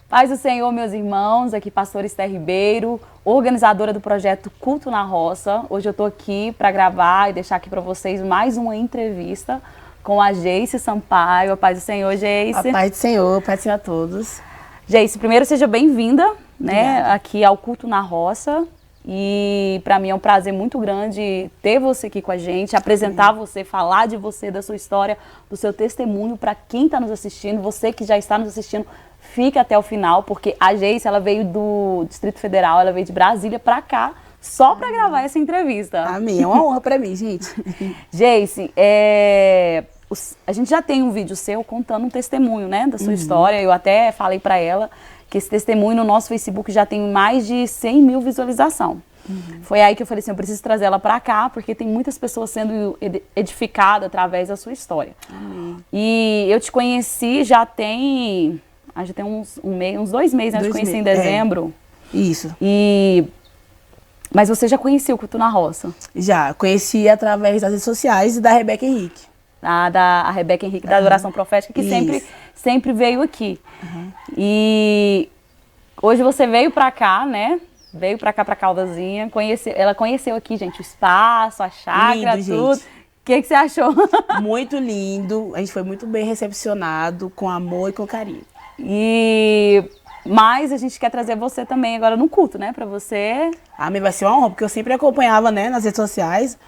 Paz do Senhor, meus irmãos, aqui pastor Esther Ribeiro, organizadora do projeto Culto na Roça. Hoje eu tô aqui para gravar e deixar aqui para vocês mais uma entrevista com a Geice Sampaio. A paz do Senhor, Geice. A paz do Senhor, paz do Senhor a todos. Geice, primeiro seja bem-vinda, né, aqui ao Culto na Roça. E para mim é um prazer muito grande ter você aqui com a gente, apresentar você, falar de você, da sua história, do seu testemunho para quem está nos assistindo, você que já está nos assistindo. Fica até o final, porque a Geice, ela veio do Distrito Federal, ela veio de Brasília pra cá, só pra gravar essa entrevista. Amém, é uma honra pra mim, gente. Geice, a gente já tem um vídeo seu contando um testemunho, né, da sua história. Eu até falei pra ela que esse testemunho no nosso Facebook já tem mais de 100 mil visualizações. Foi aí que eu falei assim, eu preciso trazer ela pra cá, porque tem muitas pessoas sendo edificadas através da sua história. E eu te conheci já tem uns 2 meses, né? Eu te conheci em dezembro. Isso. Mas você já conhecia o Culto na Roça? Já, conheci através das redes sociais e da Rebeca Henrique. A Rebeca Henrique, da Adoração Profética, que sempre veio aqui. E hoje você veio pra cá, né? Veio pra cá, pra Caldazinha. Ela conheceu aqui, gente, o espaço, a chácara, lindo, tudo. Gente. O que você achou? Muito lindo. A gente foi muito bem recepcionado, com amor e com carinho. Mas a gente quer trazer você também agora no culto, né? Pra você. Amém, vai ser uma honra, porque eu sempre acompanhava, né, nas redes sociais.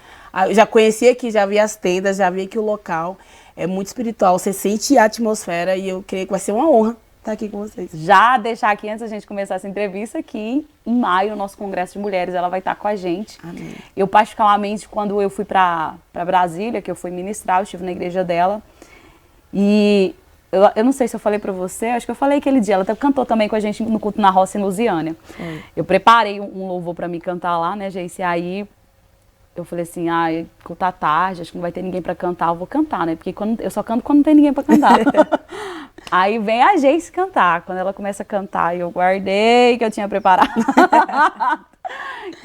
Eu já conhecia aqui, já vi as tendas, já vi aqui o local. É muito espiritual, você sente a atmosfera e eu creio que vai ser uma honra estar aqui com vocês. Já deixar aqui, antes da gente começar essa entrevista, aqui em maio, no nosso Congresso de Mulheres, ela vai estar com a gente. Amém. Eu, particularmente, quando eu fui pra Brasília, que eu fui ministrar, eu estive na igreja dela. E eu não sei se eu falei pra você, acho que eu falei aquele dia, ela cantou também com a gente no Culto na Roça em Lusiânia. Eu preparei um louvor pra mim cantar lá, né, Geice? E aí eu falei assim, culto à tarde, acho que não vai ter ninguém pra cantar, eu vou cantar, né? Porque eu só canto quando não tem ninguém pra cantar. Aí vem a Geice cantar. Quando ela começa a cantar, eu guardei que eu tinha preparado.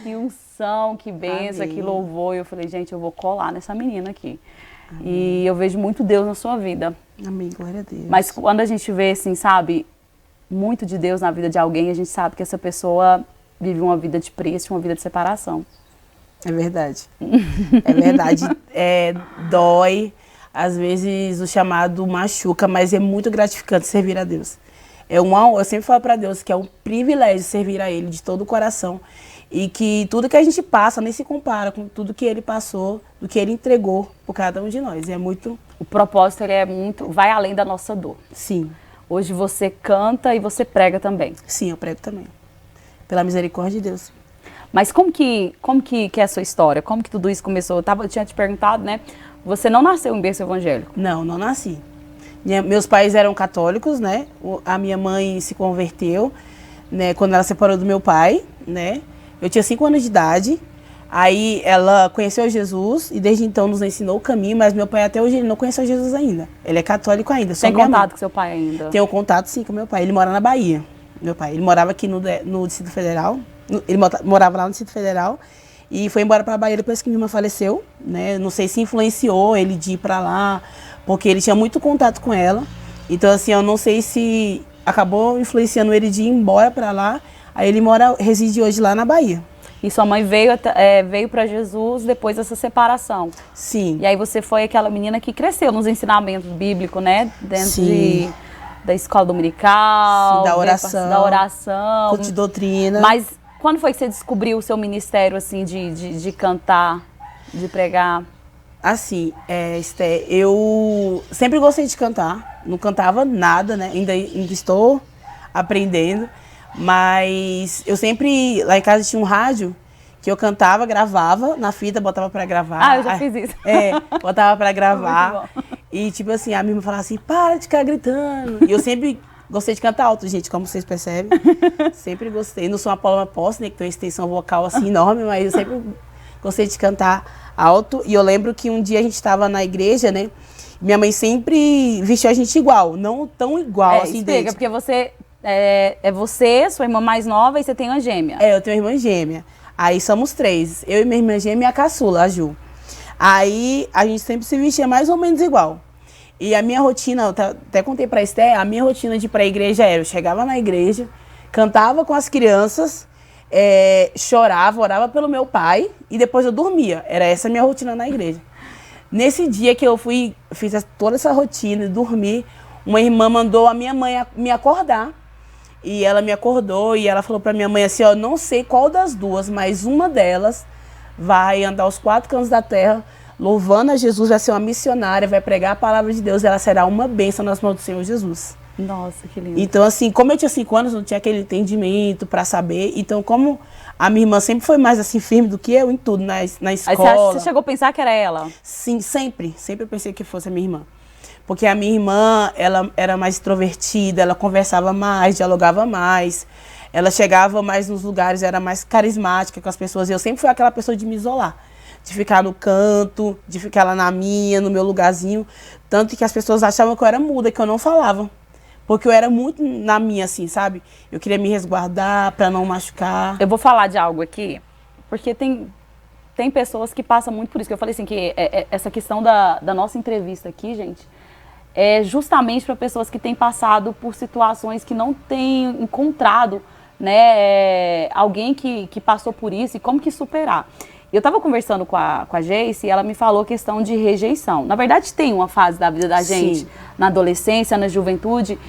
Que unção, que bênção, que louvor. E eu falei, gente, eu vou colar nessa menina aqui. Amém. E eu vejo muito Deus na sua vida. Amém, glória a Deus. Mas quando a gente vê, assim, sabe, muito de Deus na vida de alguém, a gente sabe que essa pessoa vive uma vida de preço, uma vida de separação. É verdade. É verdade. Dói. Às vezes o chamado machuca, mas é muito gratificante servir a Deus. Eu sempre falo para Deus que é um privilégio servir a Ele de todo o coração. E que tudo que a gente passa nem se compara com tudo que Ele passou, do que Ele entregou por cada um de nós. É muito... O propósito vai além da nossa dor. Sim. Hoje você canta e você prega também. Sim, eu prego também. Pela misericórdia de Deus. Mas como que é a sua história? Como que tudo isso começou? Eu tinha te perguntado, né? Você não nasceu em berço evangélico? Não nasci. Meus pais eram católicos, né? A minha mãe se converteu, né, quando ela separou do meu pai, né? Eu tinha 5 anos de idade. Aí ela conheceu Jesus e desde então nos ensinou o caminho, mas meu pai até hoje ele não conheceu Jesus ainda. Ele é católico ainda. Tem contato com seu pai ainda? Tenho contato sim com meu pai. Ele mora na Bahia. Meu pai, ele morava aqui no Distrito Federal. Ele morava lá no Distrito Federal e foi embora para a Bahia depois que minha irmã faleceu, né? Não sei se influenciou ele de ir para lá, porque ele tinha muito contato com ela. Então assim, eu não sei se acabou influenciando ele de ir embora para lá. Aí ele reside hoje lá na Bahia. E sua mãe veio para Jesus depois dessa separação. Sim. E aí você foi aquela menina que cresceu nos ensinamentos bíblicos, né? Dentro da escola dominical. Sim, da oração. Culto de doutrina. Mas quando foi que você descobriu o seu ministério, assim, de cantar, de pregar? Assim, Esther, eu sempre gostei de cantar. Não cantava nada, né? Ainda estou aprendendo. Mas eu sempre, lá em casa tinha um rádio que eu cantava, gravava na fita, botava pra gravar. Eu já fiz isso. Botava pra gravar. E tipo assim, a minha irmã falava assim, para de ficar gritando. E eu sempre gostei de cantar alto, gente, como vocês percebem. Sempre gostei. Não sou uma Paloma Posse, né, que tem uma extensão vocal assim enorme, mas eu sempre gostei de cantar alto. E eu lembro que um dia a gente estava na igreja, né? Minha mãe sempre vestiu a gente igual, não tão igual assim. Explica, porque você... você, sua irmã mais nova, e você tem uma gêmea. Eu tenho uma irmã gêmea. Aí somos 3. Eu e minha irmã gêmea e a caçula, a Ju. Aí a gente sempre se vestia mais ou menos igual. E a minha rotina, eu até contei pra Esther, a minha rotina de ir pra igreja era, eu chegava na igreja, cantava com as crianças, chorava, orava pelo meu pai e depois eu dormia. Era essa a minha rotina na igreja. Nesse dia que eu fiz toda essa rotina e dormi, uma irmã mandou a minha mãe me acordar. E ela me acordou e ela falou pra minha mãe assim, ó, não sei qual das duas, mas uma delas vai andar aos 4 cantos da terra, louvando a Jesus, vai ser uma missionária, vai pregar a palavra de Deus, ela será uma bênção nas mãos do Senhor Jesus. Nossa, que lindo. Então, assim, como eu tinha 5 anos, não tinha aquele entendimento para saber. Então, como a minha irmã sempre foi mais, assim, firme do que eu em tudo, na escola. Aí você chegou a pensar que era ela? Sim, sempre. Sempre eu pensei que fosse a minha irmã. Porque a minha irmã, ela era mais extrovertida, ela conversava mais, dialogava mais. Ela chegava mais nos lugares, era mais carismática com as pessoas. E eu sempre fui aquela pessoa de me isolar. De ficar no canto, de ficar lá na minha, no meu lugarzinho. Tanto que as pessoas achavam que eu era muda, que eu não falava. Porque eu era muito na minha, assim, sabe? Eu queria me resguardar pra não machucar. Eu vou falar de algo aqui, porque tem pessoas que passam muito por isso. Que eu falei assim, que essa questão da nossa entrevista aqui, gente, é justamente para pessoas que têm passado por situações que não têm encontrado, né, alguém que passou por isso e como que superar. Eu estava conversando com a Geice e ela me falou questão de rejeição. Na verdade, tem uma fase da vida da gente, sim, na adolescência, na juventude,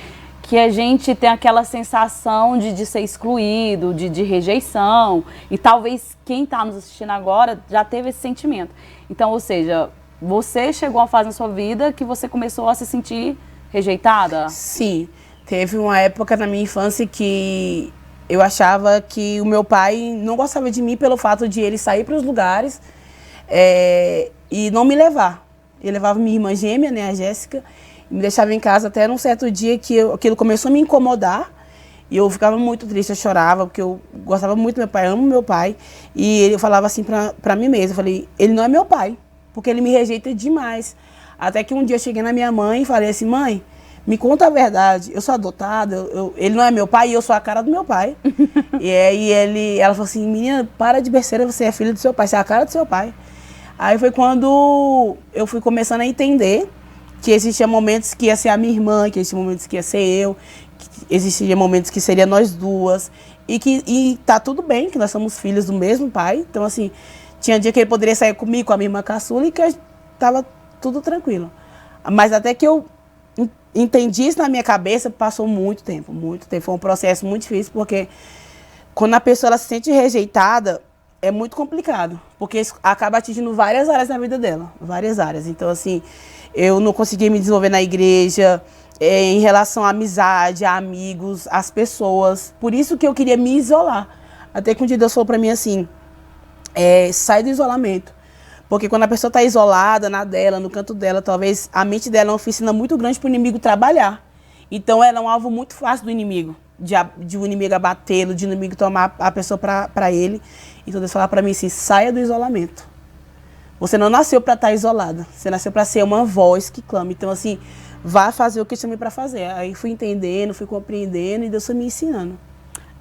que a gente tem aquela sensação de ser excluído, de rejeição. E talvez quem está nos assistindo agora já teve esse sentimento. Então, ou seja, você chegou a uma fase na sua vida que você começou a se sentir rejeitada? Sim. Teve uma época na minha infância que eu achava que o meu pai não gostava de mim pelo fato de ele sair para os lugares e não me levar. Ele levava minha irmã gêmea, né, a Jéssica, e me deixava em casa até num certo dia que aquilo começou a me incomodar. E eu ficava muito triste, eu chorava, porque eu gostava muito do meu pai, amo meu pai. E eu falava assim pra mim mesma, eu falei, ele não é meu pai, porque ele me rejeita demais. Até que um dia eu cheguei na minha mãe e falei assim, mãe, me conta a verdade, eu sou adotada, ele não é meu pai e eu sou a cara do meu pai. E aí ela falou assim, menina, para de besteira, você é filha do seu pai, você é a cara do seu pai. Aí foi quando eu fui começando a entender que existiam momentos que ia ser a minha irmã, que existiam momentos que ia ser eu, que existiam momentos que seria nós duas. E tá tudo bem, que nós somos filhos do mesmo pai. Então, assim, tinha dia que ele poderia sair comigo, com a minha irmã caçula, e que tava tudo tranquilo. Mas até que eu entendi isso na minha cabeça, passou muito tempo, muito tempo. Foi um processo muito difícil, porque quando a pessoa ela se sente rejeitada, é muito complicado, porque isso acaba atingindo várias áreas da vida dela, várias áreas. Então, assim, eu não consegui me desenvolver na igreja, em relação à amizade, a amigos, às pessoas. Por isso que eu queria me isolar. Até que um dia Deus falou pra mim assim, sai do isolamento. Porque quando a pessoa está isolada, na dela, no canto dela, talvez a mente dela é uma oficina muito grande para o inimigo trabalhar. Então ela é um alvo muito fácil do inimigo, de o inimigo abatê-lo, de o inimigo tomar a pessoa para ele. Então Deus falou para mim assim, saia do isolamento. Você não nasceu para estar isolada, você nasceu para ser uma voz que clama. Então assim, vá fazer o que eu chamei para fazer. Aí fui entendendo, fui compreendendo e Deus foi me ensinando.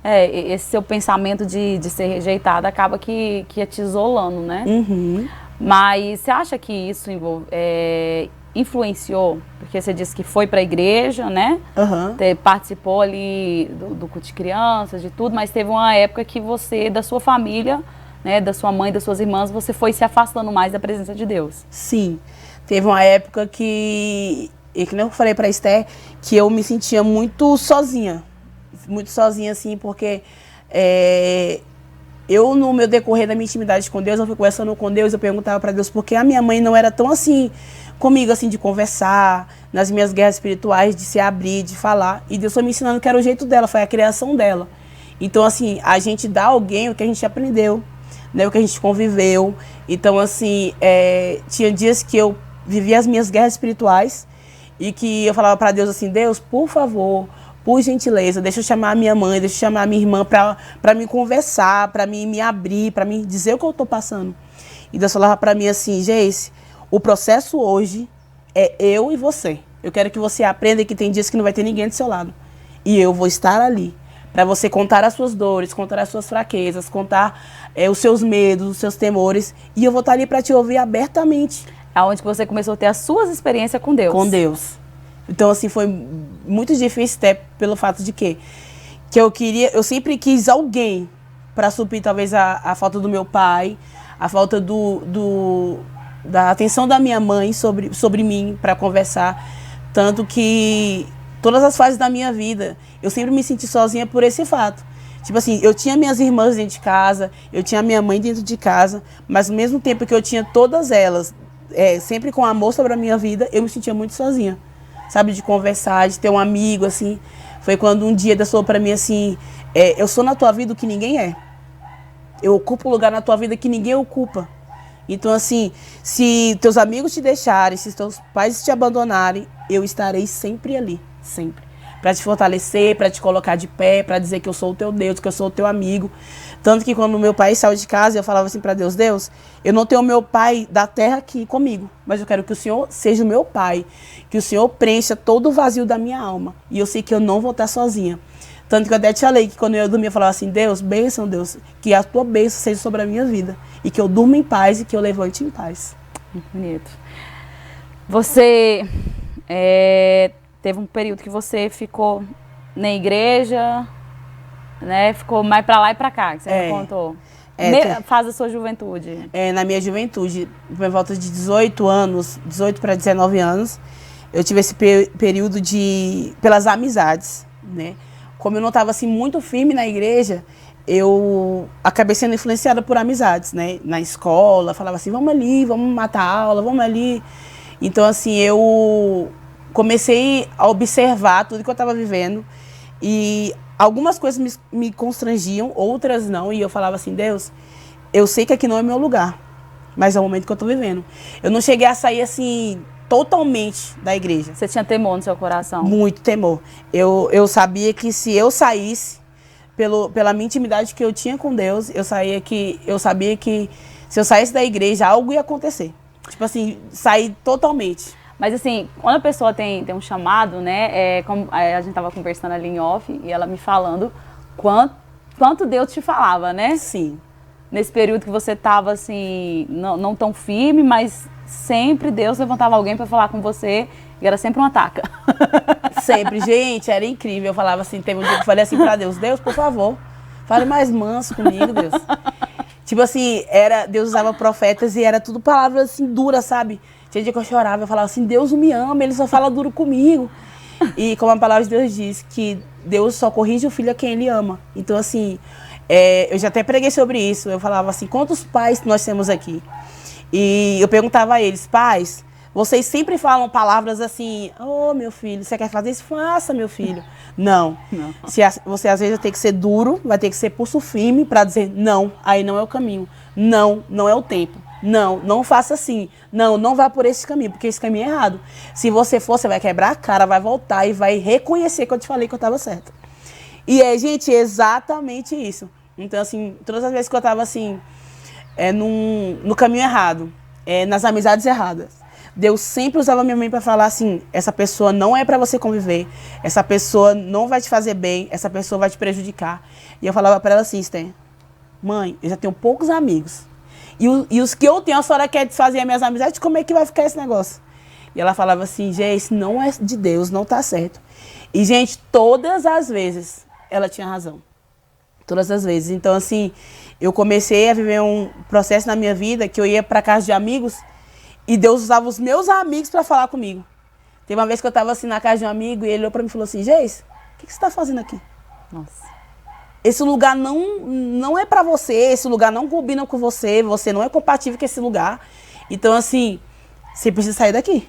Esse seu pensamento de ser rejeitada acaba que ia te isolando, né? Uhum. Mas você acha que isso influenciou? Porque você disse que foi para a igreja, né? Uhum. Participou ali do culto de crianças, de tudo, mas teve uma época que você, da sua família, né, da sua mãe, das suas irmãs, você foi se afastando mais da presença de Deus. Sim. Teve uma época que nem eu falei para Esther, que eu me sentia muito sozinha. Muito sozinha, assim, porque eu, no meu decorrer da minha intimidade com Deus, eu fui conversando com Deus, eu perguntava para Deus por que a minha mãe não era tão assim comigo, assim, de conversar, nas minhas guerras espirituais, de se abrir, de falar. E Deus foi me ensinando que era o jeito dela, foi a criação dela. Então, assim, a gente dá a alguém o que a gente aprendeu, né, o que a gente conviveu. Então, assim, tinha dias que eu vivia as minhas guerras espirituais e que eu falava para Deus assim, Deus, por favor, por gentileza, deixa eu chamar a minha mãe, deixa eu chamar a minha irmã para me conversar, para me abrir, para me dizer o que eu estou passando. E Deus falava para mim assim, Geice, o processo hoje é eu e você. Eu quero que você aprenda que tem dias que não vai ter ninguém do seu lado. E eu vou estar ali para você contar as suas dores, contar as suas fraquezas, contar os seus medos, os seus temores. E eu vou estar ali para te ouvir abertamente. Aonde que você começou a ter as suas experiências com Deus. Com Deus. Então, assim, foi muito difícil até pelo fato de que eu sempre quis alguém para suprir talvez a falta do meu pai, a falta da atenção da minha mãe sobre mim, para conversar. Tanto que todas as fases da minha vida, eu sempre me senti sozinha por esse fato. Tipo assim, eu tinha minhas irmãs dentro de casa, eu tinha minha mãe dentro de casa, mas ao mesmo tempo que eu tinha todas elas, sempre com amor sobre a minha vida, eu me sentia muito sozinha. Sabe, de conversar, de ter um amigo, assim. Foi quando um dia Deus falou pra mim assim, eu sou na tua vida o que ninguém é. Eu ocupo um lugar na tua vida que ninguém ocupa. Então, assim, se teus amigos te deixarem, se teus pais te abandonarem, eu estarei sempre ali, sempre. Para te fortalecer, para te colocar de pé, para dizer que eu sou o teu Deus, que eu sou o teu amigo. Tanto que quando meu pai saiu de casa, eu falava assim para Deus, Deus, eu não tenho meu pai da terra aqui comigo, mas eu quero que o Senhor seja o meu pai, que o Senhor preencha todo o vazio da minha alma. E eu sei que eu não vou estar sozinha. Tanto que eu até te falei que quando eu dormia, eu falava assim, Deus, bênção, Deus, que a tua bênção seja sobre a minha vida. E que eu durma em paz e que eu levante em paz. Muito bonito. Você teve um período que você ficou na igreja, né? Ficou mais pra lá e pra cá, que você me contou. Faz a sua juventude. Na minha juventude, por volta de 18 anos, 18 para 19 anos, eu tive esse período pelas amizades, né? Como eu não estava assim muito firme na igreja, eu acabei sendo influenciada por amizades, né? Na escola, falava assim, vamos ali, vamos matar a aula, vamos ali. Então, assim, eu comecei a observar tudo que eu estava vivendo e algumas coisas me constrangiam, outras não, e eu falava assim, Deus, eu sei que aqui não é meu lugar, mas é o momento que eu estou vivendo. Eu não cheguei a sair assim totalmente da igreja. Você tinha temor no seu coração? Muito temor. Eu sabia que se eu saísse, pela minha intimidade que eu tinha com Deus, eu sabia que se eu saísse da igreja, algo ia acontecer. Tipo assim, sair totalmente. Mas assim, quando a pessoa tem um chamado, né, como a gente tava conversando ali em off, e ela me falando quanto Deus te falava, né? Sim. Nesse período que você tava assim, não tão firme, mas sempre Deus levantava alguém para falar com você, e era sempre uma taca. Sempre, gente, era incrível. Eu falava assim, teve um dia que eu falei assim pra Deus, Deus, por favor, fale mais manso comigo, Deus. Tipo assim, Deus usava profetas e era tudo palavras assim, duras, sabe? Tinha dia que eu chorava, eu falava assim, Deus me ama, Ele só fala duro comigo. E como a palavra de Deus diz, que Deus só corrige o filho a quem Ele ama. Então assim, eu já até preguei sobre isso, eu falava assim, quantos pais nós temos aqui? E eu perguntava a eles, pais, vocês sempre falam palavras assim, oh, meu filho, você quer fazer isso? Faça, meu filho. Não. Você às vezes vai ter que ser duro, vai ter que ser pulso firme para dizer, não, aí não é o caminho. Não, não é o tempo. Não, não faça assim. Não, não vá por esse caminho, porque esse caminho é errado. Se você for, você vai quebrar a cara, vai voltar e vai reconhecer que eu te falei que eu estava certa. E gente, exatamente isso. Então, assim, todas as vezes que eu estava assim, no caminho errado, nas amizades erradas, Deus sempre usava minha mãe para falar assim, essa pessoa não é para você conviver, essa pessoa não vai te fazer bem, essa pessoa vai te prejudicar. E eu falava para ela assim, Esther, mãe, eu já tenho poucos amigos. E os que eu tenho, a senhora quer desfazer as minhas amizades, como é que vai ficar esse negócio? E ela falava assim, gente, isso não é de Deus, não tá certo. E, gente, todas as vezes ela tinha razão. Todas as vezes. Então, assim, eu comecei a viver um processo na minha vida que eu ia para casa de amigos e Deus usava os meus amigos para falar comigo. Teve uma vez que eu estava assim na casa de um amigo e ele olhou para mim e falou assim, Geis, o que você está fazendo aqui? Nossa. Esse lugar não é para você, esse lugar não combina com você, você não é compatível com esse lugar. Então, assim, você precisa sair daqui.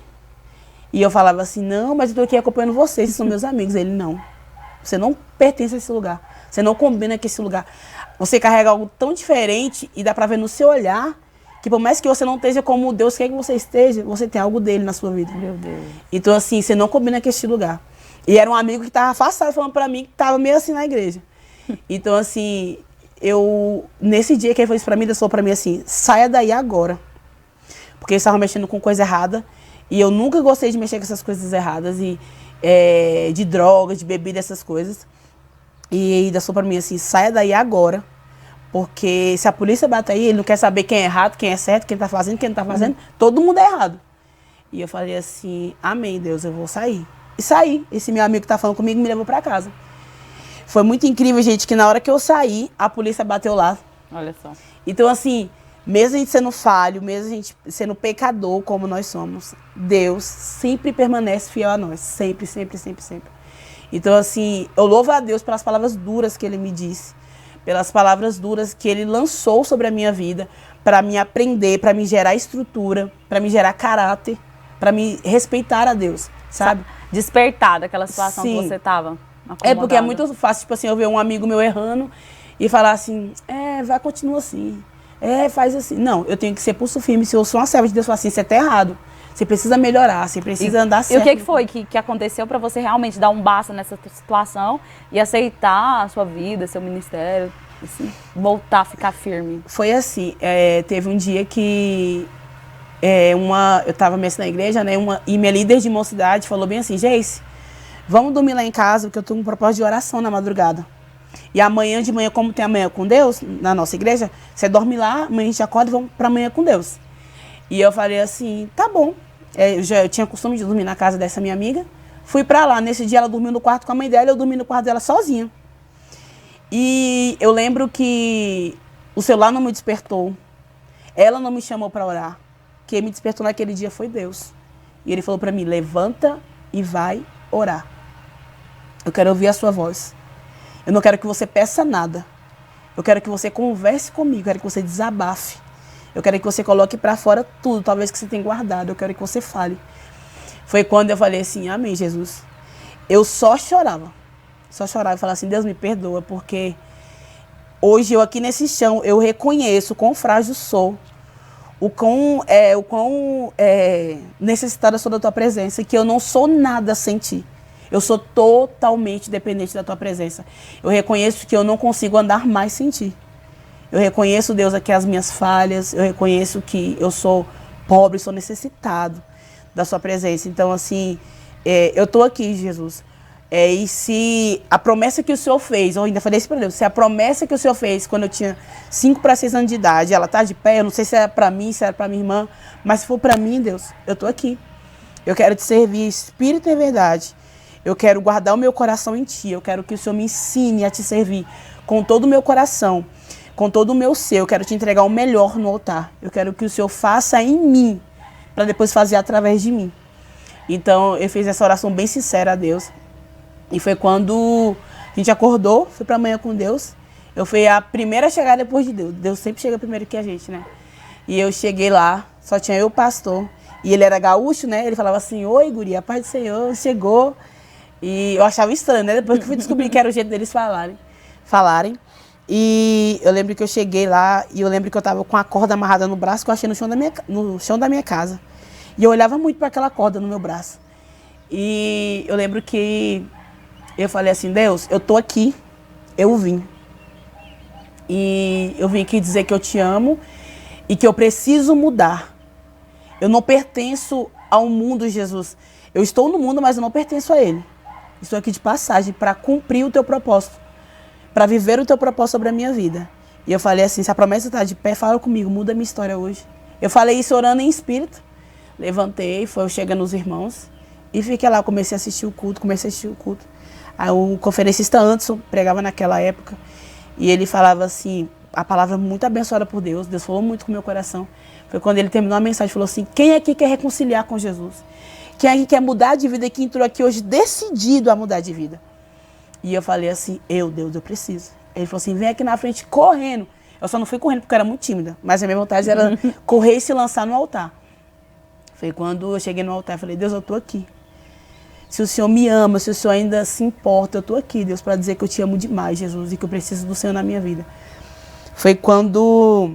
E eu falava assim, não, mas eu estou aqui acompanhando vocês, esses são meus amigos. Ele, não, você não pertence a esse lugar, você não combina com esse lugar. Você carrega algo tão diferente e dá para ver no seu olhar que por mais que você não esteja como Deus quer que você esteja, você tem algo dele na sua vida. Meu Deus. Então, assim, você não combina com esse lugar. E era um amigo que estava afastado, falando para mim que estava meio assim na igreja. Então, assim, nesse dia que ele falou isso pra mim, ele falou pra mim assim, saia daí agora. Porque eles estavam mexendo com coisa errada. E eu nunca gostei de mexer com essas coisas erradas. De drogas, de bebida, essas coisas. E ele falou pra mim assim, saia daí agora. Porque se a polícia bate aí, ele não quer saber quem é errado, quem é certo, quem tá fazendo, quem não tá fazendo. Todo mundo é errado. E eu falei assim, amém, Deus, eu vou sair. E saí. Esse meu amigo que tá falando comigo me levou pra casa. Foi muito incrível, gente, que na hora que eu saí, a polícia bateu lá. Olha só. Então, assim, mesmo a gente sendo falho, mesmo a gente sendo pecador como nós somos, Deus sempre permanece fiel a nós. Sempre, sempre, sempre, sempre. Então, assim, eu louvo a Deus pelas palavras duras que Ele me disse, pelas palavras duras que Ele lançou sobre a minha vida, para me aprender, para me gerar estrutura, para me gerar caráter, para me respeitar a Deus, sabe? Despertar daquela situação Sim. que você estava. É porque é muito fácil, tipo assim, eu ver um amigo meu errando e falar assim, vai, continua assim, faz assim. Não, eu tenho que ser pulso firme. Se eu sou uma serva de Deus, falar assim, você tá errado. Você precisa melhorar, você precisa andar certo. E o que foi que aconteceu para você realmente dar um basta nessa situação e aceitar a sua vida, seu ministério, assim, voltar a ficar firme? Foi assim, teve um dia que eu estava mesmo na igreja, né, e minha líder de mocidade falou bem assim, Geice, vamos dormir lá em casa, porque eu tenho um propósito de oração na madrugada. E amanhã de manhã, como tem amanhã com Deus, na nossa igreja, você dorme lá, amanhã a gente acorda e vamos para amanhã com Deus. E eu falei assim, tá bom. Eu tinha costume de dormir na casa dessa minha amiga. Fui pra lá. Nesse dia ela dormiu no quarto com a mãe dela, eu dormi no quarto dela sozinha. E eu lembro que o celular não me despertou. Ela não me chamou pra orar. Quem me despertou naquele dia foi Deus. E Ele falou pra mim, levanta e vai orar. Eu quero ouvir a sua voz. Eu não quero que você peça nada. Eu quero que você converse comigo. Eu quero que você desabafe. Eu quero que você coloque pra fora tudo, talvez que você tenha guardado. Eu quero que você fale. Foi quando eu falei assim, amém, Jesus. Eu só chorava. Só chorava e falava assim, Deus me perdoa, porque hoje eu aqui nesse chão, eu reconheço o quão frágil sou. O quão necessitada sou da tua presença. E que eu não sou nada sem ti. Eu sou totalmente dependente da tua presença. Eu reconheço que eu não consigo andar mais sem ti. Eu reconheço, Deus, aqui as minhas falhas. Eu reconheço que eu sou pobre, sou necessitado da sua presença. Então, assim, eu estou aqui, Jesus. E se a promessa que o Senhor fez, eu ainda falei isso para Deus, se a promessa que o Senhor fez quando eu tinha 5 para 6 anos de idade, ela está de pé, eu não sei se era para mim, se era para minha irmã, mas se for para mim, Deus, eu estou aqui. Eu quero te servir, espírito e verdade. Eu quero guardar o meu coração em ti. Eu quero que o Senhor me ensine a te servir com todo o meu coração, com todo o meu ser. Eu quero te entregar o melhor no altar. Eu quero que o Senhor faça em mim, para depois fazer através de mim. Então, eu fiz essa oração bem sincera a Deus. E foi quando a gente acordou, fui para amanhã com Deus. Eu fui a primeira a chegar depois de Deus. Deus sempre chega primeiro que a gente, né? E eu cheguei lá, só tinha eu, o pastor. E ele era gaúcho, né? Ele falava assim, oi, guria, a paz do Senhor, chegou. E eu achava estranho, né? Depois que eu fui descobrir que era o jeito deles falarem. E eu lembro que eu cheguei lá e eu lembro que eu tava com a corda amarrada no braço que eu achei no chão da minha casa. E eu olhava muito para aquela corda no meu braço. E eu lembro que eu falei assim, Deus, eu tô aqui, eu vim. E eu vim aqui dizer que eu te amo e que eu preciso mudar. Eu não pertenço ao mundo, Jesus. Eu estou no mundo, mas eu não pertenço a ele. Estou aqui de passagem para cumprir o teu propósito, para viver o teu propósito sobre a minha vida. E eu falei assim, se a promessa está de pé, fala comigo, muda a minha história hoje. Eu falei isso orando em espírito. Levantei, foi eu chegando nos irmãos e fiquei lá, comecei a assistir o culto. Aí o conferencista Anderson pregava naquela época e ele falava assim, a palavra muito abençoada por Deus, Deus falou muito com o meu coração. Foi quando ele terminou a mensagem, falou assim, quem aqui quer reconciliar com Jesus? Quem aqui quer mudar de vida e que entrou aqui hoje decidido a mudar de vida? E eu falei assim, Deus, eu preciso. Ele falou assim, vem aqui na frente correndo. Eu só não fui correndo porque eu era muito tímida, mas a minha vontade era correr e se lançar no altar. Foi quando eu cheguei no altar e falei, Deus, eu estou aqui. Se o Senhor me ama, se o Senhor ainda se importa, eu estou aqui, Deus, para dizer que eu te amo demais, Jesus, e que eu preciso do Senhor na minha vida. Foi quando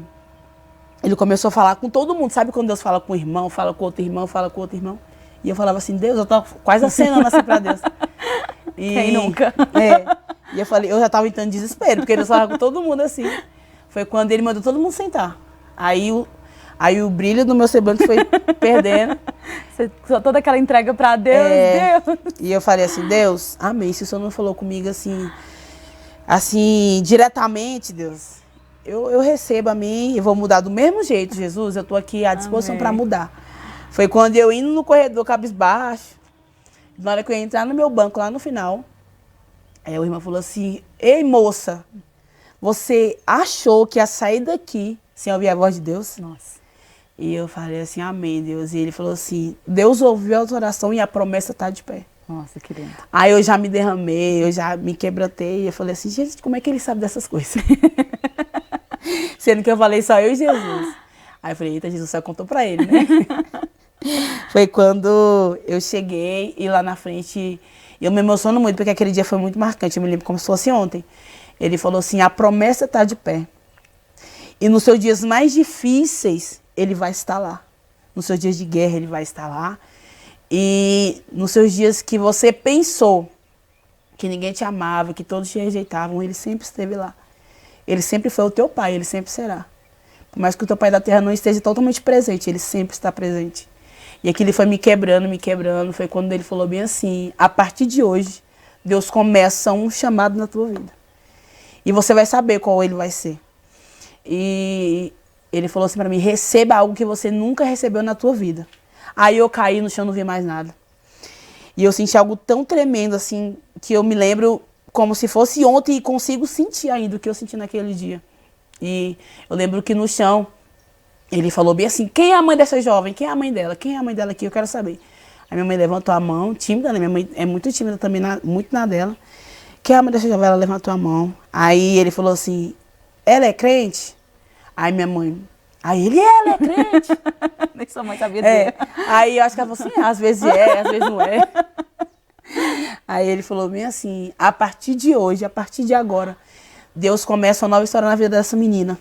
ele começou a falar com todo mundo. Sabe quando Deus fala com o irmão, fala com outro irmão, fala com outro irmão? E eu falava assim, Deus, eu tô quase acenando assim para Deus. E, quem nunca? E eu falei, eu já estava entrando em desespero, porque Deus falava com todo mundo assim. Foi quando ele mandou todo mundo sentar. Aí o brilho do meu semblante foi perdendo. Toda aquela entrega para Deus, Deus. E eu falei assim, Deus, amém. Se o Senhor não falou comigo assim, diretamente, Deus, eu recebo a mim e vou mudar do mesmo jeito, Jesus. Eu tô aqui à disposição para mudar. Foi quando eu indo no corredor, cabisbaixo, na hora que eu ia entrar no meu banco, lá no final, aí o irmão falou assim, ei, moça, você achou que ia sair daqui sem ouvir a voz de Deus? Nossa. E eu falei assim, amém, Deus. E ele falou assim, Deus ouviu a tua oração e a promessa está de pé. Nossa, que lindo. Aí eu já me derramei, eu já me quebrantei. Eu falei assim, gente, como é que ele sabe dessas coisas? Sendo que eu falei só eu e Jesus. Aí eu falei, eita, Jesus só contou pra ele, né? Foi quando eu cheguei e lá na frente, eu me emociono muito, porque aquele dia foi muito marcante, eu me lembro como se fosse ontem. Ele falou assim, a promessa está de pé. E nos seus dias mais difíceis, ele vai estar lá. Nos seus dias de guerra, ele vai estar lá. E nos seus dias que você pensou que ninguém te amava, que todos te rejeitavam, ele sempre esteve lá. Ele sempre foi o teu pai, ele sempre será. Por mais que o teu pai da terra não esteja totalmente presente, ele sempre está presente. E aquilo foi me quebrando, foi quando ele falou bem assim, a partir de hoje, Deus começa um chamado na tua vida. E você vai saber qual ele vai ser. E ele falou assim pra mim, receba algo que você nunca recebeu na tua vida. Aí eu caí no chão, não vi mais nada. E eu senti algo tão tremendo, assim, que eu me lembro como se fosse ontem e consigo sentir ainda o que eu senti naquele dia. E eu lembro que no chão, ele falou bem assim, quem é a mãe dessa jovem? Quem é a mãe dela? Quem é a mãe dela aqui? Eu quero saber. Aí minha mãe levantou a mão, tímida, né? Minha mãe é muito tímida também, muito na dela. Quem é a mãe dessa jovem? Ela levantou a mão. Aí ele falou assim, ela é crente? Aí minha mãe, ela é crente. Nem sua mãe sabia dizer. Aí eu acho que ela falou assim, às vezes é, às vezes não é. Aí ele falou bem assim, a partir de hoje, a partir de agora, Deus começa uma nova história na vida dessa menina.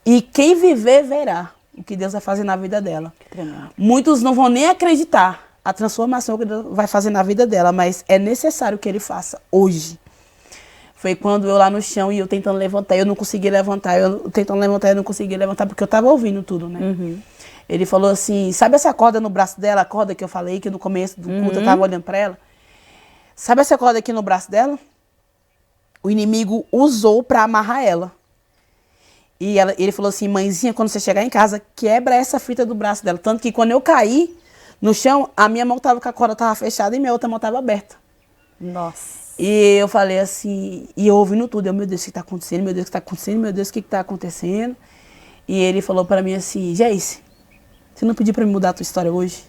E quem viver, verá o que Deus vai fazer na vida dela. Que tremendo. Muitos não vão nem acreditar a transformação que Deus vai fazer na vida dela, mas é necessário que ele faça hoje. Foi quando eu lá no chão e eu tentando levantar, eu não consegui levantar, eu tentando levantar, eu não consegui levantar, porque eu tava ouvindo tudo, né? Uhum. Ele falou assim, sabe essa corda no braço dela, a corda que eu falei, que no começo do culto eu tava olhando pra ela? Sabe essa corda aqui no braço dela? O inimigo usou pra amarrar ela. E ele falou assim, mãezinha, quando você chegar em casa, quebra essa fita do braço dela. Tanto que quando eu caí no chão, a minha mão tava com a corda tava fechada e minha outra mão tava aberta. Nossa. E eu falei assim, e eu ouvindo tudo, meu Deus, o que está acontecendo? Meu Deus, o que está acontecendo? Meu Deus, o que está acontecendo? E ele falou para mim assim, Geice, você não pediu para me mudar a tua história hoje?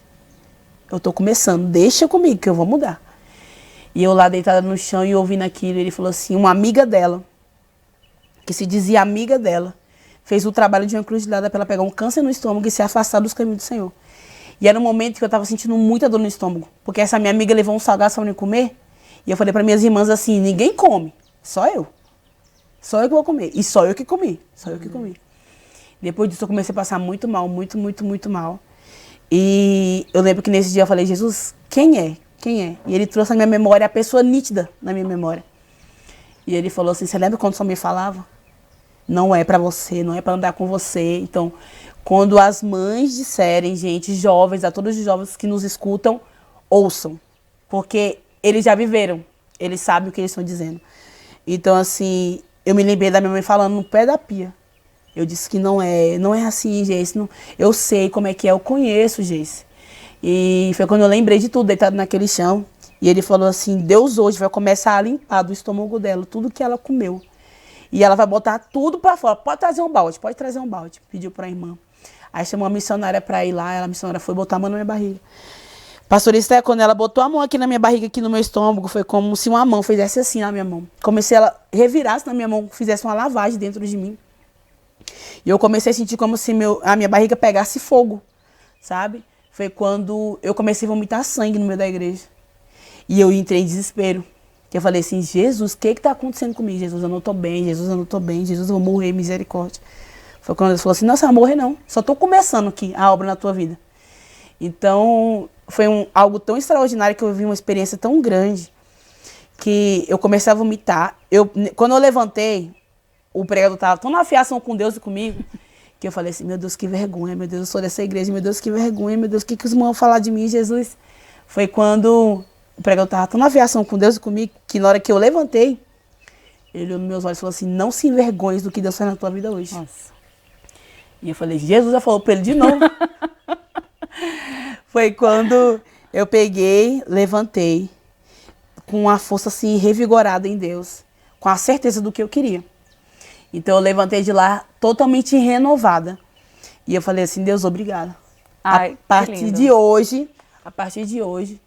Eu tô começando, deixa comigo que eu vou mudar. E eu lá deitada no chão e ouvindo aquilo, ele falou assim, uma amiga dela, que se dizia amiga dela, fez o trabalho de uma encruzilhada para ela pegar um câncer no estômago e se afastar dos caminhos do Senhor. E era um momento que eu estava sentindo muita dor no estômago, porque essa minha amiga levou um salgado para mim comer. E eu falei para minhas irmãs assim, ninguém come, só eu. Só eu que vou comer. E só eu que comi, só eu que comi. Depois disso eu comecei a passar muito mal, muito mal. E eu lembro que nesse dia eu falei, Jesus, quem é? Quem é? E ele trouxe na minha memória a pessoa nítida na minha memória. E ele falou assim, você lembra quando sua mãe falava? Não é para você, não é para andar com você. Então, quando as mães disserem, gente, jovens, a todos os jovens que nos escutam, ouçam. Porque eles já viveram, eles sabem o que eles estão dizendo. Então, assim, eu me lembrei da minha mãe falando no pé da pia. Eu disse que não é assim, Geice. Não, eu sei como é que é, eu conheço, Geice. E foi quando eu lembrei de tudo, deitado naquele chão. E ele falou assim, Deus hoje vai começar a limpar do estômago dela tudo que ela comeu. E ela vai botar tudo pra fora. Pode trazer um balde, pediu pra irmã. Aí chamou a missionária pra ir lá, a missionária foi botar a mão na minha barriga. Pastora Esther, quando ela botou a mão aqui na minha barriga, aqui no meu estômago, foi como se uma mão fizesse assim na minha mão. Comecei ela revirasse na minha mão, fizesse uma lavagem dentro de mim. E eu comecei a sentir como se a minha barriga pegasse fogo, sabe? Foi quando eu comecei a vomitar sangue no meio da igreja. E eu entrei em desespero. Eu falei assim, Jesus, o que está acontecendo comigo? Jesus, eu não estou bem, Jesus, eu não estou bem, Jesus, eu vou morrer, misericórdia. Foi quando ele falou assim, não, você vai morrer não, só estou começando aqui a obra na tua vida. Então, foi algo tão extraordinário que eu vi uma experiência tão grande que eu comecei a vomitar. Quando eu levantei, o pregador estava tão na afiação com Deus e comigo, que eu falei assim, meu Deus, que vergonha, meu Deus, eu sou dessa igreja, meu Deus, que vergonha, meu Deus, o que os irmãos vão falar de mim, Jesus? Foi quando o pregador estava tão na afiação com Deus e comigo, que na hora que eu levantei, Ele olhou nos meus olhos e falou assim, não se envergonhe do que Deus faz na tua vida hoje. Nossa. E eu falei, Jesus já falou pra ele de novo. Foi quando eu peguei, levantei, com uma força assim, revigorada em Deus, com a certeza do que eu queria. Então eu levantei de lá totalmente renovada. E eu falei assim, Deus, obrigada. Ai, A partir de hoje,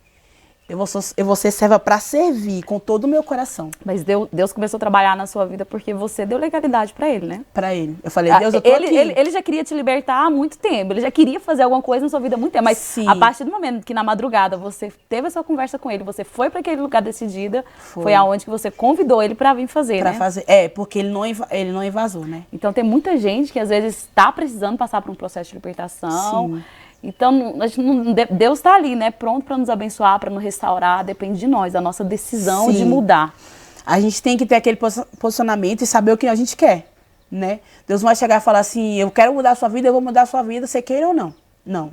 eu vou ser serva para servir com todo o meu coração. Mas Deus começou a trabalhar na sua vida porque você deu legalidade para ele, né? Para ele. Eu falei, Deus, eu tô aqui. Ele já queria te libertar há muito tempo. Ele já queria fazer alguma coisa na sua vida há muito tempo. Mas Sim. a partir do momento que na madrugada você teve essa conversa com ele, você foi para aquele lugar decidida, foi aonde que você convidou ele para vir fazer, pra né? fazer. Porque ele não evasou, né? Então tem muita gente que às vezes está precisando passar por um processo de libertação. Sim. Então, Deus está ali, né? Pronto para nos abençoar, para nos restaurar. Depende de nós, da nossa decisão Sim. de mudar. A gente tem que ter aquele posicionamento e saber o que a gente quer, né? Deus não vai chegar e falar assim, eu quero mudar a sua vida, eu vou mudar a sua vida, você queira ou não. Não.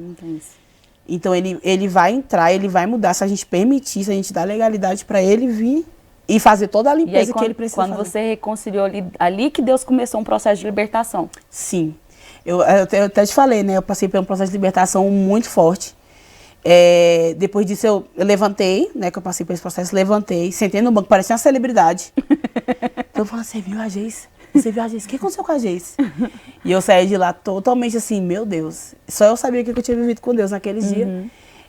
Então, ele vai entrar, ele vai mudar, se a gente permitir, se a gente dar legalidade para ele vir e fazer toda a limpeza que ele precisa quando fazer. você reconciliou ali que Deus começou um processo de libertação. Sim. Eu até te falei, né? Eu passei por um processo de libertação muito forte. Depois disso, eu levantei, né? Que eu passei por esse processo, levantei, sentei no banco, parecia uma celebridade. Então eu falei, você viu a Geice? Você viu a Geice? O que aconteceu com a Geice? E eu saí de lá totalmente assim, meu Deus. Só eu sabia que eu tinha vivido com Deus naquele dia.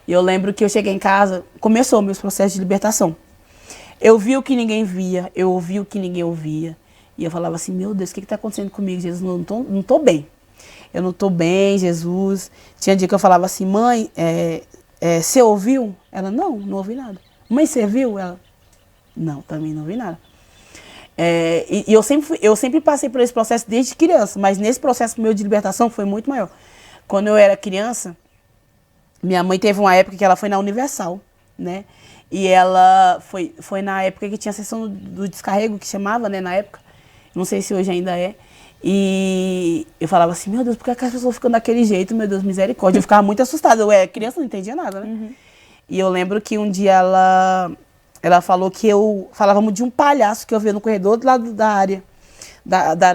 E eu lembro que eu cheguei em casa, começou meus processos de libertação. Eu vi o que ninguém via, eu ouvi o que ninguém ouvia. E eu falava assim, meu Deus, o que está acontecendo comigo, Jesus? Não tô bem. Eu não tô bem, Jesus. Tinha dia que eu falava assim, mãe, você ouviu? Ela, não ouvi nada. Mãe, você viu? Ela, não, também não ouvi nada. E eu sempre passei por esse processo desde criança, mas nesse processo meu de libertação foi muito maior. Quando eu era criança, minha mãe teve uma época que ela foi na Universal, né? E ela foi na época que tinha a sessão do descarrego, que chamava, né, na época. Não sei se hoje ainda é. E eu falava assim, meu Deus, por que as pessoas ficam daquele jeito? Meu Deus, misericórdia. Eu ficava muito assustada. Eu era criança, não entendia nada, né? E eu lembro que um dia ela falou que falávamos de um palhaço que eu via no corredor do lado da área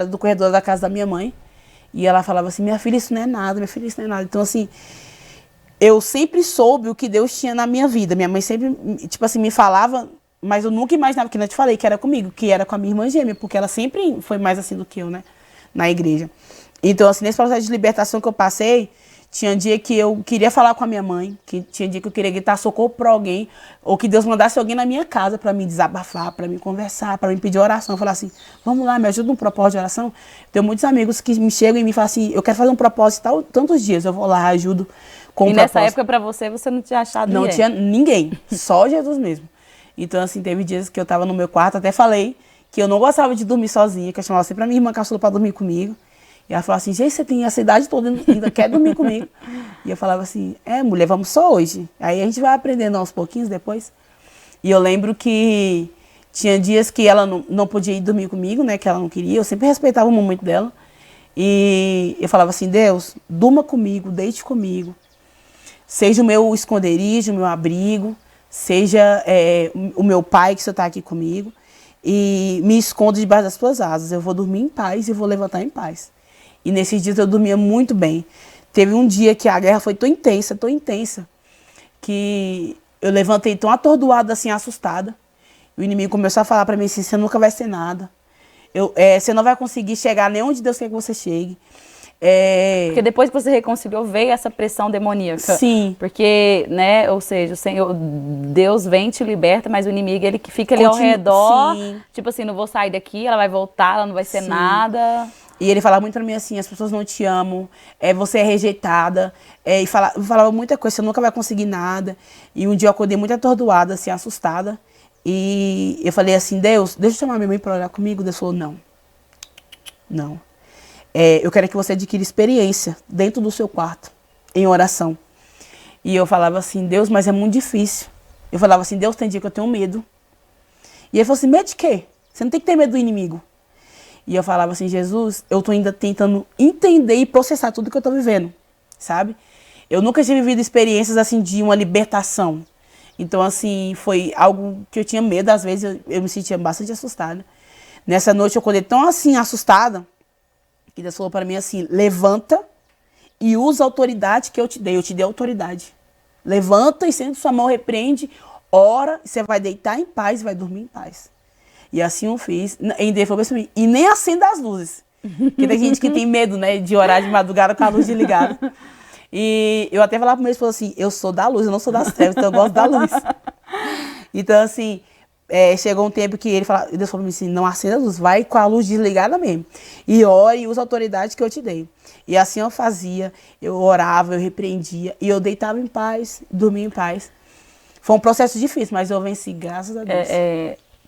do corredor da casa da minha mãe. E ela falava assim, minha filha, isso não é nada, minha filha, isso não é nada. Então, assim, eu sempre soube o que Deus tinha na minha vida. Minha mãe sempre, tipo assim, me falava, mas eu nunca imaginava, que eu te falei, que era comigo, que era com a minha irmã gêmea, porque ela sempre foi mais assim do que eu, né? Na igreja. Então, assim, nesse processo de libertação que eu passei, tinha dia que eu queria falar com a minha mãe, que tinha dia que eu queria gritar socorro para alguém, ou que Deus mandasse alguém na minha casa para me desabafar, para me conversar, para me pedir oração. Eu falava assim, vamos lá, me ajuda num propósito de oração. Tenho muitos amigos que me chegam e me falam assim, eu quero fazer um propósito tantos dias, eu vou lá, ajudo com e um nessa propósito. época, para você não tinha achado Não ninguém? tinha ninguém, só Jesus mesmo. Então, assim, teve dias que eu tava no meu quarto, até falei que eu não gostava de dormir sozinha, que eu chamava sempre a minha irmã caçula para dormir comigo. E ela falava assim, gente, você tem essa idade toda e ainda quer dormir comigo. E eu falava assim, mulher, vamos só hoje. Aí a gente vai aprendendo aos pouquinhos depois. E eu lembro que tinha dias que ela não podia ir dormir comigo, né, que ela não queria. Eu sempre respeitava o momento dela. E eu falava assim, Deus, durma comigo, deite comigo. Seja o meu esconderijo, o meu abrigo. Seja o meu pai, que o Senhor está aqui comigo. E me escondo debaixo das tuas asas. Eu vou dormir em paz e vou levantar em paz. E nesses dias eu dormia muito bem. Teve um dia que a guerra foi tão intensa, que eu levantei tão atordoada, assim, assustada. O inimigo começou a falar para mim assim, você nunca vai ser nada. Você não vai conseguir chegar nem onde Deus quer que você chegue. Porque depois que você reconciliou, veio essa pressão demoníaca. Sim. Porque, né, ou seja, o Senhor, Deus vem, te liberta, mas o inimigo, ele fica ali ao redor. Sim. Tipo assim, não vou sair daqui, ela vai voltar, ela não vai ser nada. E ele falava muito pra mim assim, as pessoas não te amam, você é rejeitada. E falava muita coisa, você nunca vai conseguir nada. E um dia eu acordei muito atordoada, assim, assustada. E eu falei assim, Deus, deixa eu chamar minha mãe pra orar comigo. Deus falou, não. Eu quero que você adquira experiência dentro do seu quarto, em oração. E eu falava assim, Deus, mas é muito difícil. Eu falava assim, Deus, tem dia que eu tenho medo. E ele falou assim, medo de quê? Você não tem que ter medo do inimigo. E eu falava assim, Jesus, eu tô ainda tentando entender e processar tudo que eu tô vivendo, sabe? Eu nunca tinha vivido experiências assim de uma libertação. Então, assim, foi algo que eu tinha medo, às vezes eu me sentia bastante assustada. Nessa noite eu acordei tão assim, assustada, que Deus falou para mim assim, levanta e usa a autoridade que eu te dei autoridade. Levanta e sendo sua mão, repreende, ora, e você vai deitar em paz e vai dormir em paz. E assim eu fiz. Ainda ele falou para mim, e nem acenda as luzes. Porque tem gente que tem medo, né, de orar de madrugada com a luz desligada. E eu até falava pro meu esposo assim, eu sou da luz, eu não sou das trevas, então eu gosto da luz. Então, assim, chegou um tempo que Deus falou pra mim assim, não acenda a luz, vai com a luz desligada mesmo. E ore e usa a autoridade que eu te dei. E assim eu fazia, eu orava, eu repreendia, e eu deitava em paz, dormia em paz. Foi um processo difícil, mas eu venci, graças a Deus.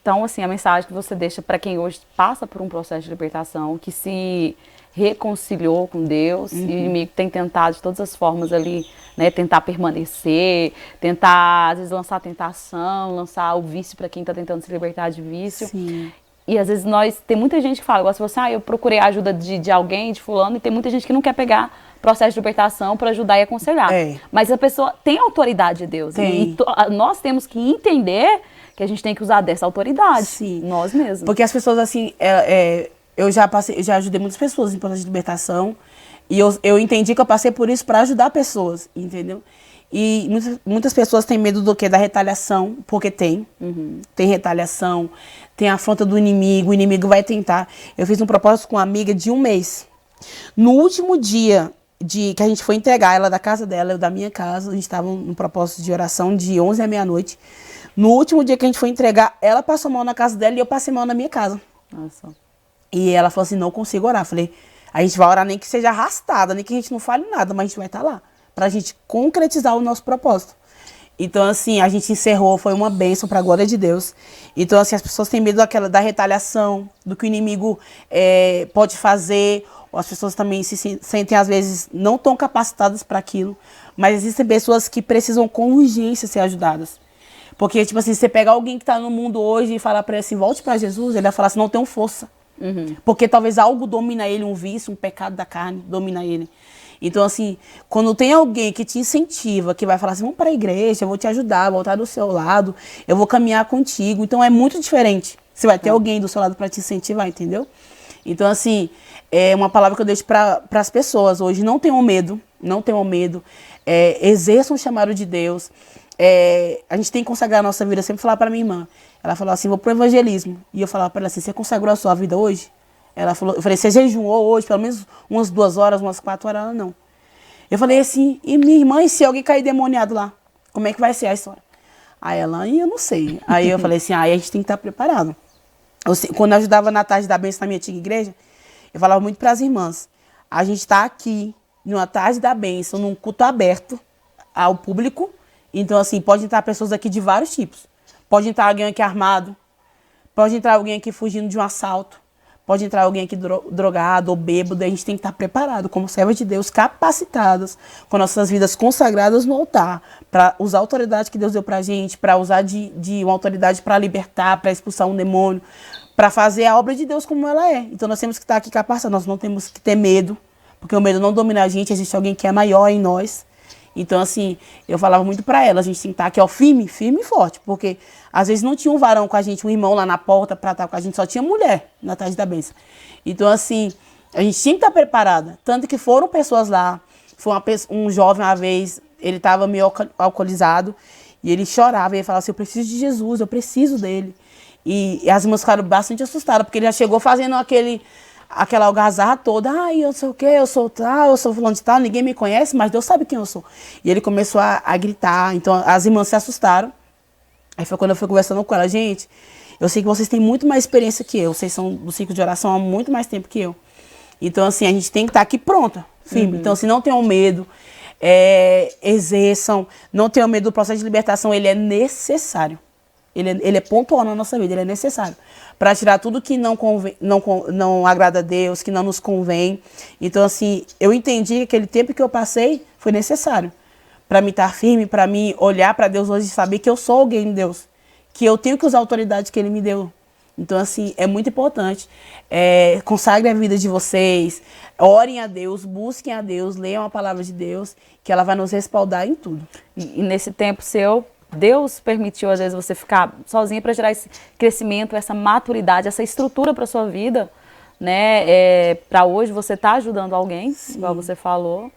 Então, assim, a mensagem que você deixa para quem hoje passa por um processo de libertação, que se reconciliou com Deus, e o inimigo tem tentado de todas as formas ali, né, tentar permanecer, tentar, às vezes, lançar tentação, lançar o vício para quem está tentando se libertar de vício. Sim. E às vezes tem muita gente que fala, igual você falou assim, eu procurei a ajuda de alguém, de fulano, e tem muita gente que não quer pegar processo de libertação para ajudar e aconselhar. Mas a pessoa tem autoridade de Deus. Tem. E nós temos que entender que a gente tem que usar dessa autoridade. Sim. Nós mesmos. Porque as pessoas, assim, eu já ajudei muitas pessoas em processo de libertação. E eu entendi que eu passei por isso para ajudar pessoas, entendeu? E muitas pessoas têm medo do quê? Da retaliação, porque tem. Tem retaliação, tem a afronta do inimigo, o inimigo vai tentar. Eu fiz um propósito com uma amiga de 1 mês. No último dia que a gente foi entregar ela da casa dela, eu da minha casa, a gente estava no propósito de oração de 11 à meia-noite. No último dia que a gente foi entregar, ela passou mal na casa dela e eu passei mal na minha casa. Nossa. E ela falou assim, não consigo orar. Falei, a gente vai orar nem que seja arrastada, nem que a gente não fale nada, mas a gente vai estar lá. Pra gente concretizar o nosso propósito. Então, assim, a gente encerrou, foi uma bênção pra glória de Deus. Então, assim, as pessoas têm medo da retaliação, do que o inimigo pode fazer. Ou as pessoas também se sentem, às vezes, não tão capacitadas para aquilo. Mas existem pessoas que precisam com urgência ser ajudadas. Porque, tipo assim, você pegar alguém que tá no mundo hoje e falar pra ele assim, volte pra Jesus, ele vai falar assim, não tenho força. Porque talvez algo domina ele, um vício, um pecado da carne domina ele. Então, assim, quando tem alguém que te incentiva, que vai falar assim, vamos para a igreja, eu vou te ajudar, vou estar do seu lado, eu vou caminhar contigo. Então, é muito diferente. Você vai ter alguém do seu lado para te incentivar, entendeu? Então, assim, é uma palavra que eu deixo para as pessoas hoje. Não tenham medo, não tenham medo. Exerçam o chamado de Deus. A gente tem que consagrar a nossa vida. Eu sempre falava para minha irmã. Ela falou assim, vou pro evangelismo. E eu falava para ela assim, você consagrou a sua vida hoje? Ela falou, eu falei, você jejuou hoje, pelo menos umas 2 horas, umas 4 horas? Ela não. Eu falei assim, e minha irmã, e se alguém cair demoniado lá? Como é que vai ser a história? Aí ela, eu não sei. Aí eu falei assim, aí a gente tem que estar preparado. Quando eu ajudava na tarde da bênção na minha antiga igreja, eu falava muito para as irmãs, a gente está aqui, numa tarde da bênção, num culto aberto ao público. Então, assim, pode entrar pessoas aqui de vários tipos. Pode entrar alguém aqui armado, pode entrar alguém aqui fugindo de um assalto, pode entrar alguém aqui drogado ou bêbado. A gente tem que estar preparado, como servas de Deus, capacitadas, com nossas vidas consagradas no altar, para usar a autoridade que Deus deu pra gente, para usar de uma autoridade para libertar, para expulsar um demônio, para fazer a obra de Deus como ela é. Então nós temos que estar aqui capacitados, nós não temos que ter medo, porque o medo não domina a gente, existe alguém que é maior em nós. Então, assim, eu falava muito pra ela, a gente tem que estar aqui, ó, firme e forte, porque às vezes não tinha um varão com a gente, um irmão lá na porta pra estar com a gente, só tinha mulher na tarde da bênção. Então, assim, a gente tinha que estar preparada, tanto que foram pessoas lá, foi um jovem uma vez, ele estava meio alcoolizado, e ele chorava, e ele falava assim, eu preciso de Jesus, eu preciso dele. E as irmãs ficaram bastante assustadas, porque ele já chegou fazendo aquela algazarra toda, eu sei o quê, eu sou tal, eu sou fulano de tal, ninguém me conhece, mas Deus sabe quem eu sou. E ele começou a gritar, então as irmãs se assustaram. Aí foi quando eu fui conversando com ela, gente, eu sei que vocês têm muito mais experiência que eu, vocês são do ciclo de oração há muito mais tempo que eu. Então, assim, a gente tem que estar aqui pronta, firme. Então, assim, não tenham medo, exerçam, não tenham medo do processo de libertação, ele é necessário. Ele é pontual na nossa vida, ele é necessário para tirar tudo que não agrada a Deus, que não nos convém. Então, assim, eu entendi que aquele tempo que eu passei foi necessário para me estar firme, para mim olhar para Deus hoje e saber que eu sou alguém de Deus, que eu tenho que usar a autoridade que Ele me deu. Então, assim, é muito importante. Consagre a vida de vocês, orem a Deus, busquem a Deus, leiam a palavra de Deus, que ela vai nos respaldar em tudo. E nesse tempo seu, Deus permitiu, às vezes, você ficar sozinha para gerar esse crescimento, essa maturidade, essa estrutura para sua vida, né? Para hoje você tá ajudando alguém, igual você falou.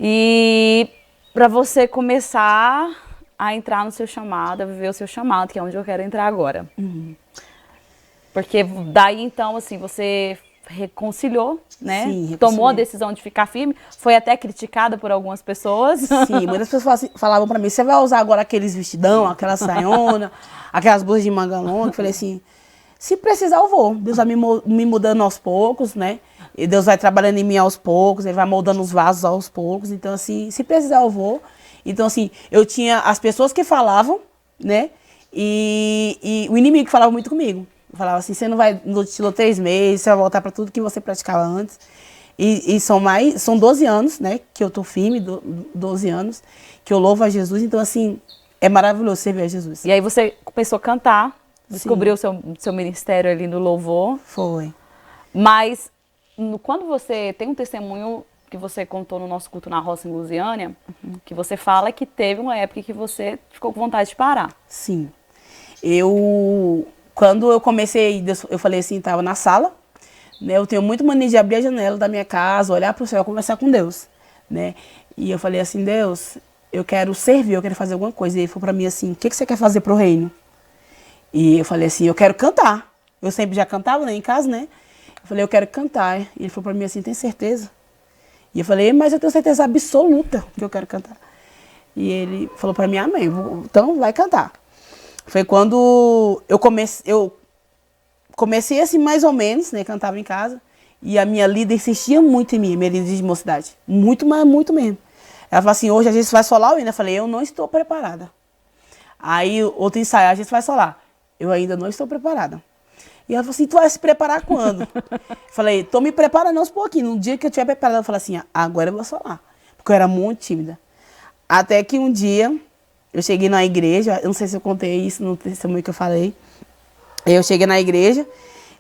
E para você começar a entrar no seu chamado, a viver o seu chamado, que é onde eu quero entrar agora. Porque daí, então, assim, você reconciliou, né? Sim, tomou a decisão de ficar firme, foi até criticada por algumas pessoas. Sim, muitas pessoas falavam pra mim, você vai usar agora aqueles vestidão, aquela saiona, aquelas blusas de manga longa. Eu falei assim, se precisar eu vou. Deus vai me mudando aos poucos, né? E Deus vai trabalhando em mim aos poucos, Ele vai moldando os vasos aos poucos. Então, assim, se precisar eu vou. Então, assim, eu tinha as pessoas que falavam, né? E o inimigo que falava muito comigo. Falava assim, você não vai, tirou 3 meses, você vai voltar para tudo que você praticava antes. E são 12 anos, né, que eu tô firme, 12 anos, que eu louvo a Jesus. Então, assim, é maravilhoso servir a Jesus. E aí você começou a cantar, descobriu o seu ministério ali no louvor. Foi. Mas, quando você tem um testemunho que você contou no nosso culto na roça em Lusiânia, que você fala que teve uma época que você ficou com vontade de parar. Sim. Quando eu comecei, eu falei assim, estava na sala, né? Eu tenho muito mania de abrir a janela da minha casa, olhar para o céu, conversar com Deus, né? E eu falei assim, Deus, eu quero servir, eu quero fazer alguma coisa. E ele falou para mim assim, o que você quer fazer pro reino? E eu falei assim, eu quero cantar. Eu sempre já cantava, né, em casa, né? Eu falei, eu quero cantar. E ele falou para mim assim, tem certeza? E eu falei, mas eu tenho certeza absoluta que eu quero cantar. E ele falou para mim, amém, então vai cantar. Foi quando eu comecei assim, mais ou menos, né, cantava em casa, e a minha líder insistia muito em mim, minha líder de mocidade, muito, mas muito mesmo. Ela falou assim, hoje a gente vai solar o hino. Eu falei, eu não estou preparada. Aí, outro ensaio, a gente vai solar. Eu ainda não estou preparada. E ela falou assim, tu vai se preparar quando? Eu falei, tô me preparando aos pouquinhos. No dia que eu estiver preparada, eu falei assim, agora eu vou solar. Porque eu era muito tímida. Até que um dia, eu cheguei na igreja, eu não sei se eu contei isso no testemunho que eu falei. Eu cheguei na igreja,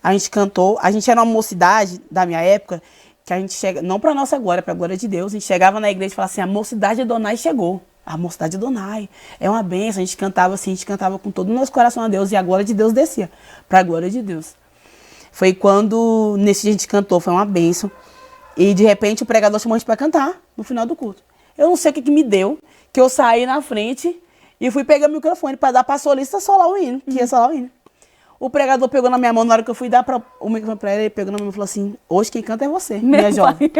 a gente cantou, a gente era uma mocidade da minha época, que a gente chega, não para nossa glória, para a glória de Deus, a gente chegava na igreja e falava assim, a mocidade de Adonai chegou. A mocidade de Adonai é uma bênção, a gente cantava assim, a gente cantava com todo o nosso coração a Deus, e a glória de Deus descia, para a glória de Deus. Foi quando, nesse dia a gente cantou, foi uma bênção, e de repente o pregador chamou a gente para cantar, no final do culto. Eu não sei o que me deu, que eu saí na frente e fui pegar o microfone para dar para a solista solar o hino, que ia solar o hino. O pregador pegou na minha mão, na hora que eu fui dar o microfone para ele pegou na minha mão e falou assim, hoje quem canta é você, minha jovem.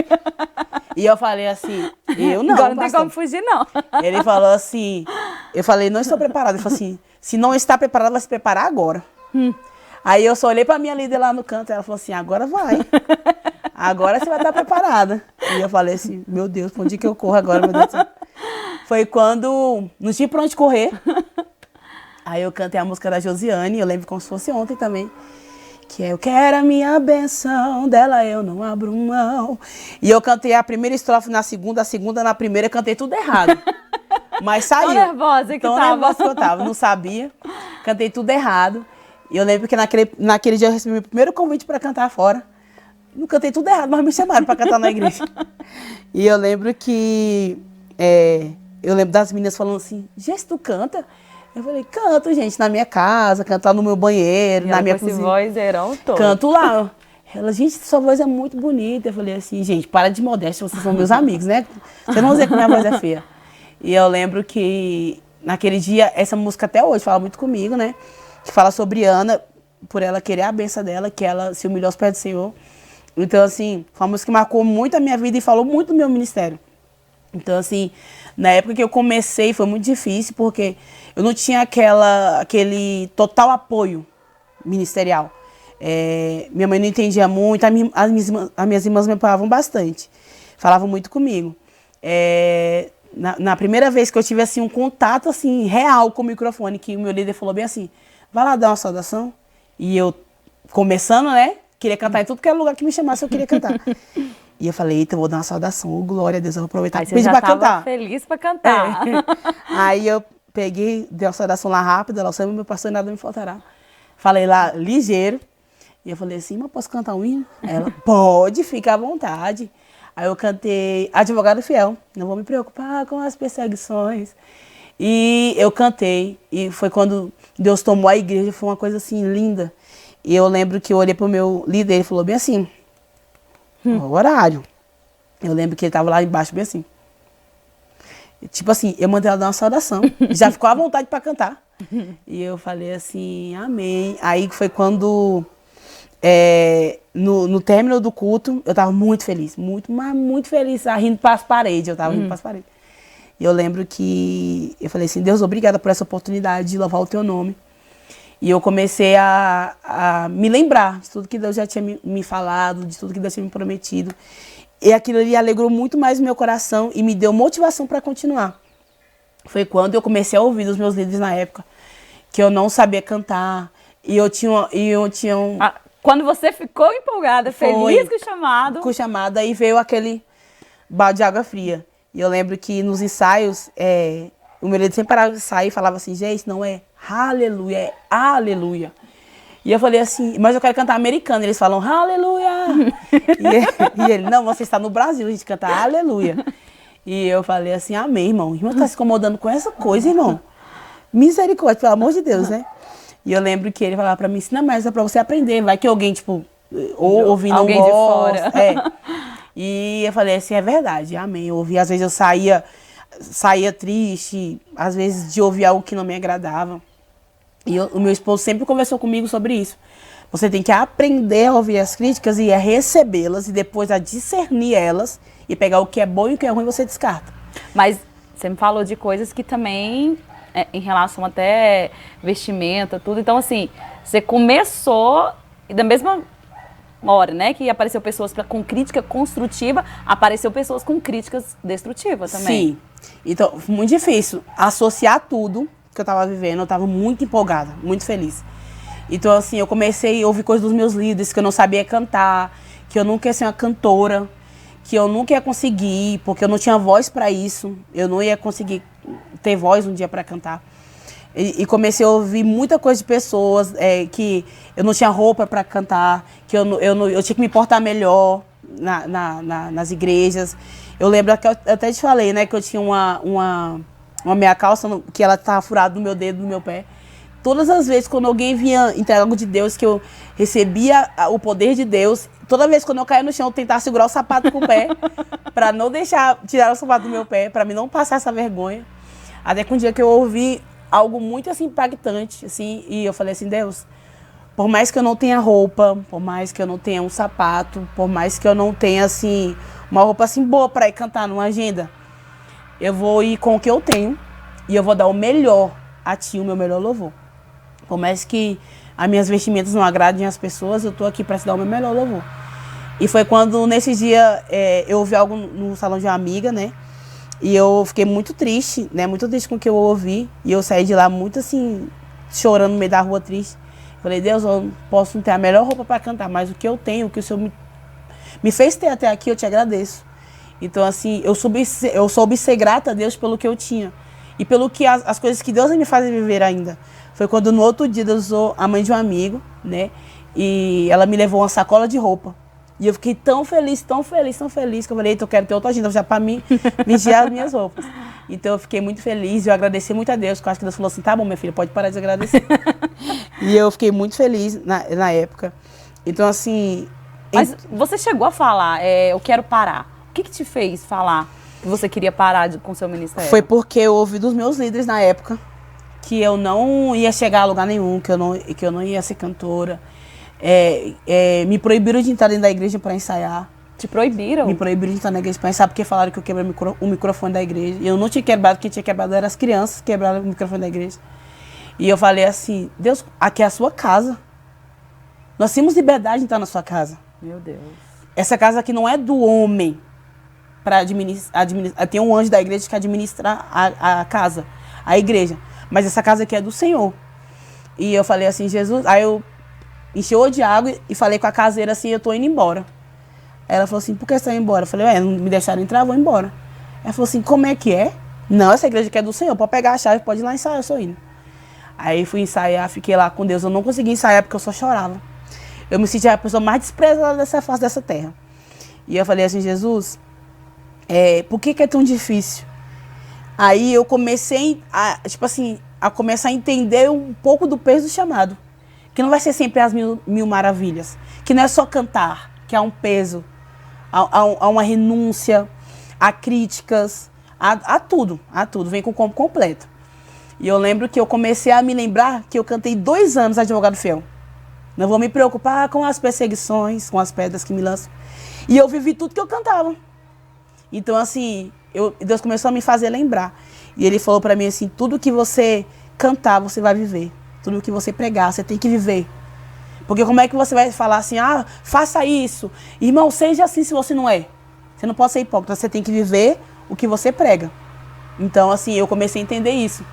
E eu falei assim, eu não, agora não tem como fugir, não. Ele falou assim, eu falei, não estou preparada. Ele falou assim, se não está preparada, vai se preparar agora. Aí eu só olhei para minha líder lá no canto, e ela falou assim, agora vai. Agora você vai estar preparada. E eu falei assim, meu Deus, pra onde que eu corro agora, meu Deus do céu? Foi quando, não tinha pra onde correr. Aí eu cantei a música da Josiane, eu lembro como se fosse ontem também. Que é, eu quero a minha benção, dela eu não abro mão. E eu cantei a primeira estrofe na segunda, a segunda na primeira, eu cantei tudo errado. Mas saiu. Tão nervosa que tão tava. nervosa que eu tava, não sabia. Cantei tudo errado. E eu lembro que naquele dia eu recebi meu primeiro convite para cantar fora. Não cantei tudo errado, mas me chamaram para cantar na igreja. E eu lembro que... eu lembro das meninas falando assim, Jess, tu canta? Eu falei, canto, gente, na minha casa, cantar no meu banheiro, na minha cozinha. Esse vozeirão todo. Canto lá. Ela, gente, sua voz é muito bonita. Eu falei assim, gente, para de modéstia, vocês são meus amigos, né? Vocês não vão dizer que minha voz é feia. E eu lembro que naquele dia, essa música até hoje fala muito comigo, né? Que fala sobre Ana, por ela querer a benção dela, que ela se humilhou aos pés do Senhor. Então, assim, foi uma música que marcou muito a minha vida e falou muito do meu ministério. Então, assim, na época que eu comecei foi muito difícil, porque eu não tinha aquele total apoio ministerial. Minha mãe não entendia muito, as minhas irmãs me apoiavam bastante, falavam muito comigo. Na primeira vez que eu tive assim, um contato assim, real com o microfone, que o meu líder falou bem assim, vai lá dar uma saudação. E eu, começando, né, queria cantar em tudo que era lugar que me chamasse, eu queria cantar. E eu falei, eita, eu vou dar uma saudação, glória a Deus, eu vou aproveitar para cantar. Aí você já estava feliz para cantar. Aí eu peguei, dei uma saudação lá rápida, lá o Senhor, meu pastor, nada me faltará. Falei lá, ligeiro. E eu falei assim, mas posso cantar um hino? Ela, pode, fica à vontade. Aí eu cantei Advogado Fiel, não vou me preocupar com as perseguições. E eu cantei, e foi quando Deus tomou a igreja, foi uma coisa assim linda. E eu lembro que eu olhei pro meu líder, ele falou bem assim, o horário. Eu lembro que ele tava lá embaixo bem assim. Tipo assim, eu mandei ela dar uma saudação, já ficou à vontade para cantar. E eu falei assim, amém. Aí foi quando, no término do culto, eu tava muito feliz, mas muito feliz, rindo para as paredes, eu tava rindo para as paredes. E eu lembro que eu falei assim, Deus, obrigada por essa oportunidade de louvar o teu nome. E eu comecei a me lembrar de tudo que Deus já tinha me falado, de tudo que Deus tinha me prometido. E aquilo ali alegrou muito mais o meu coração e me deu motivação para continuar. Foi quando eu comecei a ouvir dos meus líderes na época, que eu não sabia cantar. E eu tinha um... Quando você ficou empolgada, feliz com o chamado. Com o chamado, aí veio aquele balde de água fria. E eu lembro que nos ensaios, o meu líder sempre parava de ensaio e falava assim, gente, não é aleluia, é aleluia. E eu falei assim, mas eu quero cantar americano. Eles falam, aleluia. e ele, não, você está no Brasil, a gente canta aleluia. E eu falei assim, amém, irmão. Irmão, tá se incomodando com essa coisa, irmão. Misericórdia, pelo amor de Deus, né? E eu lembro que ele falava pra mim, ensina mais, é pra você aprender. Vai que alguém, tipo, ouvindo alguém não de gosta. fora. E eu falei assim, é verdade, amém. Eu ouvi, às vezes eu saía triste, às vezes de ouvir algo que não me agradava. E o meu esposo sempre conversou comigo sobre isso. Você tem que aprender a ouvir as críticas e a recebê-las e depois a discernir elas e pegar o que é bom e o que é ruim você descarta. Mas você me falou de coisas que também, em relação até vestimenta, tudo. Então, assim, você começou e da mesma hora, né, que apareceu pessoas com crítica construtiva, apareceu pessoas com críticas destrutivas também. Sim. Então, foi muito difícil associar tudo que eu tava vivendo. Eu tava muito empolgada, muito feliz. Então, assim, eu comecei a ouvir coisas dos meus líderes, que eu não sabia cantar, que eu nunca ia ser uma cantora, que eu nunca ia conseguir, porque eu não tinha voz para isso. Eu não ia conseguir ter voz um dia para cantar. E comecei a ouvir muita coisa de pessoas, que eu não tinha roupa para cantar, que eu tinha que me portar melhor nas igrejas. Eu lembro que eu até te falei, né, que eu tinha uma meia calça que ela estava furada no meu dedo, no meu pé. Todas as vezes quando alguém vinha entregar algo de Deus, que eu recebia o poder de Deus, toda vez quando eu caía no chão, eu tentava segurar o sapato com o pé, para não deixar tirar o sapato do meu pé, para mim não passar essa vergonha. Até que um dia que eu ouvi algo muito assim impactante, assim, e eu falei assim, Deus, por mais que eu não tenha roupa, por mais que eu não tenha um sapato, por mais que eu não tenha assim uma roupa assim boa para ir cantar numa agenda, eu vou ir com o que eu tenho e eu vou dar o melhor a ti, o meu melhor louvor. Por mais que as minhas vestimentas não agradem as pessoas, eu tô aqui para te dar o meu melhor louvor. E foi quando nesse dia eu ouvi algo no salão de uma amiga, né? E eu fiquei muito triste, né? Muito triste com o que eu ouvi. E eu saí de lá muito assim, chorando no meio da rua, triste. Falei, Deus, eu posso não ter a melhor roupa para cantar, mas o que eu tenho, o que o Senhor me fez ter até aqui, eu te agradeço. Então, assim, eu soube ser grata a Deus pelo que eu tinha. E pelo que as coisas que Deus me faz viver ainda. Foi quando no outro dia eu sou a mãe de um amigo, né? E ela me levou uma sacola de roupa. E eu fiquei tão feliz, tão feliz, tão feliz, que eu falei, eu quero ter outra agenda já para mim vigiar as minhas roupas. Então eu fiquei muito feliz e eu agradeci muito a Deus, porque eu acho que Deus falou assim, tá bom, minha filha, pode parar de agradecer. E eu fiquei muito feliz na época. Então, assim... Mas você chegou a falar, eu quero parar. O que te fez falar que você queria parar com o seu ministério? Foi porque eu ouvi dos meus líderes na época que eu não ia chegar a lugar nenhum, que eu não ia ser cantora. Me proibiram de entrar dentro da igreja para ensaiar. Te proibiram? Me proibiram de entrar na igreja para ensaiar porque falaram que eu quebrei o microfone da igreja. E eu não tinha quebrado, quem tinha quebrado eram as crianças que quebraram o microfone da igreja. E eu falei assim, Deus, aqui é a sua casa. Nós temos liberdade de entrar na sua casa. Meu Deus. Essa casa aqui não é do homem para administrar. Tem um anjo da igreja que administra a casa, a igreja. Mas essa casa aqui é do Senhor. E eu falei assim, Jesus... Aí eu encheu de água e falei com a caseira assim, eu tô indo embora. Aí ela falou assim, por que você tá indo embora? Eu falei, não me deixaram entrar, eu vou embora. Ela falou assim, como é que é? Não, essa igreja aqui é do Senhor, pode pegar a chave, pode ir lá ensaiar, eu sou indo. Aí fui ensaiar, fiquei lá com Deus, eu não consegui ensaiar porque eu só chorava. Eu me sentia a pessoa mais desprezada dessa face dessa terra. E eu falei assim, Jesus, por que é tão difícil? Aí eu comecei tipo assim, a começar a entender um pouco do peso do chamado. Que não vai ser sempre as mil maravilhas. Que não é só cantar, que há um peso, há uma renúncia, há críticas, há tudo, vem com o combo completo. E eu lembro que eu comecei a me lembrar que eu cantei 2 anos Advogado Fiel. Não vou me preocupar com as perseguições, com as pedras que me lançam. E eu vivi tudo que eu cantava. Então, assim, Deus começou a me fazer lembrar. E Ele falou pra mim assim, tudo que você cantar, você vai viver. Tudo que você pregar, você tem que viver. Porque como é que você vai falar assim, faça isso. Irmão, seja assim se você não é. Você não pode ser hipócrita, você tem que viver o que você prega. Então, assim, eu comecei a entender isso.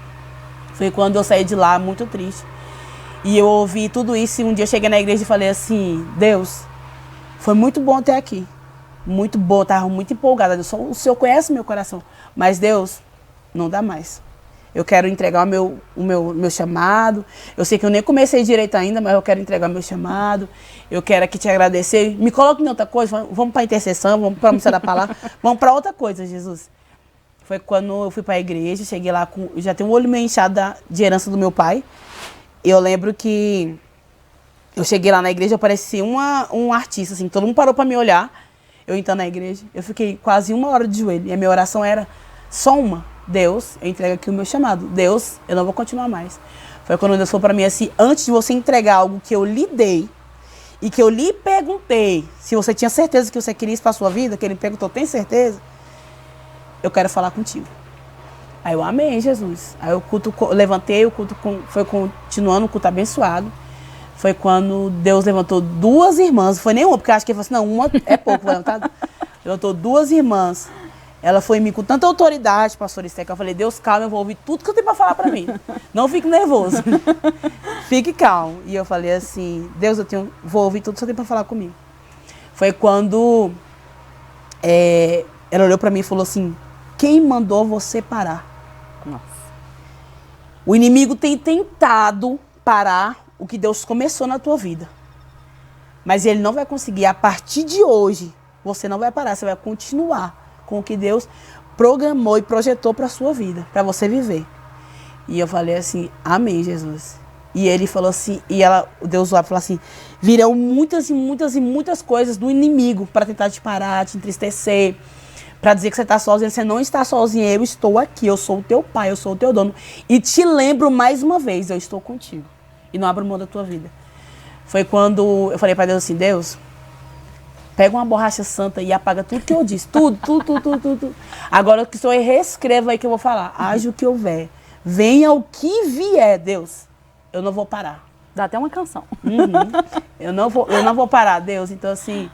Foi quando eu saí de lá muito triste. E eu ouvi tudo isso e um dia eu cheguei na igreja e falei assim, Deus, foi muito bom até aqui. Muito bom, estava muito empolgada. O Senhor conhece meu coração. Mas Deus, não dá mais. Eu quero entregar o meu chamado. Eu sei que eu nem comecei direito ainda, mas eu quero entregar o meu chamado. Eu quero aqui te agradecer. Me coloque em outra coisa. Vamos para a intercessão, vamos para a missão da palavra. Vamos para outra coisa, Jesus. Foi quando eu fui para a igreja, cheguei lá, já tem um olho meio inchado de herança do meu pai. Eu lembro que eu cheguei lá na igreja, eu parecia um artista, assim. Todo mundo parou para me olhar. Eu entrando na igreja. Eu fiquei quase 1 hora de joelho. E a minha oração era só uma. Deus, eu entrego aqui o meu chamado. Deus, eu não vou continuar mais. Foi quando Deus falou para mim assim, antes de você entregar algo que eu lhe dei e que eu lhe perguntei se você tinha certeza que você queria isso para a sua vida, que ele me perguntou, tem certeza? Eu quero falar contigo. Aí eu amei, Jesus. Aí o culto, levantei, o culto foi continuando, o culto abençoado. Foi quando Deus levantou 2 irmãs, não foi nenhuma, porque eu acho que ele falou assim, não, uma é pouco, foi levantado. Levantou 2 irmãs. Ela foi em mim com tanta autoridade, pastor Esteca. Eu falei, Deus, calma, eu vou ouvir tudo que eu tenho para falar para mim. Não fique nervoso. Fique calmo. E eu falei assim, Deus, vou ouvir tudo que você tem para falar comigo. Foi quando ela olhou para mim e falou assim, quem mandou você parar? Nossa. O inimigo tem tentado parar o que Deus começou na tua vida. Mas ele não vai conseguir. A partir de hoje, você não vai parar, você vai continuar com o que Deus programou e projetou para a sua vida, para você viver. E eu falei assim, amém, Jesus. E ele falou assim, Deus falou assim, virão muitas e muitas e muitas coisas do inimigo para tentar te parar, te entristecer, para dizer que você está sozinho. Você não está sozinho, eu estou aqui, eu sou o teu pai, eu sou o teu dono. E te lembro mais uma vez, eu estou contigo. E não abro mão da tua vida. Foi quando eu falei para Deus assim, Deus, pega uma borracha santa e apaga tudo que eu disse. Tudo. Agora que o Senhor reescreva aí que eu vou falar. Haja o que houver. Venha o que vier, Deus. Eu não vou parar. Dá até uma canção. Eu não vou parar, Deus. Então, assim,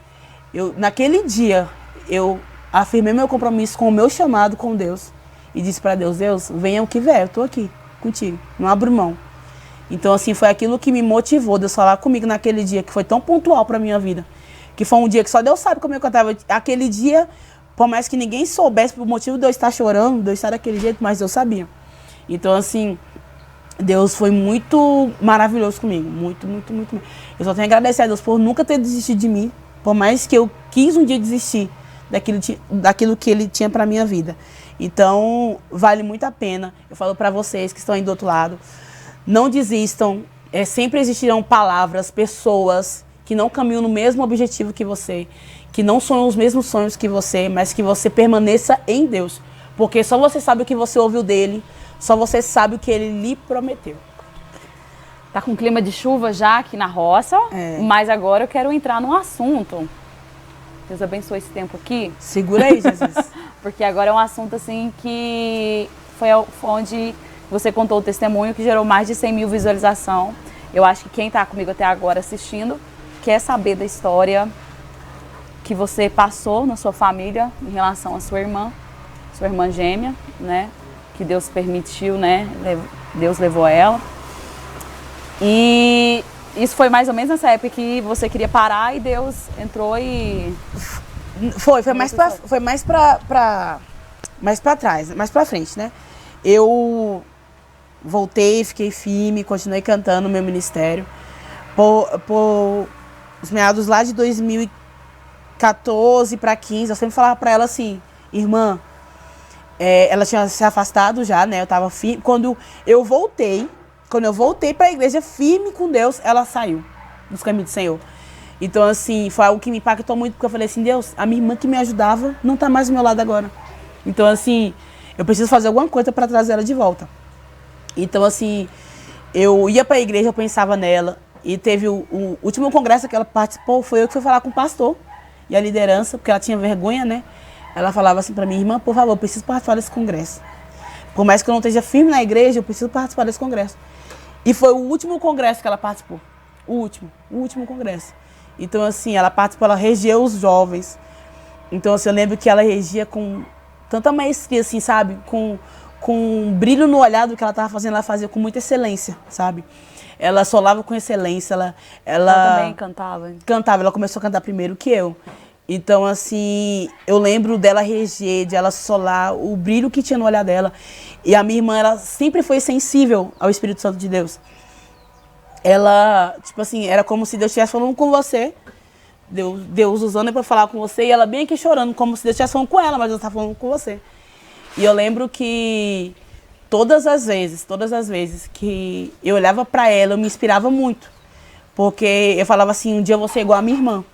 naquele dia, eu afirmei meu compromisso com o meu chamado com Deus. E disse para Deus, Deus, venha o que vier. Eu estou aqui contigo. Não abro mão. Então, assim, foi aquilo que me motivou. Deus falar comigo naquele dia, que foi tão pontual para minha vida. Que foi um dia que só Deus sabe como é que eu estava. Aquele dia, por mais que ninguém soubesse por motivo de eu estar chorando, de eu estar daquele jeito, mas eu sabia. Então, assim, Deus foi muito maravilhoso comigo. Muito, muito, muito. Eu só tenho a agradecer a Deus por nunca ter desistido de mim. Por mais que eu quis um dia desistir daquilo que Ele tinha para minha vida. Então, vale muito a pena. Eu falo para vocês que estão aí do outro lado, não desistam. Sempre existirão palavras, pessoas que não caminham no mesmo objetivo que você, que não sonham os mesmos sonhos que você, mas que você permaneça em Deus. Porque só você sabe o que você ouviu dele, só você sabe o que ele lhe prometeu. Tá com clima de chuva já aqui na roça, mas agora eu quero entrar num assunto. Deus abençoe esse tempo aqui. Segura aí, Jesus. Porque agora é um assunto assim que foi onde você contou o testemunho que gerou mais de 100 mil visualizações. Eu acho que quem tá comigo até agora assistindo quer saber da história que você passou na sua família em relação à sua irmã gêmea, né? Que Deus permitiu, né? Deus levou ela. E isso foi mais ou menos nessa época que você queria parar e Deus entrou e... Foi mais pra trás, mais pra frente, né? Eu voltei, fiquei firme, continuei cantando no meu ministério. Por os meados lá de 2014 para 15, eu sempre falava para ela assim, irmã, ela tinha se afastado já, né? Eu tava firme. Quando eu voltei para a igreja firme com Deus, ela saiu dos caminhos do Senhor. Então, assim, foi algo que me impactou muito, porque eu falei assim, Deus, a minha irmã que me ajudava não tá mais do meu lado agora. Então, assim, eu preciso fazer alguma coisa para trazer ela de volta. Então, assim, eu ia para a igreja, eu pensava nela. E teve o último congresso que ela participou, foi eu que fui falar com o pastor e a liderança, porque ela tinha vergonha, né? Ela falava assim para mim, irmã, por favor, eu preciso participar desse congresso. Por mais que eu não esteja firme na igreja, eu preciso participar desse congresso. E foi o último congresso que ela participou. O último congresso. Então, assim, ela participou, ela regeu os jovens. Então, assim, eu lembro que ela regia com tanta maestria, assim, sabe? Com um brilho no olhar do que ela estava fazendo, ela fazia com muita excelência, sabe? Ela solava com excelência, Ela também cantava? Cantava, ela começou a cantar primeiro que eu. Então, assim, eu lembro dela reger, de ela solar, o brilho que tinha no olhar dela. E a minha irmã, ela sempre foi sensível ao Espírito Santo de Deus. Ela, tipo assim, era como se Deus estivesse falando com você. Deus usando para falar com você. E ela bem aqui chorando, como se Deus estivesse falando com ela, mas Deus estava falando com você. E eu lembro que todas as vezes que eu olhava para ela, eu me inspirava muito. Porque eu falava assim, um dia eu vou ser igual a minha irmã.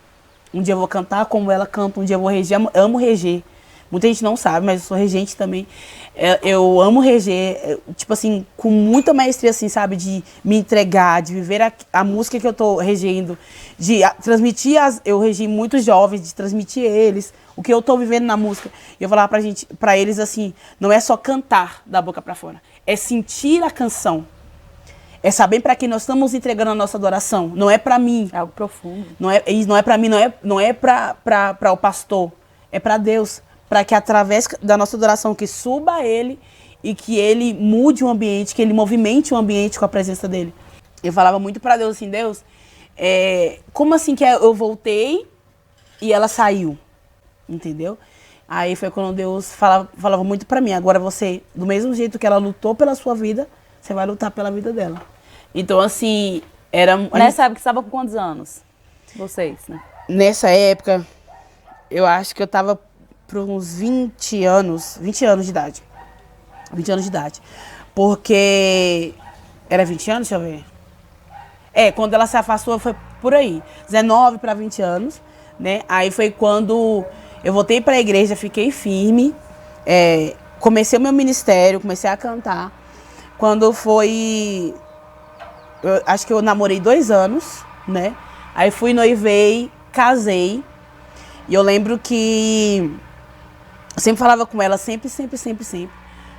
Um dia eu vou cantar como ela canta, um dia eu vou reger, amo reger. Muita gente não sabe, mas eu sou regente também. Eu amo reger, tipo assim, com muita maestria, assim, sabe? De me entregar, de viver a música que eu tô regendo, de transmitir, eu regi muitos jovens, de transmitir eles, o que eu tô vivendo na música. E eu falava pra eles assim, não é só cantar da boca pra fora, é sentir a canção. É saber para quem nós estamos entregando a nossa adoração. Não é para mim. É algo profundo. Não é para mim, não é para o pastor. É para Deus. Para que através da nossa adoração que suba a Ele e que Ele mude o ambiente, que Ele movimente o ambiente com a presença dEle. Eu falava muito para Deus assim, Deus, como assim que eu voltei e ela saiu? Entendeu? Aí foi quando Deus falava muito para mim, agora você, do mesmo jeito que ela lutou pela sua vida, você vai lutar pela vida dela. Então, assim, era... Nessa época, você estava com quantos anos? Vocês, né? Nessa época, eu acho que eu estava por uns 20 anos de idade. 20 anos de idade. Porque... Era 20 anos? Deixa eu ver. Quando ela se afastou, foi por aí. 19 para 20 anos, né? Aí foi quando eu voltei para a igreja, fiquei firme. Comecei o meu ministério, comecei a cantar. Quando foi... acho que eu namorei 2 anos, né? Aí fui, noivei, casei. E eu lembro que... eu sempre falava com ela, sempre.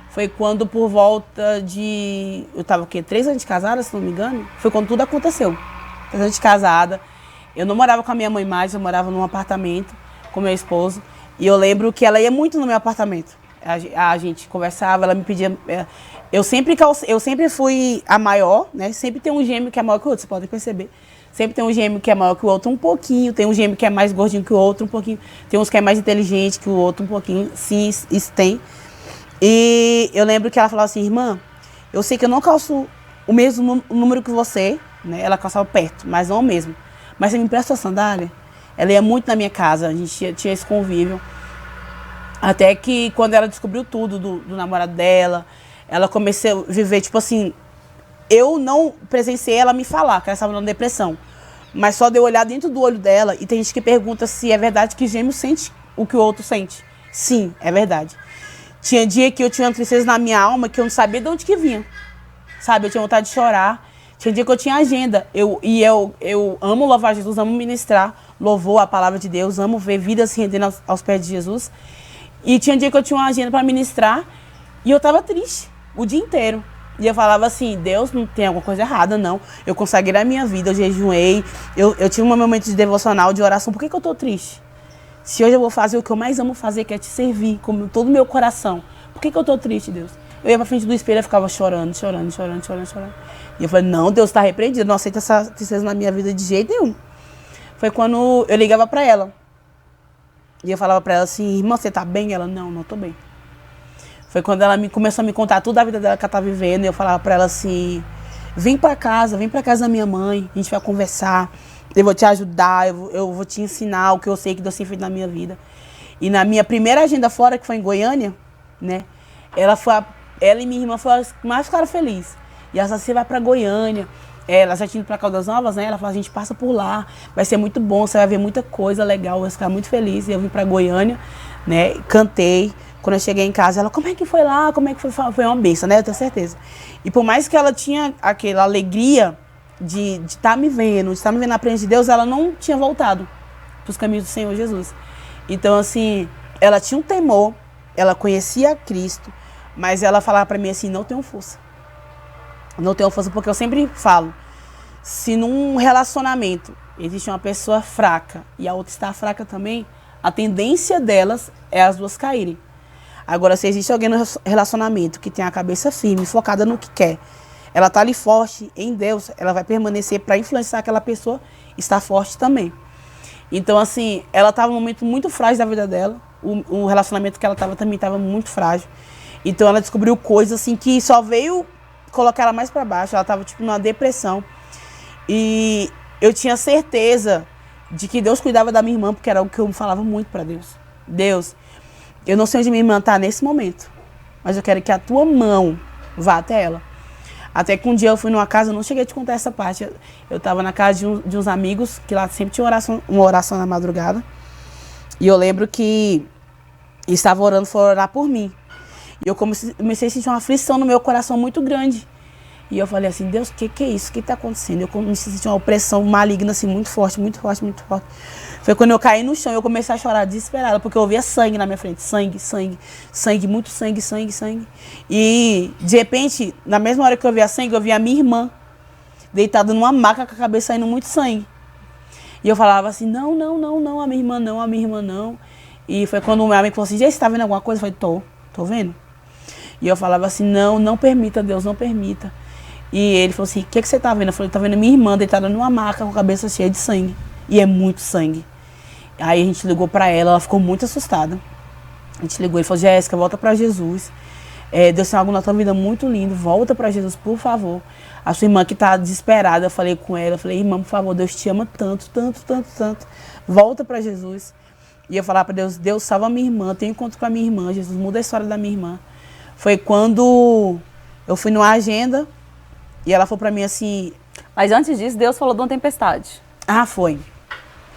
Foi quando por volta de... eu tava o quê? 3 anos de casada, se não me engano? Foi quando tudo aconteceu. 3 anos de casada. Eu não morava com a minha mãe mais, eu morava num apartamento com meu esposo. E eu lembro que ela ia muito no meu apartamento. A gente conversava, ela me pedia... Eu sempre fui a maior, né? Sempre tem um gêmeo que é maior que o outro, vocês podem perceber. Sempre tem um gêmeo que é maior que o outro um pouquinho, tem um gêmeo que é mais gordinho que o outro um pouquinho, tem uns que é mais inteligente que o outro um pouquinho, sim, isso tem. E eu lembro que ela falava assim, irmã, eu sei que eu não calço o mesmo número que você, né? Ela calçava perto, mas não o mesmo. Mas você me empresta a sandália? Ela ia muito na minha casa, a gente tinha esse convívio. Até que quando ela descobriu tudo do namorado dela, ela começou a viver, tipo assim, eu não presenciei ela me falar que ela estava numa depressão. Mas só de eu olhar dentro do olho dela, e tem gente que pergunta se é verdade que gêmeo sente o que o outro sente. Sim, é verdade. Tinha dia que eu tinha uma tristeza na minha alma que eu não sabia de onde que vinha. Sabe, eu tinha vontade de chorar. Tinha dia que eu tinha agenda. Eu amo louvar Jesus, amo ministrar louvor a palavra de Deus, amo ver vidas se rendendo aos pés de Jesus. E tinha dia que eu tinha uma agenda para ministrar e eu tava triste o dia inteiro. E eu falava assim, Deus, não tem alguma coisa errada, não. Eu consagrei a minha vida, eu jejuei, eu tive um momento de devocional, de oração. Por que eu tô triste? Se hoje eu vou fazer o que eu mais amo fazer, que é te servir, com todo o meu coração. Por que eu tô triste, Deus? Eu ia pra frente do espelho e ficava chorando. E eu falei, não, Deus tá repreendido, não aceita essa tristeza na minha vida de jeito nenhum. Foi quando eu ligava pra ela. E eu falava pra ela assim, irmã, você tá bem? Ela, não tô bem. Foi quando ela começou a me contar toda a vida dela que ela tá vivendo. E eu falava pra ela assim, vem pra casa da minha mãe, a gente vai conversar. Eu vou te ajudar, eu vou te ensinar o que eu sei que Deus tem feito na minha vida. E na minha primeira agenda fora, que foi em Goiânia, né? ela e minha irmã foram as que mais ficaram felizes. E ela falou, você vai pra Goiânia. Ela já tinha ido pra Caldas Novas, né? Ela falou, a gente passa por lá, vai ser muito bom, você vai ver muita coisa legal, vai ficar muito feliz. E eu vim pra Goiânia, né? Cantei. Quando eu cheguei em casa, ela, como é que foi lá? Como é que foi? Foi uma benção, né? Eu tenho certeza. E por mais que ela tinha aquela alegria de estar me vendo, de estar me vendo na presença de Deus, ela não tinha voltado pros caminhos do Senhor Jesus. Então, assim, ela tinha um temor, ela conhecia Cristo, mas ela falava pra mim assim, não tenho força. Não tenho força, porque eu sempre falo, se num relacionamento existe uma pessoa fraca e a outra está fraca também, a tendência delas é as duas caírem. Agora, se existe alguém no relacionamento que tem a cabeça firme, focada no que quer, ela está ali forte em Deus, ela vai permanecer para influenciar aquela pessoa, está forte também. Então, assim, ela estava num momento muito frágil da vida dela, o relacionamento que ela estava também estava muito frágil. Então, ela descobriu coisas assim que só veio colocar ela mais para baixo, ela estava tipo numa depressão. E eu tinha certeza de que Deus cuidava da minha irmã, porque era o que eu falava muito para Deus. Deus, eu não sei onde minha irmã está nesse momento, mas eu quero que a tua mão vá até ela. Até que um dia eu fui numa casa, eu não cheguei a te contar essa parte, eu estava na casa de uns amigos, que lá sempre tinha uma oração na madrugada, e eu lembro que eles estavam orando, foram orar por mim. E eu comecei a sentir uma aflição no meu coração muito grande. E eu falei assim, Deus, o que é isso? O que está acontecendo? Eu comecei a sentir uma opressão maligna, assim, muito forte, muito forte, muito forte. Foi quando eu caí no chão, eu comecei a chorar desesperada, porque eu ouvia sangue na minha frente. Sangue, sangue, sangue, muito sangue, sangue, sangue. E, de repente, na mesma hora que eu ouvia sangue, eu via a minha irmã deitada numa maca com a cabeça saindo muito sangue. E eu falava assim, não, não, não, não, a minha irmã não, a minha irmã não. E foi quando o meu amigo falou assim, você tá vendo alguma coisa? Eu falei, tô vendo. E eu falava assim, não, não permita, Deus, não permita. E ele falou assim, o que você tá vendo? Eu falei, tá vendo minha irmã deitada numa maca com a cabeça cheia de sangue. E é muito sangue. Aí a gente ligou pra ela ficou muito assustada. A gente ligou, ele falou, Jéssica, volta pra Jesus. Deus tem algo na tua vida muito lindo, volta pra Jesus, por favor. A sua irmã que tá desesperada, eu falei com ela, eu falei, irmã, por favor, Deus te ama tanto, tanto, tanto, tanto. Volta pra Jesus. E eu falava pra Deus, Deus, salva a minha irmã, tenho encontro com a minha irmã, Jesus, muda a história da minha irmã. Foi quando eu fui numa agenda e ela falou pra mim assim... Mas antes disso, Deus falou de uma tempestade. Ah, foi.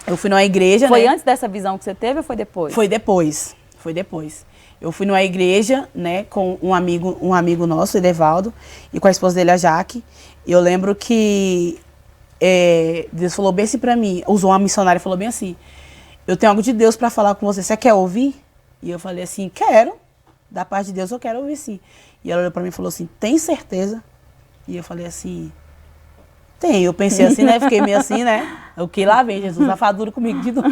Eu fui numa igreja, Foi né? antes dessa visão que você teve ou foi depois? Foi depois, foi depois. Eu fui numa igreja, né, com um amigo nosso, Edevaldo, e com a esposa dele, a Jaque. E eu lembro que Deus falou bem assim pra mim, usou uma missionária e falou bem assim, eu tenho algo de Deus pra falar com você, você quer ouvir? E eu falei assim, quero. Da parte de Deus eu quero ouvir sim. E ela olhou pra mim e falou assim, tem certeza? E eu falei assim, tem. Eu pensei assim, né? Fiquei meio assim, né? O que lá vem, Jesus, tá duro comigo de novo.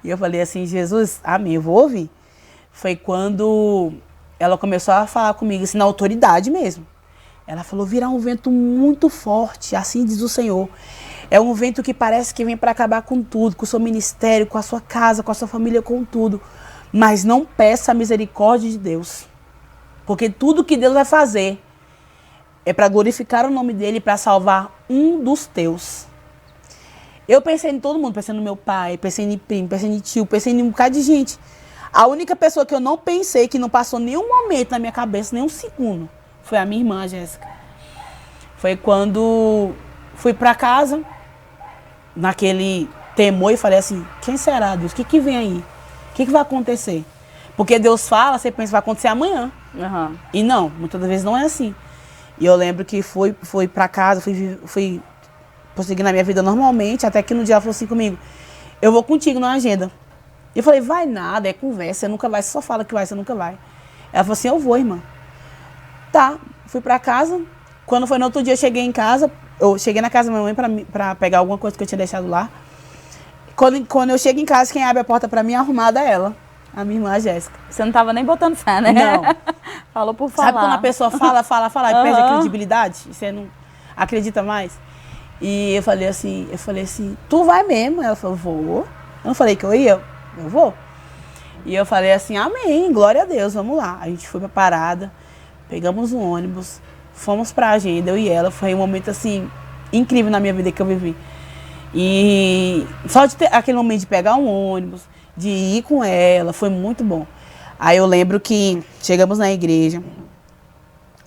E eu falei assim, Jesus, amém, eu vou ouvir. Foi quando ela começou a falar comigo, assim, na autoridade mesmo. Ela falou, virá um vento muito forte, assim diz o Senhor. É um vento que parece que vem para acabar com tudo, com o seu ministério, com a sua casa, com a sua família, com tudo. Mas não peça a misericórdia de Deus. Porque tudo que Deus vai fazer é para glorificar o nome dele e para salvar um dos teus. Eu pensei em todo mundo, pensei no meu pai, pensei em primo, pensei em tio, pensei em um bocado de gente. A única pessoa que eu não pensei, que não passou nenhum momento na minha cabeça, nem um segundo, foi a minha irmã, a Jéssica. Foi quando fui para casa, naquele temor, e falei assim, quem será, Deus? O que vem aí? O que vai acontecer? Porque Deus fala, você pensa que vai acontecer amanhã. Uhum. E não, muitas vezes não é assim. E eu lembro que fui para casa, fui prosseguir na minha vida normalmente, até que no dia ela falou assim comigo, eu vou contigo na agenda. E eu falei, vai nada, é conversa, você nunca vai, você só fala que vai, você nunca vai. Ela falou assim, eu vou, irmã. Tá, fui para casa. Quando foi no outro dia, eu cheguei em casa, eu cheguei na casa da minha mãe para pegar alguma coisa que eu tinha deixado lá. Quando eu chego em casa, quem abre a porta para mim é arrumada ela, a minha irmã, a Jéssica. Você não tava nem botando fé, né? Não. Falou por falar. Sabe quando a pessoa fala, e perde a credibilidade? E você não acredita mais? E eu falei assim, tu vai mesmo? Ela falou, vou. Eu não falei que eu ia? Eu vou. E eu falei assim, amém, glória a Deus, vamos lá. A gente foi pra parada, pegamos um ônibus, fomos pra agenda, eu e ela. Foi um momento assim, incrível na minha vida que eu vivi. E só de ter aquele momento de pegar um ônibus, de ir com ela, foi muito bom. Aí eu lembro que chegamos na igreja,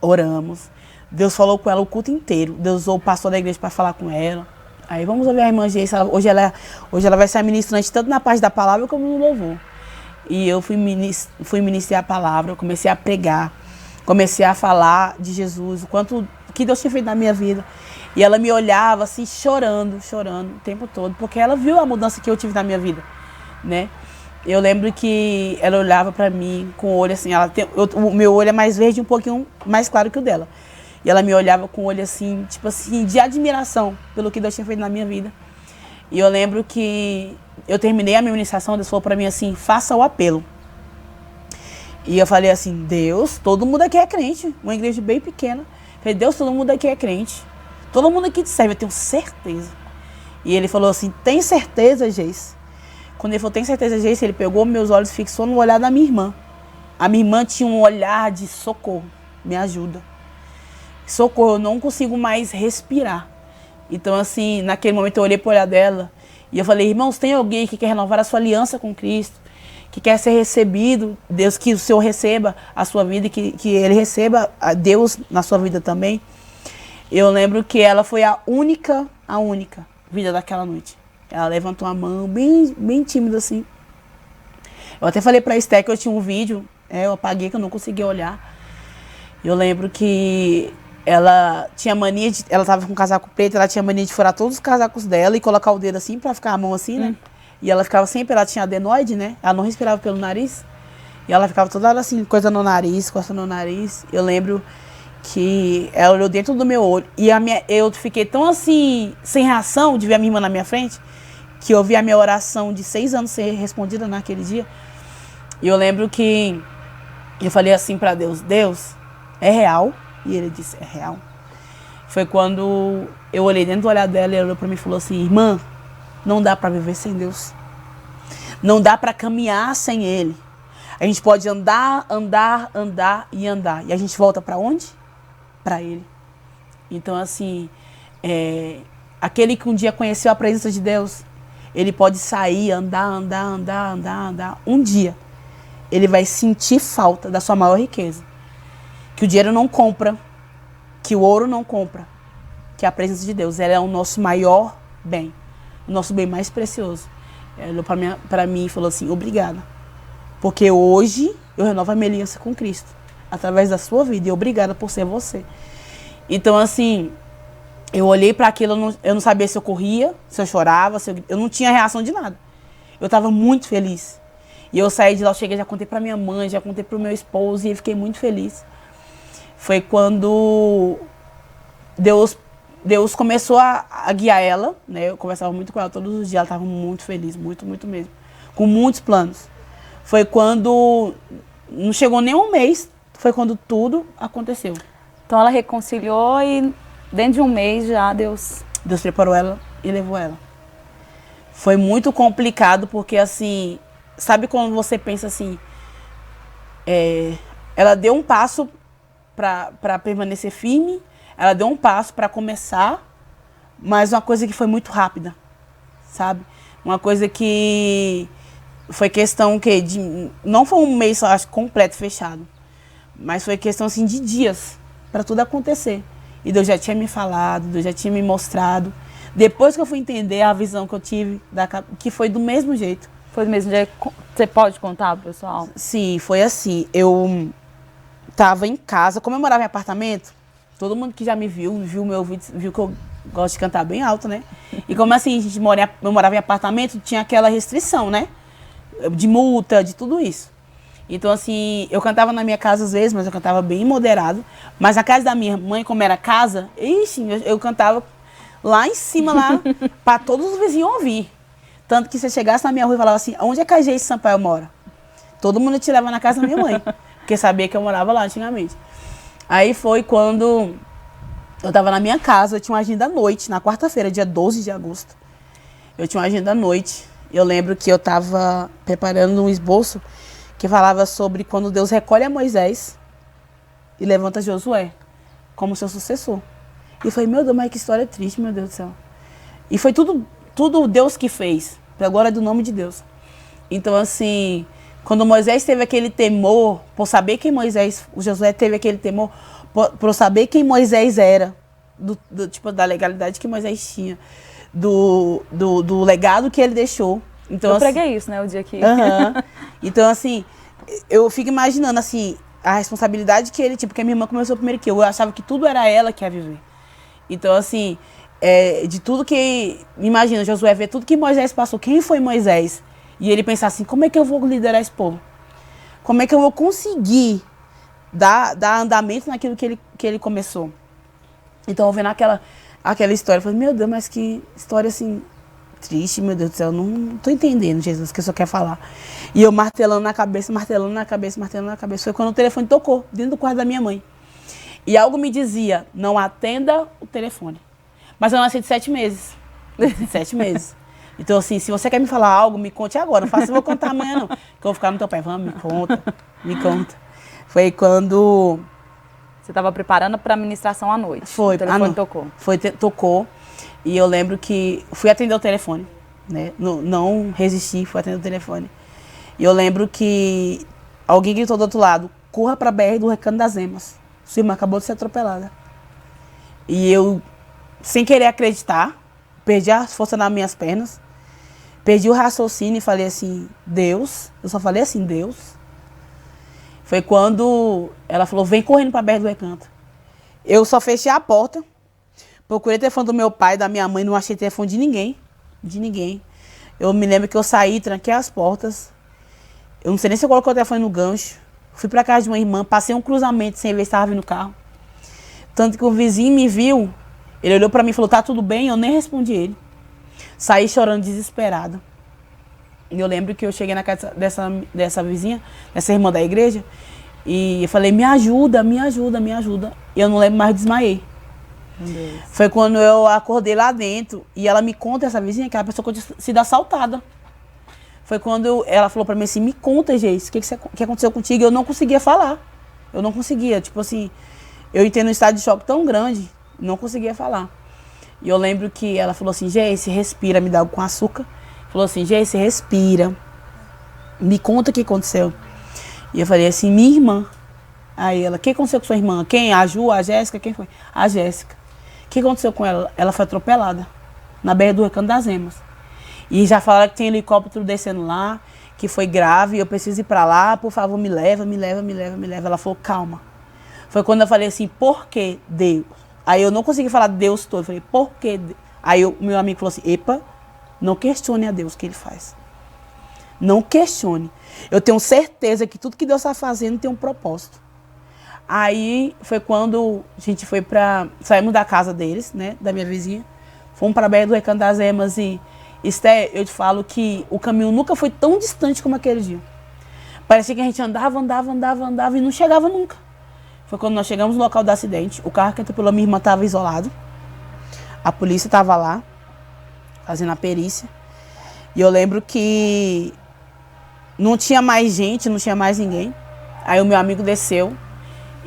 oramos. Deus falou com ela o culto inteiro. Deus usou o pastor da igreja para falar com ela. Aí vamos ouvir a irmã Geice. Hoje ela vai ser ministrante tanto na parte da palavra como no louvor. E eu fui ministrar a palavra, eu comecei a pregar, comecei a falar de Jesus, o que Deus tinha feito na minha vida. E ela me olhava assim, chorando o tempo todo, porque ela viu a mudança que eu tive na minha vida, né? Eu lembro que ela olhava pra mim com o olho assim, o meu olho é mais verde, um pouquinho mais claro que o dela. E ela me olhava com o olho assim, tipo assim, de admiração pelo que Deus tinha feito na minha vida. E eu lembro que eu terminei a minha ministração, Deus falou pra mim assim, faça o apelo. E eu falei assim, Deus, todo mundo aqui é crente, uma igreja bem pequena. Eu falei, Deus, todo mundo aqui é crente. Todo mundo aqui te serve, eu tenho certeza. E ele falou assim, tem certeza, Geice? Quando ele falou, tem certeza, Geice? Ele pegou meus olhos e fixou no olhar da minha irmã. A minha irmã tinha um olhar de socorro, me ajuda. Socorro, eu não consigo mais respirar. Então, assim, naquele momento eu olhei para o olhar dela e eu falei, irmãos, tem alguém que quer renovar a sua aliança com Cristo, que quer ser recebido, Deus, que o Senhor receba a sua vida, que Ele receba a Deus na sua vida também. Eu lembro que ela foi a única vida daquela noite. Ela levantou a mão, bem tímida assim. Eu até falei para a Esté que eu tinha um vídeo, eu apaguei que eu não conseguia olhar. Eu lembro que ela tinha mania de... Ela tava com um casaco preto, ela tinha mania de furar todos os casacos dela e colocar o dedo assim pra ficar a mão assim, né? E ela ficava sempre... Ela tinha adenoide, né? Ela não respirava pelo nariz. E ela ficava toda hora assim, coisa no nariz, coça no nariz. Eu lembro que ela olhou dentro do meu olho. E eu fiquei tão assim, sem reação de ver a minha irmã na minha frente, que eu vi a minha oração de 6 anos ser respondida naquele dia. E eu lembro que eu falei assim pra Deus, Deus, é real? E ele disse, é real. Foi quando eu olhei dentro do olhar dela e ela olhou pra mim e falou assim, irmã, não dá pra viver sem Deus. Não dá pra caminhar sem Ele. A gente pode andar e andar. E a gente volta pra onde? Pra Ele. Então, assim, aquele que um dia conheceu a presença de Deus, ele pode sair, andar. Um dia, ele vai sentir falta da sua maior riqueza. Que o dinheiro não compra, que o ouro não compra, que a presença de Deus. Ela é o nosso maior bem, o nosso bem mais precioso. Ela olhou para mim e falou assim, obrigada, porque hoje eu renovo a minha aliança com Cristo, através da sua vida, e obrigada por ser você. Então, assim, eu olhei para aquilo, eu não sabia se eu corria, se eu chorava, eu não tinha reação de nada. Eu estava muito feliz. E eu saí de lá, eu cheguei, já contei para minha mãe, já contei para o meu esposo, e eu fiquei muito feliz. Foi quando Deus começou a guiar ela, né? Eu conversava muito com ela todos os dias, ela estava muito feliz, muito mesmo, com muitos planos. Foi quando, não chegou nem um mês, foi quando tudo aconteceu. Então ela reconciliou e dentro de um mês já Deus preparou ela e levou ela. Foi muito complicado porque assim, sabe quando você pensa assim, ela deu um passo para permanecer firme, ela deu um passo para começar, mas uma coisa que foi muito rápida, sabe? Uma coisa que foi questão que não foi um mês, acho, completo, fechado, mas foi questão assim de dias para tudo acontecer. E Deus já tinha me falado, Deus já tinha me mostrado. Depois que eu fui entender a visão que eu tive, que foi do mesmo jeito. Foi do mesmo jeito? Você pode contar, pessoal? Sim, foi assim. Eu estava em casa, como eu morava em apartamento, todo mundo que já me viu meu vídeo, viu que eu gosto de cantar bem alto, né? E como assim, eu morava em apartamento, tinha aquela restrição, né? De multa, de tudo isso. Então, assim, eu cantava na minha casa às vezes, mas eu cantava bem moderado. Mas na casa da minha mãe, como era casa, eu cantava lá em cima, lá, para todos os vizinhos ouvir. Tanto que você chegasse na minha rua e falava assim, onde é que a Geice Sampaio mora? Todo mundo te leva na casa da minha mãe, porque sabia que eu morava lá antigamente. Aí foi quando eu tava na minha casa, eu tinha uma agenda à noite, na quarta-feira, dia 12 de agosto. Eu tinha uma agenda à noite. Eu lembro que eu tava preparando um esboço que falava sobre quando Deus recolhe a Moisés e levanta Josué como seu sucessor. E eu falei, meu Deus, mas que história triste, meu Deus do céu. E foi tudo Deus que fez, para a glória do nome de Deus. Então, assim, Quando Moisés teve aquele temor, por saber quem Moisés, o Josué teve aquele temor, por saber quem Moisés era, tipo, da legalidade que Moisés tinha, do legado que ele deixou. Então, eu preguei isso, né, o dia que... Então, assim, eu fico imaginando, assim, a responsabilidade que ele tinha, porque a minha irmã começou primeiro que eu achava que tudo era ela que ia viver. Então, assim, de tudo que... Imagina, Josué ver tudo que Moisés passou, quem foi Moisés? E ele pensar assim, como é que eu vou liderar esse povo? Como é que eu vou conseguir dar andamento naquilo que ele começou? Então, eu vendo aquela história, eu falei, meu Deus, mas que história, assim, triste, meu Deus do céu, não tô entendendo, Jesus, o que o senhor quer falar. E eu martelando na cabeça, martelando na cabeça, martelando na cabeça. Foi quando o telefone tocou, dentro do quarto da minha mãe. E algo me dizia, não atenda o telefone. Mas eu nasci de 7 meses. De 7 meses. Então, assim, se você quer me falar algo, me conte agora. Não faça, eu vou contar amanhã, não. Que eu vou ficar no teu pé. Vamos, me conta, me conta. Foi quando... Você estava preparando para a ministração à noite. Foi. O telefone tocou. Tocou. E eu lembro que fui atender o telefone, né? Não resisti, fui atender o telefone. E eu lembro que alguém gritou do outro lado, corra para a BR do Recanto das Emas. Sua irmã acabou de ser atropelada. E eu, sem querer acreditar, perdi a força nas minhas pernas, perdi o raciocínio e falei assim, Deus. Eu só falei assim, Deus. Foi quando ela falou, vem correndo para a BR do Recanto. Eu só fechei a porta. Procurei o telefone do meu pai, da minha mãe, não achei telefone de ninguém. De ninguém. Eu me lembro que eu saí, tranquei as portas. Eu não sei nem se eu coloquei o telefone no gancho. Fui pra casa de uma irmã, passei um cruzamento sem ver se estava vindo o carro. Tanto que o vizinho me viu, ele olhou pra mim e falou, tá tudo bem? Eu nem respondi ele. Saí chorando desesperada. E eu lembro que eu cheguei na casa dessa vizinha, dessa irmã da igreja, e eu falei, me ajuda, me ajuda, me ajuda. E eu não lembro mais, desmaiei. Foi quando eu acordei lá dentro e ela me conta, essa vizinha, que a pessoa tinha sido assaltada. Foi quando ela falou pra mim assim, me conta, Geis, o que aconteceu contigo? Eu não conseguia falar. Eu não conseguia, tipo assim, eu entrei num estado de choque tão grande, não conseguia falar. E eu lembro que ela falou assim, Geis, respira, me dá água com açúcar. Falou assim, Geis, respira, me conta o que aconteceu. E eu falei assim, minha irmã. Aí ela, o que aconteceu com sua irmã? Quem? A Ju, a Jéssica? Quem foi? A Jéssica. O que aconteceu com ela? Ela foi atropelada na BR do Recanto das Emas. E já falaram que tem helicóptero descendo lá, que foi grave, eu preciso ir pra lá, por favor, me leva, me leva, me leva, me leva. Ela falou, calma. Foi quando eu falei assim, por que Deus? Aí eu não consegui falar Deus todo, eu falei, por que Deus? Aí o meu amigo falou assim, epa, não questione a Deus o que ele faz. Não questione. Eu tenho certeza que tudo que Deus está fazendo tem um propósito. Aí foi quando a gente foi saímos da casa deles, né, da minha vizinha, fomos para a BR do Recanto das Emas e, Esté, eu te falo que o caminho nunca foi tão distante como aquele dia. Parecia que a gente andava e não chegava nunca. Foi quando nós chegamos no local do acidente, o carro que atropelou minha irmã estava isolado, a polícia estava lá, fazendo a perícia, e eu lembro que não tinha mais gente, não tinha mais ninguém. Aí o meu amigo desceu,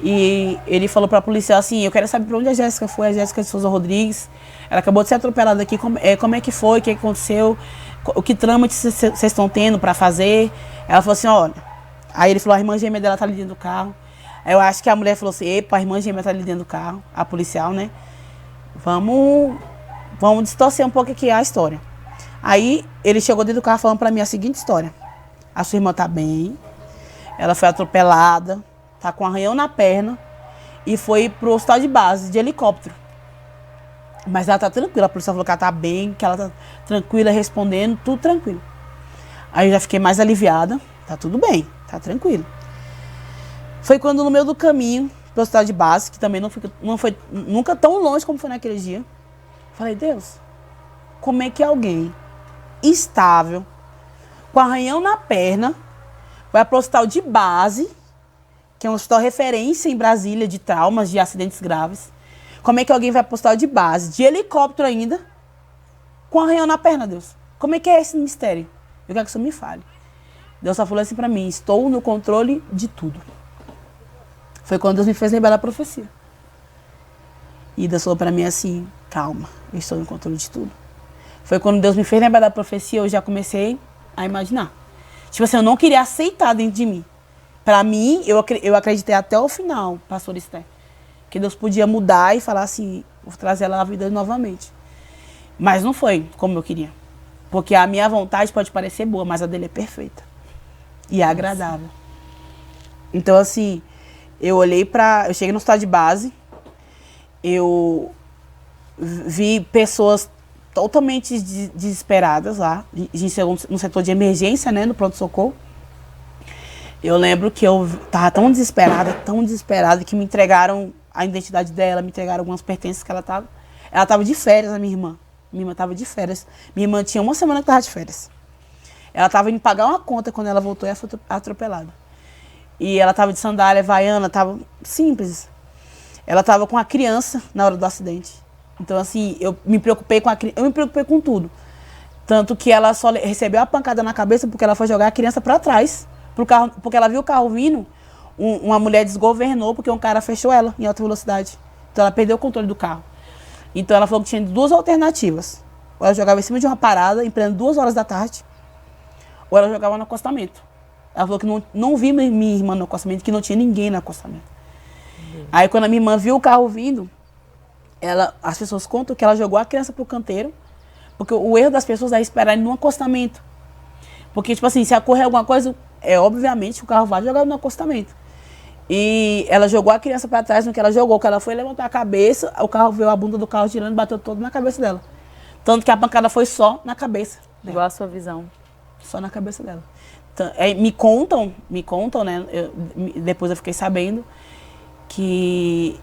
e ele falou para a policial assim, eu quero saber para onde a Jéssica foi, a Jéssica de Souza Rodrigues. Ela acabou de ser atropelada aqui, como é que foi, o que aconteceu, o que trâmite vocês estão tendo para fazer. Ela falou assim, olha, aí ele falou, a irmã gêmea dela tá ali dentro do carro. Aí eu acho que a mulher falou assim, epa, a irmã gêmea tá ali dentro do carro, a policial, né? Vamos distorcer um pouco aqui a história. Aí ele chegou dentro do carro falando para mim a seguinte história. A sua irmã tá bem, ela foi atropelada, tá com um arranhão na perna e foi pro hospital de base, de helicóptero. Mas ela tá tranquila, a polícia falou que ela tá bem, que ela tá tranquila, respondendo, tudo tranquilo. Aí eu já fiquei mais aliviada, tá tudo bem, tá tranquilo. Foi quando no meio do caminho, pro hospital de base, que também não foi nunca tão longe como foi naquele dia, falei, Deus, como é que alguém estável, com arranhão na perna, vai pro hospital de base, que é um hospital referência em Brasília de traumas, de acidentes graves. Como é que alguém vai pro hospital de base, de helicóptero ainda, com arranhão na perna, Deus? Como é que é esse mistério? Eu quero que o Senhor me fale. Deus só falou assim pra mim, estou no controle de tudo. Foi quando Deus me fez lembrar da profecia. E Deus falou pra mim assim, calma, eu estou no controle de tudo. Foi quando Deus me fez lembrar da profecia, eu já comecei a imaginar. Tipo assim, eu não queria aceitar dentro de mim. Pra mim, eu acreditei até o final, pastor Esther, que Deus podia mudar e falar assim, vou trazer ela à vida novamente. Mas não foi como eu queria. Porque a minha vontade pode parecer boa, mas a dele é perfeita. E é agradável. Então, assim, eu cheguei no hospital de base, eu vi pessoas totalmente desesperadas lá. A gente chegou no setor de emergência, né, no pronto-socorro. Eu lembro que eu tava tão desesperada, que me entregaram a identidade dela, me entregaram algumas pertences que ela tava. Ela tava de férias, a minha irmã. Minha irmã tava de férias. Minha irmã tinha uma semana que tava de férias. Ela tava indo pagar uma conta quando ela voltou e foi atropelada. E ela tava de sandália, havaiana, tava simples. Ela tava com a criança na hora do acidente. Então, assim, eu me preocupei com tudo. Tanto que ela só recebeu a pancada na cabeça porque ela foi jogar a criança para trás. Pro carro, porque ela viu o carro vindo, uma mulher desgovernou porque um cara fechou ela em alta velocidade. Então ela perdeu o controle do carro. Então ela falou que tinha duas alternativas. Ou ela jogava em cima de uma parada, em pleno 2 horas da tarde, ou ela jogava no acostamento. Ela falou que não viu minha irmã no acostamento, que não tinha ninguém no acostamento. Aí quando a minha irmã viu o carro vindo, as pessoas contam que ela jogou a criança pro canteiro, porque o erro das pessoas é esperar no acostamento. Porque, tipo assim, se ocorrer alguma coisa, obviamente o carro vai jogar no acostamento. E ela jogou a criança para trás, no que ela jogou, que ela foi levantar a cabeça, o carro veio, a bunda do carro girando e bateu todo na cabeça dela. Tanto que a pancada foi só na cabeça dela. Igual a sua visão. Só na cabeça dela. Então, me contam, né? Depois eu fiquei sabendo que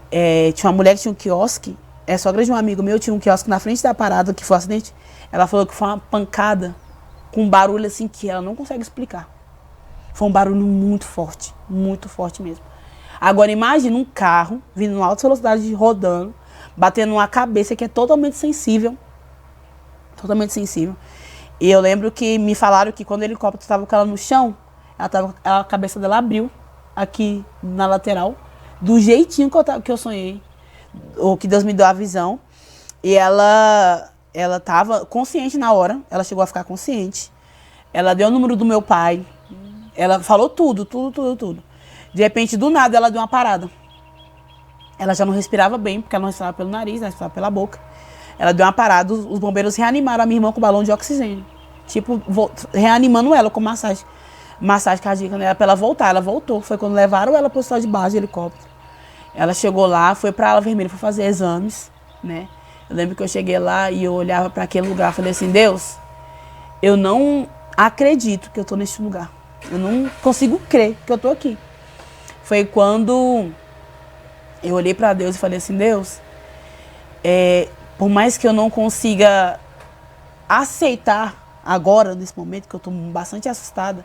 tinha uma mulher que tinha um quiosque, sogra de um amigo meu, tinha um quiosque na frente da parada, que foi um acidente. Ela falou que foi uma pancada com um barulho assim que ela não consegue explicar. Foi um barulho muito forte mesmo. Agora imagina um carro vindo em alta velocidade, rodando, batendo numa cabeça que é totalmente sensível. Totalmente sensível. E eu lembro que me falaram que quando o helicóptero estava com ela no chão, a cabeça dela abriu aqui na lateral, do jeitinho que eu sonhei, ou que Deus me deu a visão. E ela estava consciente na hora, ela chegou a ficar consciente. Ela deu o número do meu pai, ela falou tudo. De repente, do nada, ela deu uma parada. Ela já não respirava bem, porque ela não respirava pelo nariz, ela respirava pela boca. Ela deu uma parada, os bombeiros reanimaram a minha irmã com balão de oxigênio. Tipo, reanimando ela com massagem cardíaca nela pra ela voltar. Ela voltou, foi quando levaram ela pro hospital de base de helicóptero. Ela chegou lá, foi pra Ala Vermelha, foi fazer exames, né? Eu lembro que eu cheguei lá e eu olhava para aquele lugar, falei assim, Deus, eu não acredito que eu tô neste lugar. Eu não consigo crer que eu tô aqui. Foi quando eu olhei para Deus e falei assim, Deus, por mais que eu não consiga aceitar agora, nesse momento, que eu tô bastante assustada,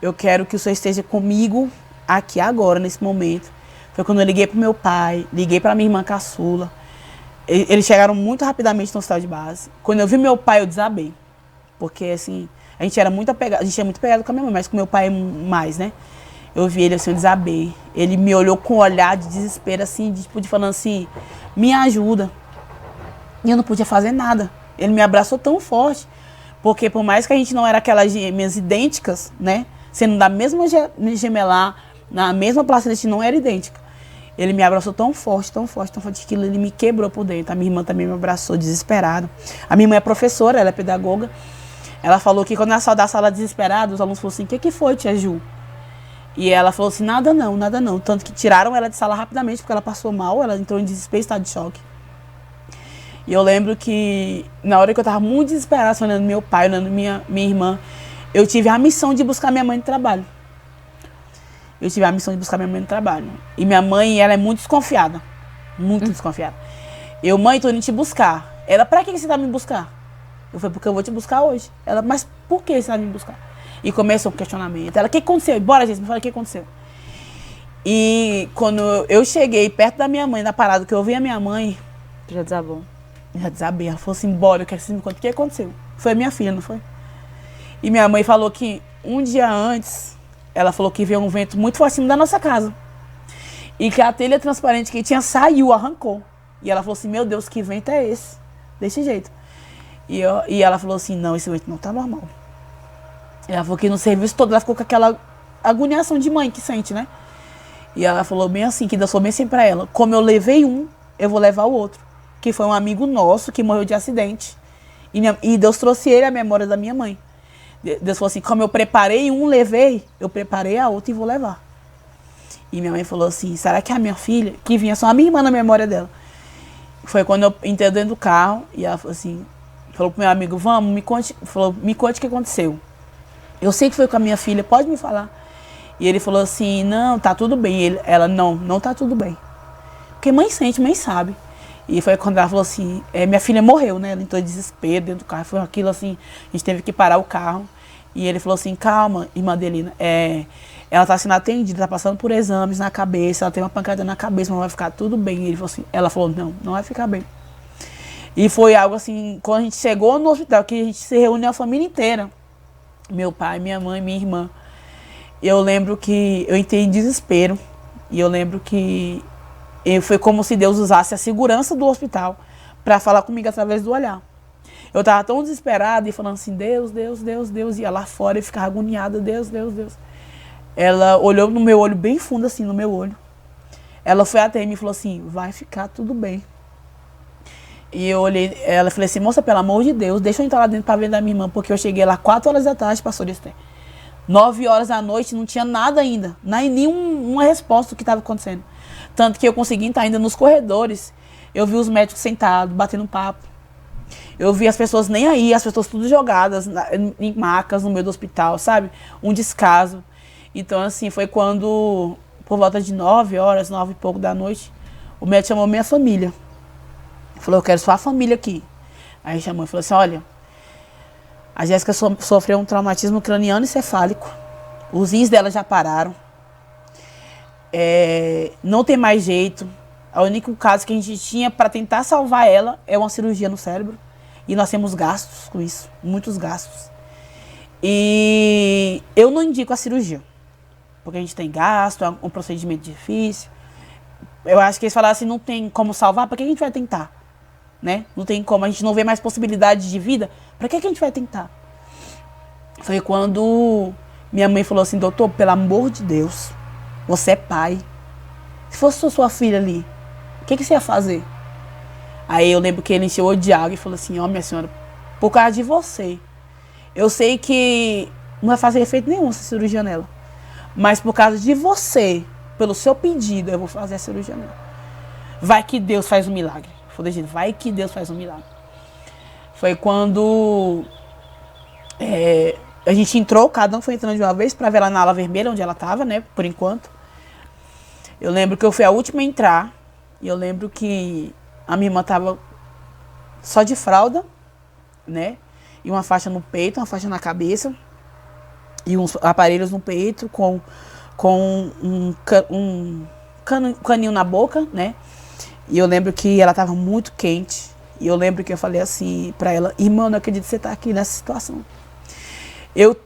eu quero que o Senhor esteja comigo aqui agora, nesse momento. Foi quando eu liguei pro meu pai, liguei pra minha irmã caçula. Eles chegaram muito rapidamente no hospital de base. Quando eu vi meu pai, eu desabei. Porque, assim, a gente é muito apegado com a minha mãe, mas com meu pai mais, né? Eu vi ele, assim, eu desabei. Ele me olhou com um olhar de desespero, assim, de falando assim, me ajuda. E eu não podia fazer nada. Ele me abraçou tão forte. Porque por mais que a gente não era aquelas gêmeas idênticas, né? Sendo da mesma gemelar, na mesma placenta, a gente não era idêntica. Ele me abraçou tão forte, que ele me quebrou por dentro. A minha irmã também me abraçou, desesperada. A minha irmã é professora, ela é pedagoga. Ela falou que quando ela saiu da sala desesperada, os alunos falaram assim, o que foi, tia Ju? E ela falou assim, nada não. Tanto que tiraram ela de sala rapidamente, porque ela passou mal, ela entrou em desespero, estado de choque. E eu lembro que, na hora que eu estava muito desesperada, olhando meu pai, olhando minha irmã, eu tive a missão de buscar minha mãe no trabalho. E minha mãe, ela é muito desconfiada. Muito desconfiada. Eu, mãe, tô indo te buscar. Ela, pra que você tá me buscar? Eu falei, porque eu vou te buscar hoje. Ela, mas por que você vai me buscar? E começou o questionamento. Ela, o que aconteceu? Bora, gente, me fala o que aconteceu. E quando eu cheguei perto da minha mãe, na parada, que eu vi a minha mãe... Já desabou. Já desabei. Ela falou assim, bora, eu quero que você me conte o que aconteceu. Foi a minha filha, não foi? E minha mãe falou que um dia antes, ela falou que veio um vento muito forte da nossa casa. E que a telha transparente que tinha saiu, arrancou. E ela falou assim, meu Deus, que vento é esse? Desse jeito. E ela falou assim, não, esse vento não tá normal. Ela falou que no serviço todo ela ficou com aquela agoniação de mãe que sente, né? E ela falou bem assim, que Deus falou bem assim pra ela: como eu levei um, eu vou levar o outro. Que foi um amigo nosso que morreu de acidente. E Deus trouxe ele à memória da minha mãe. Deus falou assim: como eu preparei um, levei, eu preparei a outra e vou levar. E minha mãe falou assim: será que a minha filha, que vinha só a minha irmã na memória dela? Foi quando eu entrei dentro do carro e ela falou assim, falou pro meu amigo: vamos, me conte o que aconteceu. Eu sei que foi com a minha filha, pode me falar? E ele falou assim: não, tá tudo bem. Ela: não tá tudo bem. Porque mãe sente, mãe sabe. E foi quando ela falou assim: minha filha morreu, né? Ela entrou em desespero dentro do carro. Foi aquilo assim, a gente teve que parar o carro. E ele falou assim: calma, irmã Adelina, ela tá sendo atendida, tá passando por exames na cabeça, ela tem uma pancada na cabeça, mas vai ficar tudo bem. E ele falou assim, ela falou: não vai ficar bem. E foi algo assim, quando a gente chegou no hospital, que a gente se reuniu a família inteira. Meu pai, minha mãe, minha irmã. Eu lembro que eu entrei em desespero. E eu lembro que foi como se Deus usasse a segurança do hospital para falar comigo através do olhar. Eu estava tão desesperada e falando assim: Deus, Deus, Deus, Deus. Ia lá fora e ficava agoniada: Deus, Deus, Deus. Ela olhou no meu olho, bem fundo assim, no meu olho. Ela foi até mim e falou assim: vai ficar tudo bem. E eu olhei, ela falou assim: moça, pelo amor de Deus, deixa eu entrar lá dentro para ver da minha irmã, porque eu cheguei lá 4 horas da tarde, pastor Esther. 9 horas da noite, não tinha nada ainda, nenhuma resposta do que estava acontecendo. Tanto que eu consegui entrar ainda nos corredores. Eu vi os médicos sentados, batendo papo. Eu vi as pessoas nem aí, as pessoas tudo jogadas em macas no meio do hospital, sabe? Um descaso. Então, assim, foi quando, por volta de 9 horas, 9 e pouco da noite, o médico chamou minha família. Falou: eu quero sua família aqui. Aí chamou e falou assim: olha, a Jéssica sofreu um traumatismo craniano e cefálico. Os rins dela já pararam. Não tem mais jeito. O único caso que a gente tinha para tentar salvar ela é uma cirurgia no cérebro. E nós temos gastos com isso, muitos gastos. E eu não indico a cirurgia, porque a gente tem gasto, é um procedimento difícil. Eu acho que eles falaram assim: não tem como salvar, para que a gente vai tentar? Né? Não tem como, a gente não vê mais possibilidade de vida, para que a gente vai tentar? Foi quando minha mãe falou assim: doutor, pelo amor de Deus, você é pai. Se fosse sua filha ali, o que você ia fazer? Aí eu lembro que ele encheu de água e falou assim: ó, minha senhora, por causa de você, eu sei que não vai fazer efeito nenhum essa cirurgia nela, mas por causa de você, pelo seu pedido, eu vou fazer a cirurgia nela. Vai que Deus faz um milagre. Eu falei: gente, vai que Deus faz um milagre. Foi quando a gente entrou, cada um foi entrando de uma vez para ver ela na ala vermelha, onde ela estava, né, por enquanto. Eu lembro que eu fui a última a entrar, e eu lembro que a minha irmã estava só de fralda, né, e uma faixa no peito, uma faixa na cabeça, e uns aparelhos no peito, com um caninho na boca, né. E eu lembro que ela estava muito quente, e eu lembro que eu falei assim para ela: irmã, não acredito que você está aqui nessa situação. Eu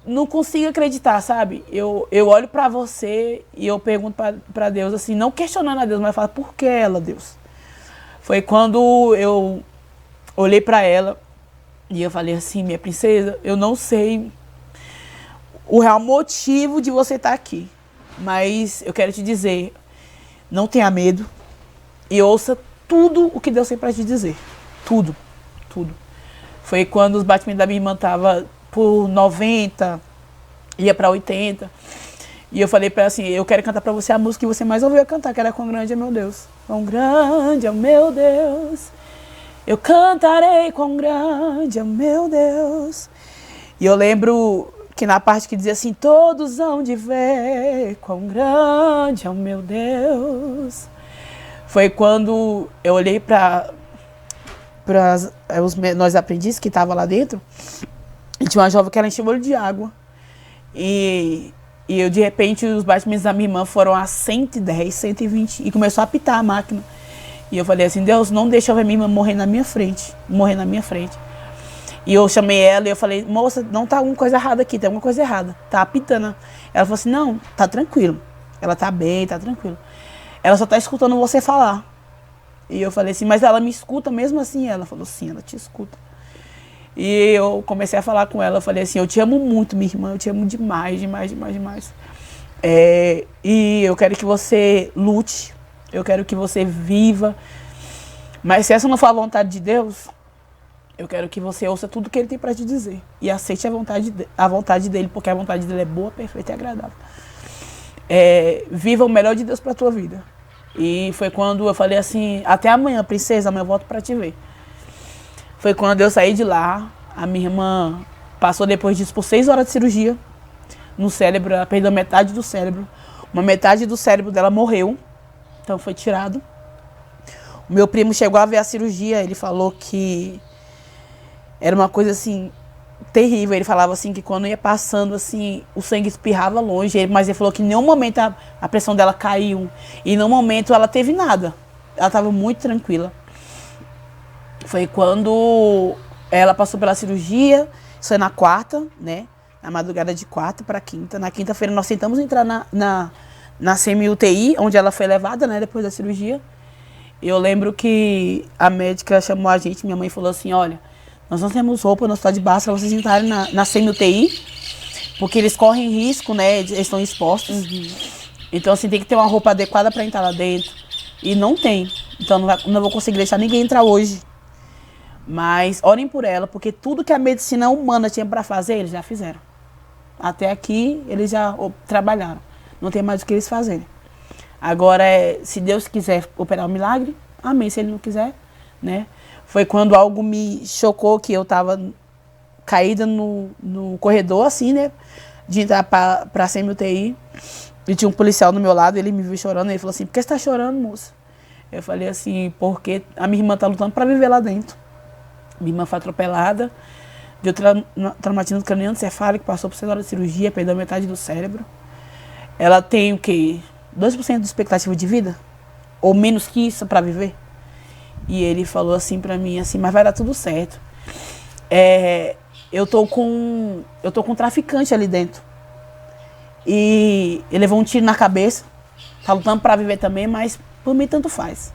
não consigo acreditar, sabe? Eu olho para você e eu pergunto para Deus, assim, não questionando a Deus, mas eu falo: por que ela, Deus? Foi quando eu olhei para ela e eu falei assim: minha princesa, eu não sei o real motivo de você estar aqui, mas eu quero te dizer, não tenha medo e ouça tudo o que Deus tem para te dizer. Tudo, tudo. Foi quando os batimentos da minha irmã estavam por 90, ia para 80. E eu falei para ela assim: eu quero cantar para você a música que você mais ouviu cantar, que era Quão Grande é Meu Deus. Quão grande é o meu Deus, eu cantarei quão grande é o meu Deus. E eu lembro que na parte que dizia assim: todos hão de ver quão grande é o meu Deus. Foi quando eu olhei para nós aprendizes que estavam lá dentro, e tinha uma jovem que ela encheu o olho de água. E eu, de repente, os batimentos da minha irmã foram a 110, 120, e começou a apitar a máquina. E eu falei assim: Deus, não deixa a minha irmã morrer na minha frente. E eu chamei ela e eu falei: moça, não tá alguma coisa errada aqui, tem alguma coisa errada, tá apitando. Ela falou assim: não, tá tranquilo. Ela tá bem, tá tranquilo. Ela só tá escutando você falar. E eu falei assim: mas ela me escuta mesmo assim? Ela falou: sim, ela te escuta. E eu comecei a falar com ela, eu falei assim, eu te amo muito, minha irmã, eu te amo demais, demais, demais, demais. E eu quero que você lute, eu quero que você viva, mas se essa não for a vontade de Deus, eu quero que você ouça tudo que Ele tem para te dizer e aceite a vontade dEle, porque a vontade dEle é boa, perfeita e agradável. Viva o melhor de Deus para a tua vida. E foi quando eu falei assim, até amanhã, princesa, amanhã eu volto para te ver. Foi quando eu saí de lá, a minha irmã passou depois disso por 6 horas de cirurgia no cérebro, ela perdeu metade do cérebro. Uma metade do cérebro dela morreu, então foi tirado. O meu primo chegou a ver a cirurgia, ele falou que era uma coisa assim, terrível. Ele falava assim que quando ia passando assim, o sangue espirrava longe, mas ele falou que em nenhum momento a pressão dela caiu, e em nenhum momento ela teve nada. Ela estava muito tranquila. Foi quando ela passou pela cirurgia, isso foi na quarta, né? Na madrugada de quarta para quinta. Na quinta-feira nós tentamos entrar na semi-UTI, onde ela foi levada, né, depois da cirurgia. Eu lembro que a médica chamou a gente, minha mãe falou assim, olha, nós não temos roupa no hospital de base para vocês entrarem na semi-UTI, porque eles correm risco, né, eles estão expostos. Uhum. Então, assim, tem que ter uma roupa adequada para entrar lá dentro. E não tem. Então, não vou conseguir deixar ninguém entrar hoje. Mas orem por ela, porque tudo que a medicina humana tinha para fazer, eles já fizeram. Até aqui, eles já trabalharam. Não tem mais o que eles fazerem. Agora, se Deus quiser operar um milagre, amém. Se Ele não quiser, né? Foi quando algo me chocou, que eu estava caída no corredor, assim, né? De entrar para a semi-UTI. E tinha um policial do meu lado, ele me viu chorando. Ele falou assim, por que você está chorando, moça? Eu falei assim, porque a minha irmã está lutando para viver lá dentro. Minha irmã foi atropelada, deu traumatismo crânioencefálico, passou por 6 horas de cirurgia, perdeu metade do cérebro. Ela tem o quê? 2% de expectativa de vida? Ou menos que isso para viver? E ele falou assim para mim, assim, mas vai dar tudo certo. Eu tô com um traficante ali dentro. E ele levou um tiro na cabeça, tá lutando para viver também, mas por mim tanto faz.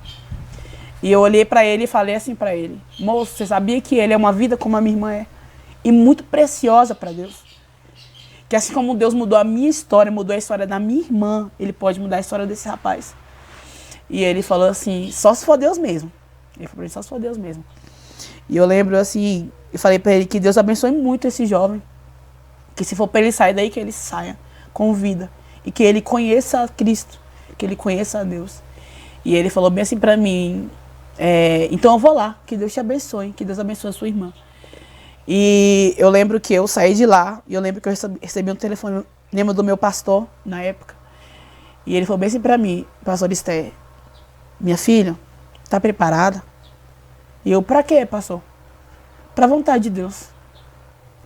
E eu olhei para ele e falei assim para ele, moço, você sabia que ele é uma vida como a minha irmã é? E muito preciosa para Deus. Que assim como Deus mudou a minha história, mudou a história da minha irmã, Ele pode mudar a história desse rapaz. E ele falou assim, só se for Deus mesmo. Ele falou pra mim, só se for Deus mesmo. E eu lembro assim, eu falei para ele que Deus abençoe muito esse jovem. Que se for para ele sair daí, que ele saia com vida. E que ele conheça a Cristo, que ele conheça a Deus. E ele falou bem assim para mim, então eu vou lá, que Deus te abençoe, que Deus abençoe a sua irmã. E eu lembro que eu saí de lá, e eu lembro que eu recebi um telefonema do meu pastor, na época. E ele falou bem assim pra mim, pastor Esther, minha filha, tá preparada? E eu, pra quê, pastor? Pra vontade de Deus.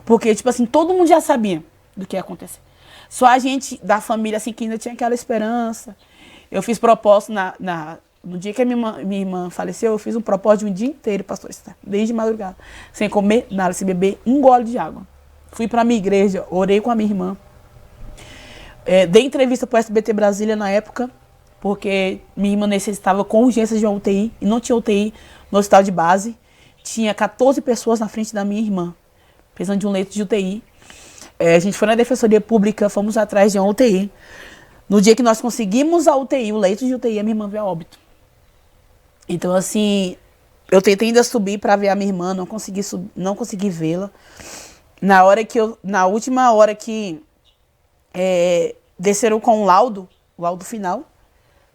Porque, tipo assim, todo mundo já sabia do que ia acontecer. Só a gente da família, assim, que ainda tinha aquela esperança. Eu fiz propósito no dia que a minha irmã faleceu, eu fiz um propósito de um dia inteiro, pastor Esther, desde madrugada, sem comer nada, sem beber um gole de água. Fui para a minha igreja, orei com a minha irmã. Dei entrevista para o SBT Brasília na época, porque minha irmã necessitava com urgência de uma UTI, e não tinha UTI no hospital de base. Tinha 14 pessoas na frente da minha irmã, precisando de um leito de UTI. A gente foi na Defensoria Pública, fomos atrás de uma UTI. No dia que nós conseguimos a UTI, o leito de UTI, a minha irmã veio a óbito. Então, assim, eu tentei ainda subir para ver a minha irmã, não consegui vê-la. Na última hora que desceram com o laudo final,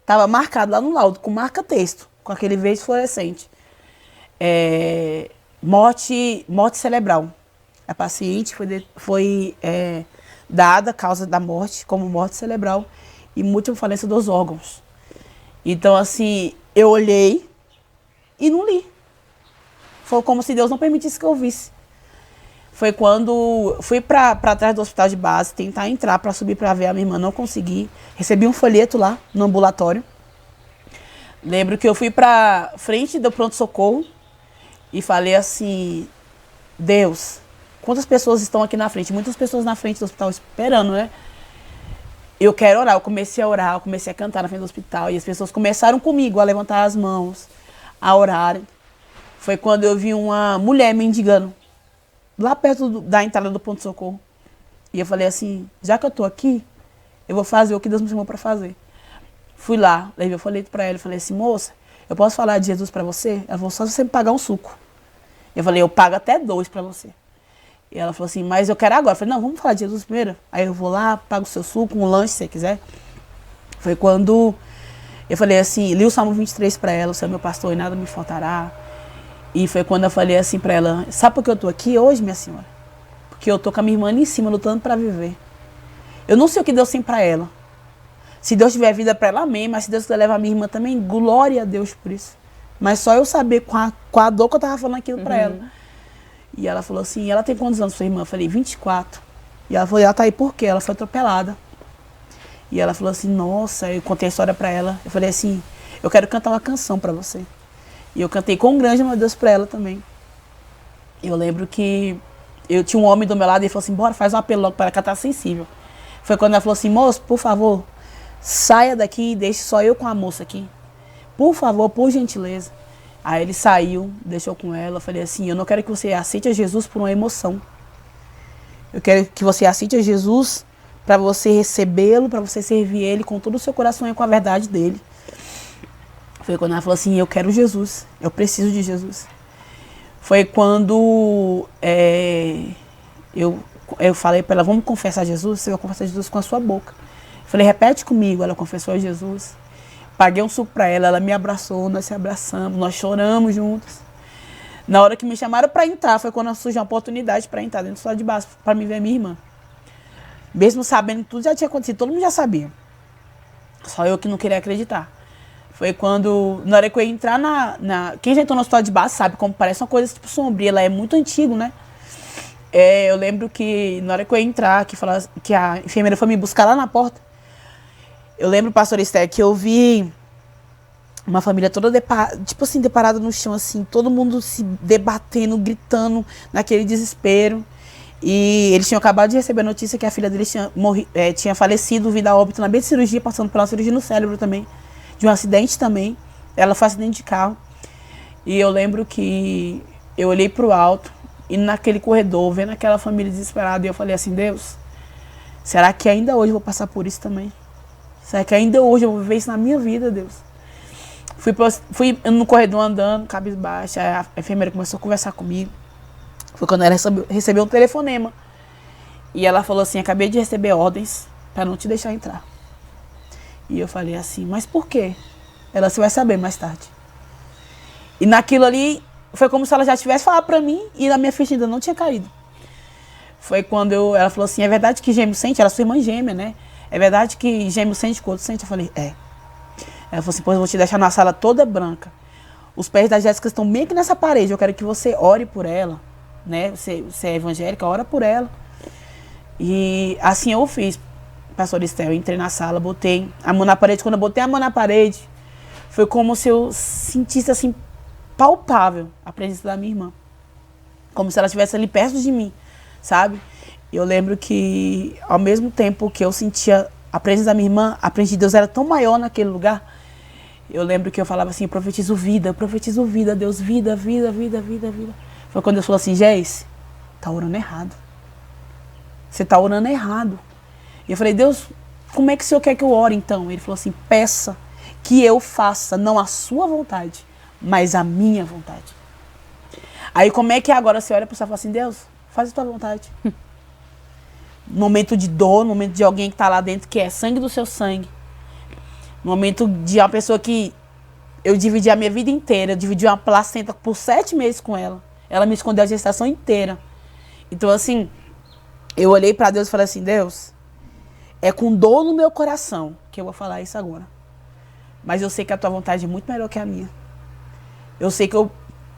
estava marcado lá no laudo, com marca-texto, com aquele verde fluorescente. Morte cerebral. A paciente foi dada a causa da morte como morte cerebral e múltipla falência dos órgãos. Então, assim, eu olhei e não li. Foi como se Deus não permitisse que eu visse. Foi quando fui para trás do hospital de base, tentar entrar para subir para ver a minha irmã, não consegui. Recebi um folheto lá no ambulatório. Lembro que eu fui para frente do pronto-socorro e falei assim, Deus, quantas pessoas estão aqui na frente? Muitas pessoas na frente do hospital esperando, né? Eu quero orar. Eu comecei a orar, eu comecei a cantar na frente do hospital. E as pessoas começaram comigo a levantar as mãos, a orarem. Foi quando eu vi uma mulher mendigando lá perto da entrada do ponto-socorro. E eu falei assim, já que eu tô aqui, eu vou fazer o que Deus me chamou para fazer. Fui lá, daí eu falei para ela, falei assim, moça, eu posso falar de Jesus para você? Ela falou, só se você me pagar um suco. Eu falei, eu pago até 2 para você. E ela falou assim, mas eu quero agora. Eu falei, não, vamos falar de Jesus primeiro. Aí eu vou lá, pago o seu suco, um lanche, se você quiser. Foi quando eu falei assim, li o Salmo 23 para ela, o Senhor é meu pastor e nada me faltará. E foi quando eu falei assim para ela, sabe por que eu tô aqui hoje, minha senhora? Porque eu tô com a minha irmã ali em cima, lutando para viver. Eu não sei o que Deus tem para ela. Se Deus tiver vida para ela, amém. Mas se Deus quiser levar a minha irmã também, glória a Deus por isso. Mas só eu saber com a dor que eu tava falando aquilo para ela. E ela falou assim, ela tem quantos anos, sua irmã? Eu falei, 24. E ela falou, ela tá aí por quê? Ela foi atropelada. E ela falou assim, nossa, eu contei a história para ela. Eu falei assim, eu quero cantar uma canção para você. E eu cantei com um grande amor de Deus para ela também. Eu lembro que eu tinha um homem do meu lado e ele falou assim, bora, faz um apelo logo para ela, que ela tá sensível. Foi quando ela falou assim, moço, por favor, saia daqui e deixe só eu com a moça aqui. Por favor, por gentileza. Aí ele saiu, deixou com ela. Eu falei assim, eu não quero que você aceite a Jesus por uma emoção. Eu quero que você aceite a Jesus para você recebê-lo, para você servir ele com todo o seu coração e com a verdade dele. Foi quando ela falou assim, eu quero Jesus, eu preciso de Jesus. Foi quando eu falei para ela, vamos confessar Jesus? Você vai confessar Jesus com a sua boca. Eu falei, repete comigo. Ela confessou a Jesus. Paguei um suco para ela me abraçou, nós se abraçamos, nós choramos juntos. Na hora que me chamaram para entrar, foi quando surgiu uma oportunidade para entrar dentro do salão de baixo, para me ver minha irmã. Mesmo sabendo que tudo já tinha acontecido, todo mundo já sabia. Só eu que não queria acreditar. Foi quando, na hora que eu ia entrar quem já entrou no hospital de base sabe como parece uma coisa tipo sombria, ela é muito antigo, né? Eu lembro que na hora que eu ia entrar, que a enfermeira foi me buscar lá na porta, eu lembro, pastor Esther, que eu vi uma família toda deparada no chão, assim, todo mundo se debatendo, gritando, naquele desespero. E eles tinham acabado de receber a notícia que a filha deles tinha falecido, vindo a óbito na meio de cirurgia, passando por uma cirurgia no cérebro também, de um acidente também. Ela foi um acidente de carro. E eu lembro que eu olhei para o alto, e naquele corredor, vendo aquela família desesperada, e eu falei assim, Deus, será que ainda hoje eu vou passar por isso também? Será que ainda hoje eu vou viver isso na minha vida, Deus? Fui no corredor andando, cabisbaixa, a enfermeira começou a conversar comigo. Foi quando ela recebeu um telefonema. E ela falou assim, acabei de receber ordens para não te deixar entrar. E eu falei assim, mas por quê? Ela, você vai saber mais tarde. E naquilo ali, foi como se ela já tivesse falado para mim e na minha ficha ainda não tinha caído. Foi quando ela falou assim, é verdade que gêmeo sente? Ela é sua irmã gêmea, né? É verdade que gêmeo sente que o outro sente? Eu falei, é. Ela falou assim, pois eu vou te deixar na sala toda branca. Os pés da Jéssica estão bem aqui nessa parede. Eu quero que você ore por ela. Né? Você é evangélica, ora por ela. E assim eu fiz, pastor Estel. Eu entrei na sala, botei a mão na parede. Quando eu botei a mão na parede, foi como se eu sentisse assim, palpável a presença da minha irmã. Como se ela estivesse ali perto de mim, sabe? Eu lembro que, ao mesmo tempo que eu sentia a presença da minha irmã, a presença de Deus era tão maior naquele lugar. Eu lembro que eu falava assim, eu profetizo vida, Deus, vida, vida, vida, vida, vida. Foi quando Deus falou assim, Jéssica, tá orando errado. Você tá orando errado. E eu falei, Deus, como é que o Senhor quer que eu ore então? Ele falou assim, peça que eu faça, não a sua vontade, mas a minha vontade. Aí como é que agora você olha para você e fala assim, Deus, faz a tua vontade. No momento de dor, no momento de alguém que está lá dentro, que é sangue do seu sangue. No momento de uma pessoa que eu dividi a minha vida inteira, eu dividi uma placenta por 7 meses com ela. Ela me escondeu a gestação inteira. Então assim, eu olhei para Deus e falei assim, Deus, é com dor no meu coração que eu vou falar isso agora. Mas eu sei que a tua vontade é muito melhor que a minha. Eu sei que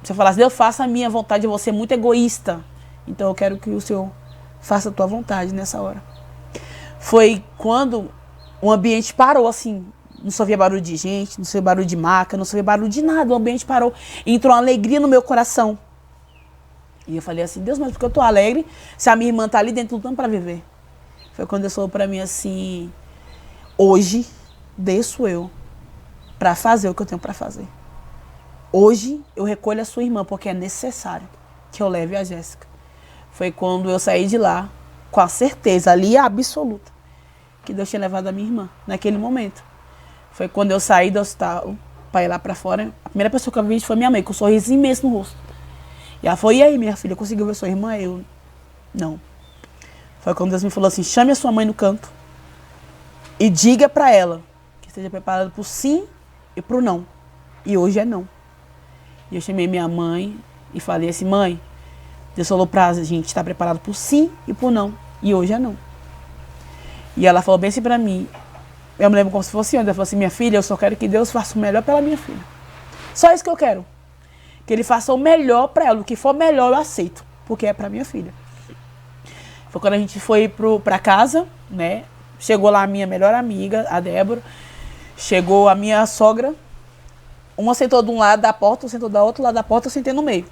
se eu falasse, Deus, faça a minha vontade, eu vou ser muito egoísta. Então eu quero que o Senhor faça a tua vontade nessa hora. Foi quando o ambiente parou, assim, não só via barulho de gente, não só via barulho de maca, não só via barulho de nada, o ambiente parou. Entrou uma alegria no meu coração. E eu falei assim, Deus, mas por que eu tô alegre se a minha irmã tá ali dentro lutando para viver? Foi quando Deus falou para mim assim, hoje desço eu para fazer o que eu tenho para fazer. Hoje eu recolho a sua irmã porque é necessário que eu leve a Jéssica. foi quando eu saí de lá, com a certeza ali absoluta, que Deus tinha levado a minha irmã, naquele momento. Foi quando eu saí do hospital para ir lá para fora. A primeira pessoa que eu vi foi minha mãe, com um sorriso imenso no rosto. E ela falou, e aí, minha filha, conseguiu ver sua irmã? Eu, não. Foi quando Deus me falou assim, chame a sua mãe no canto e diga para ela que esteja preparada pro sim e pro não. E hoje é não. E eu chamei minha mãe e falei assim, mãe, Deus falou pra gente estar preparado pro sim e pro não. E hoje é não. E ela falou bem assim pra mim, eu me lembro como se fosse ontem, ela falou assim, minha filha, eu só quero que Deus faça o melhor pela minha filha. Só isso que eu quero. Que Ele faça o melhor pra ela, o que for melhor eu aceito, porque é pra minha filha. Foi quando a gente foi pra casa, né? Chegou lá a minha melhor amiga, a Débora. Chegou a minha sogra. Uma sentou de um lado da porta, outra sentou do outro lado da porta, eu sentei no meio.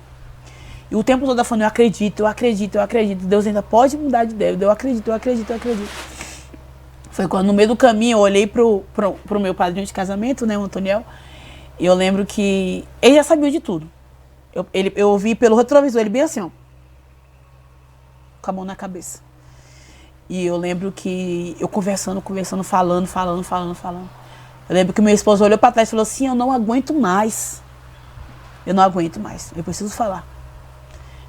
E o tempo todo ela falando, eu acredito, eu acredito, eu acredito. Deus ainda pode mudar de ideia. Eu acredito, eu acredito, eu acredito. Foi quando no meio do caminho eu olhei pro meu padrinho de casamento, né, o Antoniel. E eu lembro que ele já sabia de tudo. Eu ouvi pelo retrovisor, ele bem assim, ó. Com a mão na cabeça. E eu lembro que eu conversando, falando. Eu lembro que meu esposo olhou para trás e falou assim, eu não aguento mais. Eu não aguento mais, eu preciso falar.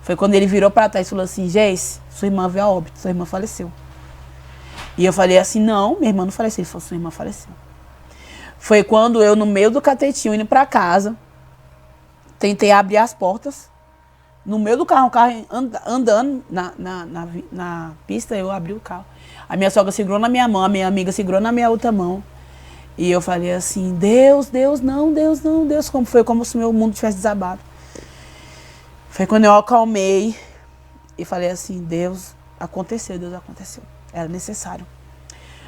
Foi quando ele virou para trás e falou assim, Geis, sua irmã veio a óbito, sua irmã faleceu. E eu falei assim, não, minha irmã não faleceu. Ele falou, sua irmã faleceu. Foi quando eu, no meio do catetinho, indo para casa, tentei abrir as portas. No meio do carro, o carro andando na pista, eu abri o carro. A minha sogra segurou na minha mão, a minha amiga segurou na minha outra mão. E eu falei assim, Deus, não, Deus. Como se meu mundo tivesse desabado. Foi quando eu acalmei e falei assim, Deus, aconteceu. Era necessário.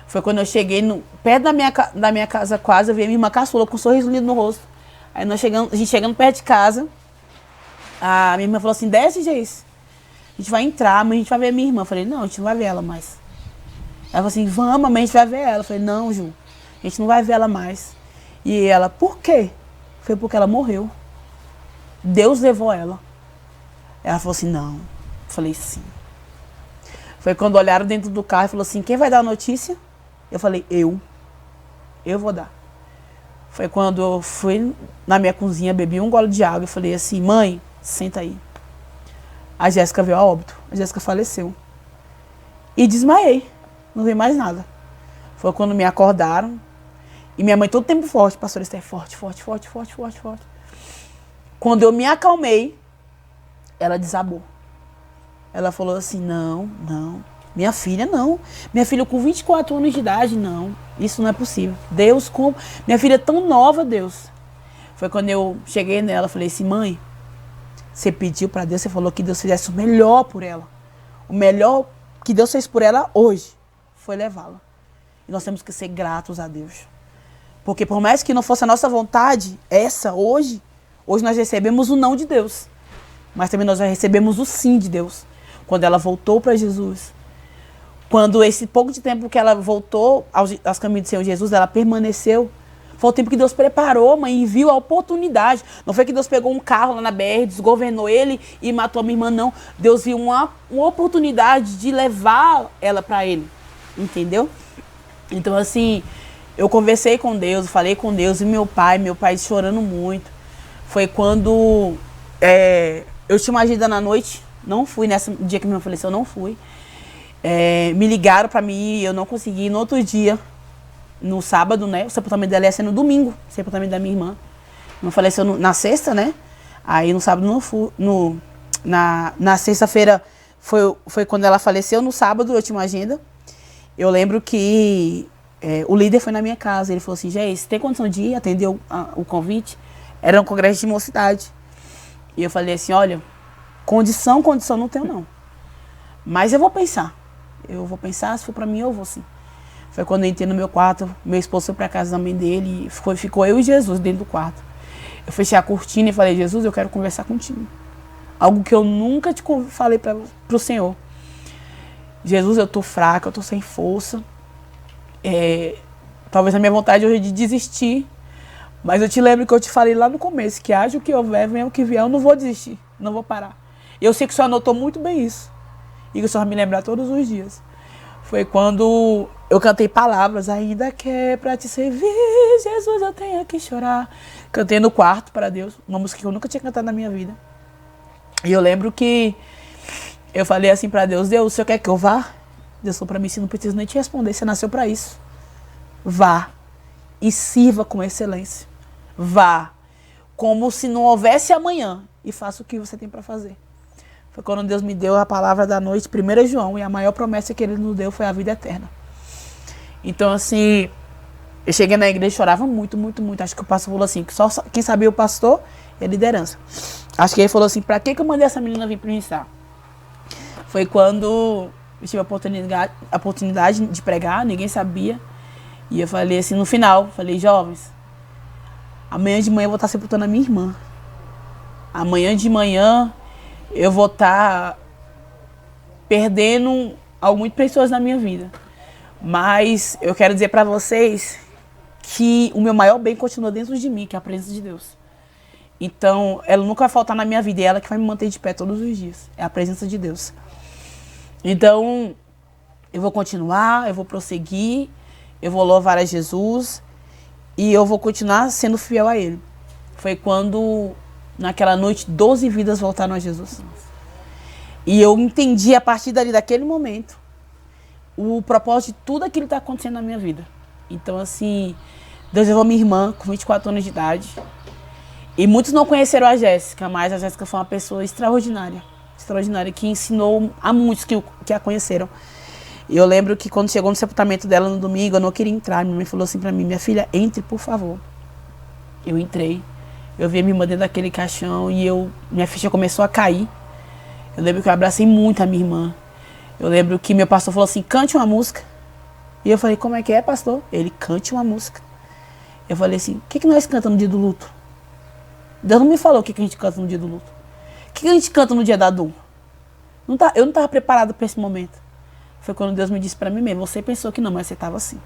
Foi quando eu cheguei perto da minha casa quase, eu vi a minha irmã caçula com um sorriso lindo no rosto. Aí a gente chegando perto de casa, a minha irmã falou assim, desce, Geis. A gente vai entrar, mas a gente vai ver a minha irmã. Eu falei, não, a gente não vai ver ela mais. Ela falou assim, vamos, mas a gente vai ver ela. Eu falei, não, Ju, a gente não vai ver ela mais. E ela, por quê? Foi porque ela morreu. Deus levou ela. Ela falou assim, não. Eu falei, sim. Foi quando olharam dentro do carro e falou assim, quem vai dar a notícia? Eu falei, eu vou dar. Foi quando eu fui na minha cozinha, bebi um gole de água e falei assim, mãe, senta aí. A Jéssica veio a óbito, a Jéssica faleceu. E desmaiei, não vi mais nada. Foi quando me acordaram e minha mãe todo tempo forte, pastora Esther, forte. Quando eu me acalmei, ela desabou. Ela falou assim, não, minha filha não. Minha filha com 24 anos de idade, não. Isso não é possível. Deus, como? Minha filha é tão nova, Deus. Foi quando eu cheguei nela, falei assim, mãe, você pediu para Deus, você falou que Deus fizesse o melhor por ela. O melhor que Deus fez por ela hoje foi levá-la. E nós temos que ser gratos a Deus. Porque por mais que não fosse a nossa vontade, hoje nós recebemos o não de Deus. Mas também nós já recebemos o sim de Deus. Quando ela voltou para Jesus. Quando esse pouco de tempo que ela voltou aos caminhos do Senhor Jesus, ela permaneceu. Foi o tempo que Deus preparou, mãe, e viu a oportunidade. Não foi que Deus pegou um carro lá na BR, desgovernou ele e matou a minha irmã, não. Deus viu uma oportunidade de levar ela para ele. Entendeu? Então, assim, eu conversei com Deus, falei com Deus e meu pai chorando muito. Foi quando eu tinha uma agenda na noite, não fui, nesse dia que minha irmã faleceu, eu não fui. Me ligaram para mim e eu não consegui. No outro dia, no sábado, né? O sepultamento dela ia ser no domingo, o sepultamento da minha irmã. Não faleceu na sexta, né? Aí no sábado não fui. Na sexta-feira foi quando ela faleceu, no sábado eu tinha uma agenda. Eu lembro que o líder foi na minha casa, ele falou assim, Geis, tem condição de ir atender o convite? Era um congresso de mocidade. E eu falei assim, olha, condição não tenho não. Mas eu vou pensar, se for pra mim eu vou sim. Foi quando eu entrei no meu quarto, meu esposo foi pra casa da mãe dele, e ficou eu e Jesus dentro do quarto. Eu fechei a cortina e falei, Jesus, eu quero conversar contigo. Algo que eu nunca te falei pro Senhor. Jesus, eu tô fraca, eu tô sem força. Talvez a minha vontade hoje é de desistir. Mas eu te lembro que eu te falei lá no começo, que haja o que houver, venha o que vier, eu não vou desistir, não vou parar. Eu sei que o Senhor anotou muito bem isso. e que o Senhor vai me lembrar todos os dias. Foi quando eu cantei palavras, ainda que é pra te servir, Jesus, eu tenho que chorar. Cantei no quarto para Deus, uma música que eu nunca tinha cantado na minha vida. E eu lembro que eu falei assim pra Deus, Deus, o Senhor quer que eu vá? Deus falou pra mim, se não preciso nem te responder, você nasceu pra isso. Vá e sirva com excelência. Vá, como se não houvesse amanhã, e faça o que você tem pra fazer. Foi quando Deus me deu a palavra da noite, 1 João, e a maior promessa que Ele nos deu foi a vida eterna. Então, assim, eu cheguei na igreja e chorava muito, muito, muito. Acho que o pastor falou assim, que só quem sabia o pastor é a liderança. Acho que ele falou assim, pra que eu mandei essa menina vir ministrar? Foi quando eu tive a oportunidade de pregar, ninguém sabia. E eu falei assim, no final, falei, jovens, amanhã de manhã eu vou estar sepultando a minha irmã. Amanhã de manhã eu vou estar perdendo algo muito precioso na minha vida. Mas eu quero dizer para vocês que o meu maior bem continua dentro de mim, que é a presença de Deus. Então, ela nunca vai faltar na minha vida, é ela que vai me manter de pé todos os dias. É a presença de Deus. Então, eu vou continuar, eu vou prosseguir, eu vou louvar a Jesus e eu vou continuar sendo fiel a Ele. Foi quando, naquela noite, 12 vidas voltaram a Jesus. E eu entendi a partir dali, daquele momento, o propósito de tudo aquilo que está acontecendo na minha vida. Então, assim, Deus levou minha irmã com 24 anos de idade. E muitos não conheceram a Jéssica, mas a Jéssica foi uma pessoa extraordinária. Extraordinária, que ensinou a muitos que a conheceram. E eu lembro que quando chegou no sepultamento dela no domingo, eu não queria entrar. Minha mãe falou assim pra mim, minha filha, entre, por favor. Eu entrei. Eu vi a minha irmã dentro daquele caixão e minha ficha começou a cair. Eu lembro que eu abracei muito a minha irmã. Eu lembro que meu pastor falou assim, cante uma música. E eu falei, como é que é, pastor? Ele, cante uma música. Eu falei assim, o que nós cantamos no dia do luto? Deus não me falou o que a gente canta no dia do luto. O que a gente canta no dia da dor? Eu não estava preparada para esse momento. Foi quando Deus me disse para mim mesmo, você pensou que não, mas você estava assim.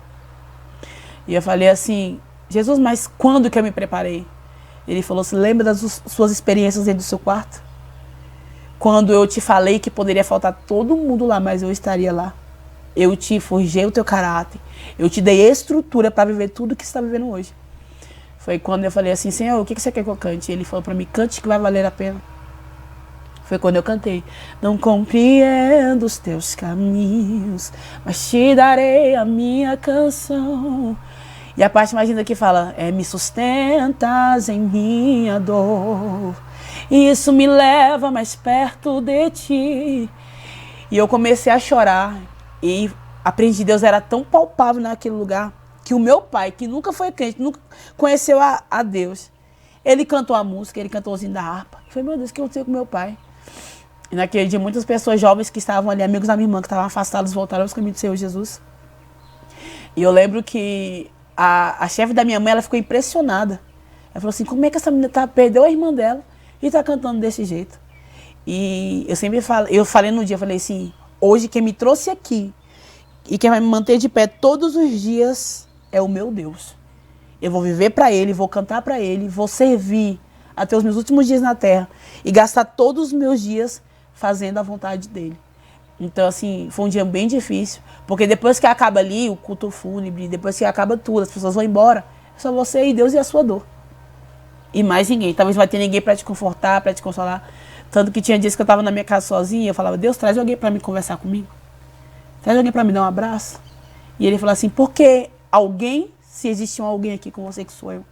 E eu falei assim, Jesus, mas quando que eu me preparei? Ele falou assim, lembra das suas experiências dentro do seu quarto? Quando eu te falei que poderia faltar todo mundo lá, mas eu estaria lá. Eu te forjei o teu caráter. Eu te dei estrutura para viver tudo que você está vivendo hoje. Foi quando eu falei assim, Senhor, o que você quer que eu cante? Ele falou para mim, cante que vai valer a pena. Foi quando eu cantei. Não compreendo os teus caminhos, mas te darei a minha canção. E a parte mais linda que fala, me sustentas em minha dor. Isso me leva mais perto de ti. E eu comecei a chorar. E aprendi, Deus era tão palpável naquele lugar, que o meu pai, que nunca foi crente, nunca conheceu a Deus, ele cantou a música, ele cantou o zinho da harpa. Eu falei, meu Deus, o que aconteceu com meu pai? E naquele dia, muitas pessoas jovens que estavam ali, amigos da minha irmã, que estavam afastados, voltaram aos caminhos do Senhor Jesus. E eu lembro que a chefe da minha mãe, ela ficou impressionada. Ela falou assim, como é que essa menina perdeu a irmã dela e está cantando desse jeito? E eu sempre falei no dia, eu falei assim, hoje quem me trouxe aqui e quem vai me manter de pé todos os dias é o meu Deus. Eu vou viver para Ele, vou cantar para Ele, vou servir até os meus últimos dias na terra e gastar todos os meus dias fazendo a vontade dEle. Então, assim, foi um dia bem difícil, porque depois que acaba ali o culto fúnebre, depois que acaba tudo, as pessoas vão embora, é só você e Deus e a sua dor. E mais ninguém. Talvez não vai ter ninguém para te confortar, para te consolar. Tanto que tinha dias que eu estava na minha casa sozinha, eu falava, Deus, traz alguém para me conversar comigo. Traz alguém para me dar um abraço. E ele falou assim, por que alguém, se existe alguém aqui com você que sou eu?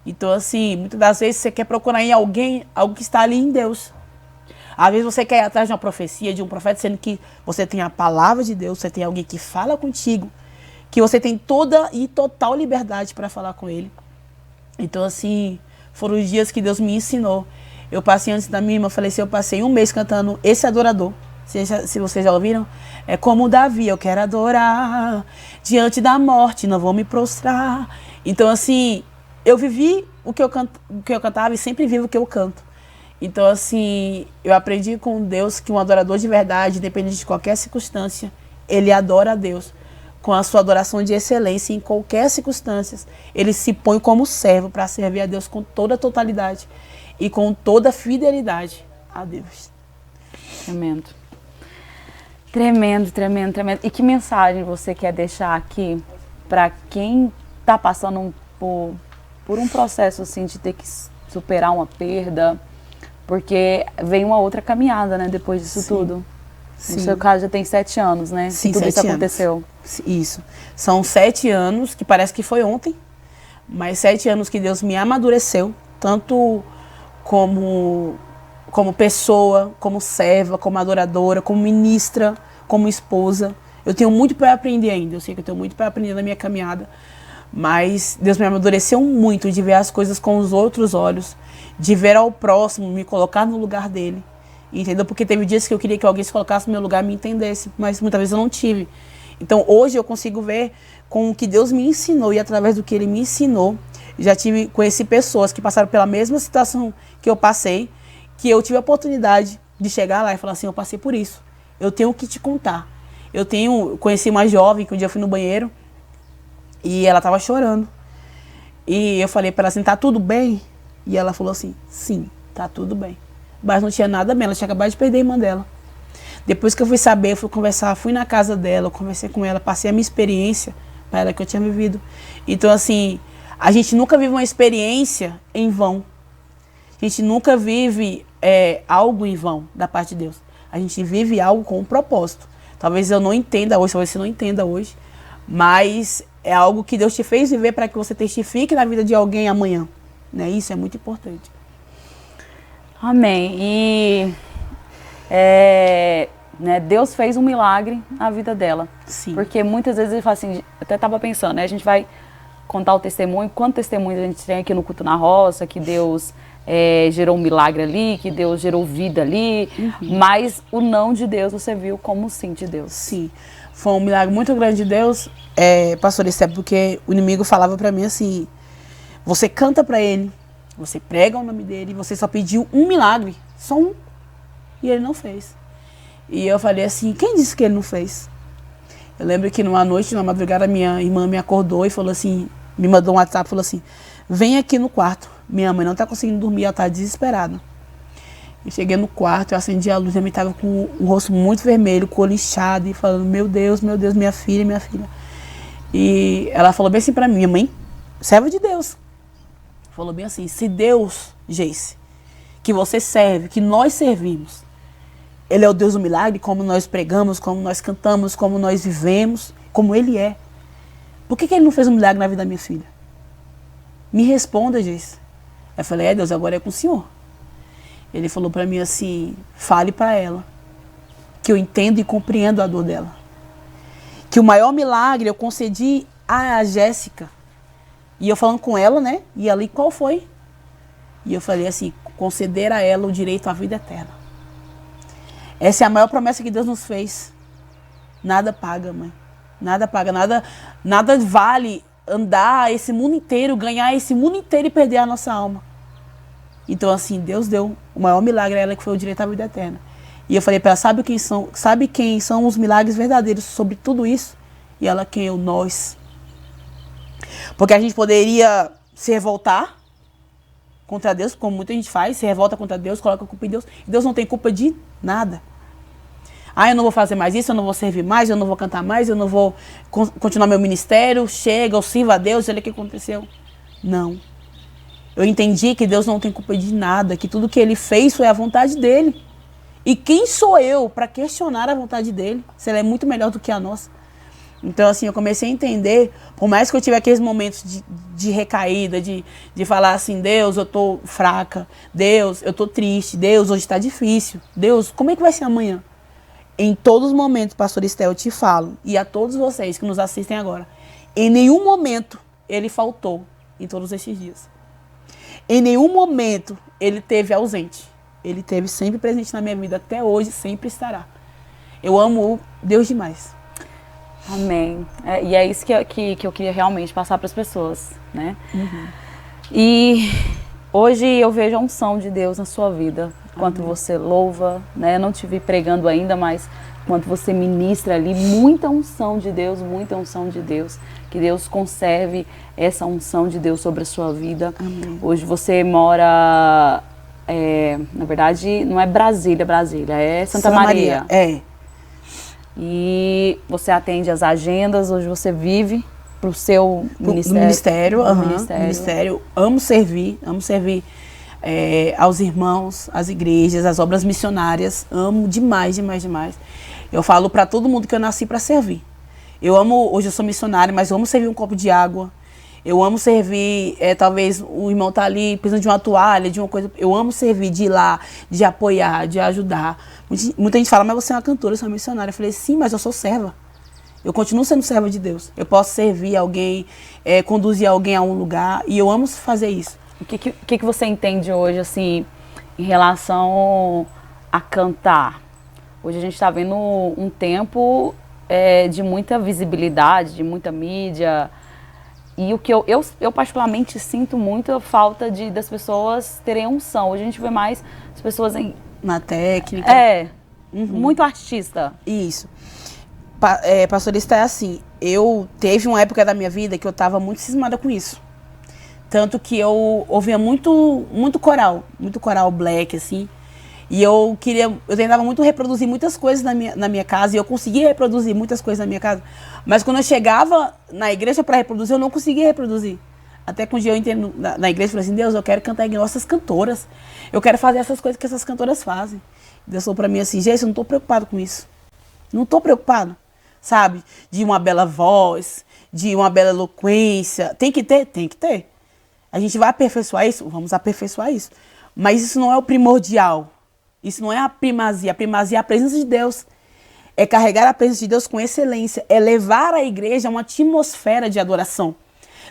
Então, assim, muitas das vezes você quer procurar em alguém, algo que está ali em Deus. Às vezes você quer ir atrás de uma profecia, de um profeta, sendo que você tem a palavra de Deus, você tem alguém que fala contigo, que você tem toda e total liberdade para falar com ele. Então, assim, foram os dias que Deus me ensinou. Eu passei antes da minha irmã, falei assim, eu passei um mês cantando Esse Adorador. Se vocês já ouviram, é como Davi, eu quero adorar, diante da morte não vou me prostrar. Então, assim, eu vivi o que eu cantava e sempre vivo o que eu canto. Então, assim, eu aprendi com Deus que um adorador de verdade, independente de qualquer circunstância, ele adora a Deus com a sua adoração de excelência em qualquer circunstância. Ele se põe como servo para servir a Deus com toda a totalidade e com toda a fidelidade a Deus. Tremendo. Tremendo, tremendo, tremendo. E que mensagem você quer deixar aqui para quem está passando por um processo assim de ter que superar uma perda, porque vem uma outra caminhada, né, depois disso tudo. Sim. No seu caso já tem 7 anos, né? Sim, tudo 7 isso anos. aconteceu. Isso. São 7 anos, que parece que foi ontem, mas 7 anos que Deus me amadureceu, tanto como pessoa, como serva, como adoradora, como ministra, como esposa. Eu tenho muito para aprender ainda, eu sei que eu tenho muito para aprender na minha caminhada, mas Deus me amadureceu muito de ver as coisas com os outros olhos, de ver ao próximo, me colocar no lugar dele, entendeu? Porque teve dias que eu queria que alguém se colocasse no meu lugar e me entendesse, mas muitas vezes eu não tive. Então hoje eu consigo ver com o que Deus me ensinou e através do que Ele me ensinou, conheci pessoas que passaram pela mesma situação que eu passei, que eu tive a oportunidade de chegar lá e falar assim, eu passei por isso, eu tenho que te contar. Conheci uma jovem que um dia eu fui no banheiro e ela estava chorando. E eu falei para ela assim, tá tudo bem? E ela falou assim, sim, tá tudo bem. Mas não tinha nada bem, ela tinha acabado de perder a irmã dela. Depois que eu fui saber, eu fui conversar, fui na casa dela, eu conversei com ela, passei a minha experiência para ela que eu tinha vivido. Então assim, a gente nunca vive uma experiência em vão. A gente nunca vive algo em vão da parte de Deus. A gente vive algo com um propósito. Talvez eu não entenda hoje, talvez você não entenda hoje, mas é algo que Deus te fez viver para que você testifique na vida de alguém amanhã. Né? Isso é muito importante. Amém. E né, Deus fez um milagre na vida dela. Sim. Porque muitas vezes ele fala assim, até estava pensando, né? A gente vai contar o testemunho, quanto testemunho a gente tem aqui no Culto na Roça, que Deus gerou um milagre ali, que Deus gerou vida ali, mas o não de Deus você viu como o sim de Deus. Sim, foi um milagre muito grande de Deus, pastor Esther, porque o inimigo falava para mim assim, você canta para ele, você prega o nome dele, você só pediu um milagre, só um, e ele não fez. E eu falei assim, quem disse que ele não fez? Eu lembro que numa noite, na madrugada, minha irmã me acordou e falou assim, me mandou um WhatsApp, falou assim, vem aqui no quarto. Minha mãe não está conseguindo dormir, ela está desesperada. Eu cheguei no quarto, eu acendi a luz, minha mãe estava com o rosto muito vermelho, com o olho inchado, e falando, meu Deus, minha filha, minha filha. E ela falou bem assim para mim, minha mãe, serva de Deus. Falou bem assim, se Deus, Geice, que você serve, que nós servimos, Ele é o Deus do milagre, como nós pregamos, como nós cantamos, como nós vivemos, como Ele é. Por que Ele não fez um milagre na vida da minha filha? Me responda, Geice. Eu falei, Deus, agora é com o Senhor. Ele falou para mim assim, fale para ela, que eu entendo e compreendo a dor dela. Que o maior milagre eu concedi a Jéssica. E eu falando com ela, né? E ali, qual foi? E eu falei assim, conceder a ela o direito à vida eterna. Essa é a maior promessa que Deus nos fez. Nada paga, mãe. Nada paga, nada vale andar esse mundo inteiro, ganhar esse mundo inteiro e perder a nossa alma. Então assim, Deus deu o maior milagre a ela, que foi o direito à vida eterna. E eu falei para ela, sabe quem são os milagres verdadeiros sobre tudo isso? E ela, quem? Eu, nós. Porque a gente poderia se revoltar contra Deus, como muita gente faz, se revolta contra Deus, coloca a culpa em Deus. E Deus não tem culpa de nada. Eu não vou fazer mais isso, eu não vou servir mais, eu não vou cantar mais, eu não vou continuar meu ministério, chega, eu sirvo a Deus, olha o que aconteceu. Não. Eu entendi que Deus não tem culpa de nada, que tudo que Ele fez foi a vontade dEle. E quem sou eu para questionar a vontade dEle, se ela é muito melhor do que a nossa? Então, assim, eu comecei a entender, por mais que eu tive aqueles momentos de recaída, de falar assim, Deus, eu tô fraca, Deus, eu tô triste, Deus, hoje está difícil, Deus, como é que vai ser amanhã? Em todos os momentos, pastor Estel, eu te falo, e a todos vocês que nos assistem agora, em nenhum momento Ele faltou em todos esses dias. Em nenhum momento Ele teve ausente. Ele teve sempre presente na minha vida, até hoje, sempre estará. Eu amo Deus demais. Amém. E é isso que eu queria realmente passar para as pessoas, né? E hoje eu vejo a unção de Deus na sua vida. Enquanto você louva, né? Eu não te vi pregando ainda, mas enquanto você ministra ali, muita unção de Deus, muita unção de Deus. Que Deus conserve essa unção de Deus sobre a sua vida. Amém. Hoje você mora, na verdade, não é Brasília, é Santa Maria. E você atende as agendas, hoje você vive pro seu ministério. Ministério. Ministério. Amo servir aos irmãos, às igrejas, às obras missionárias. Amo demais, demais, demais. Eu falo para todo mundo que eu nasci para servir. Hoje eu sou missionária, mas eu amo servir um copo de água. Eu amo servir, talvez o irmão tá ali precisando de uma toalha, de uma coisa. Eu amo servir, de ir lá, de apoiar, de ajudar. Muita gente fala, mas você é uma cantora, você é uma missionária. Eu falei, sim, mas eu sou serva. Eu continuo sendo serva de Deus. Eu posso servir alguém, conduzir alguém a um lugar, e eu amo fazer isso. O que você entende hoje, assim, em relação a cantar? Hoje a gente está vendo um tempo de muita visibilidade, de muita mídia. E o que eu particularmente sinto muito a falta das pessoas terem unção. Hoje a gente vê mais as pessoas na técnica. Muito artista. Isso. Pastorista é assim, teve uma época da minha vida que eu estava muito cismada com isso. Tanto que eu ouvia muito coral black, assim. E eu tentava muito reproduzir muitas coisas na minha casa, e eu conseguia reproduzir muitas coisas na minha casa. Mas quando eu chegava na igreja para reproduzir, eu não conseguia reproduzir. Até que um dia eu entrei na igreja e falei assim, Deus, eu quero cantar igual essas cantoras. Eu quero fazer essas coisas que essas cantoras fazem. Deus falou para mim assim, gente, eu não estou preocupado com isso. Não estou preocupado, sabe? De uma bela voz, de uma bela eloquência. Tem que ter? Tem que ter. A gente vai aperfeiçoar isso? Vamos aperfeiçoar isso. Mas isso não é o primordial. Isso não é a primazia. A primazia é a presença de Deus. É carregar a presença de Deus com excelência. É levar a igreja a uma atmosfera de adoração.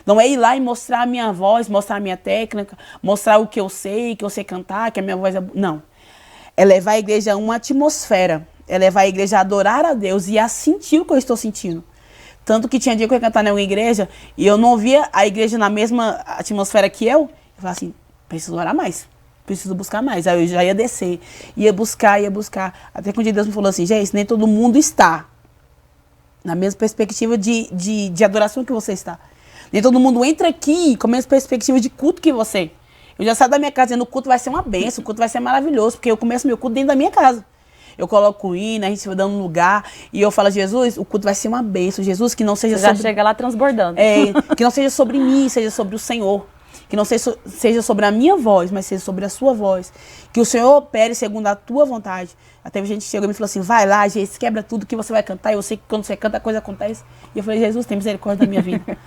Não é ir lá e mostrar a minha voz, mostrar a minha técnica, mostrar o que eu sei cantar, que a minha voz é... Não. É levar a igreja a uma atmosfera. É levar a igreja a adorar a Deus e a sentir o que eu estou sentindo. Tanto que tinha dia que eu ia cantar na igreja e eu não via a igreja na mesma atmosfera que eu. Eu falava assim, preciso orar mais. Preciso buscar mais. Aí eu já ia descer, ia buscar. Até que um dia Deus me falou assim, gente, nem todo mundo está na mesma perspectiva de adoração que você está. Nem todo mundo entra aqui com a mesma perspectiva de culto que você. Eu já saio da minha casa dizendo, o culto vai ser uma bênção, o culto vai ser maravilhoso, porque eu começo meu culto dentro da minha casa. Eu coloco o hino, a gente vai dando um lugar, e eu falo, Jesus, o culto vai ser uma bênção. Jesus, que não seja Você já chega lá transbordando. Que não seja sobre mim, seja sobre o Senhor. Que não seja sobre a minha voz, mas seja sobre a sua voz. Que o Senhor opere segundo a tua vontade. Até a gente chegou e me falou assim, vai lá, Jesus, quebra tudo que você vai cantar. Eu sei que quando você canta, a coisa acontece. E eu falei, Jesus, tem misericórdia da minha vida.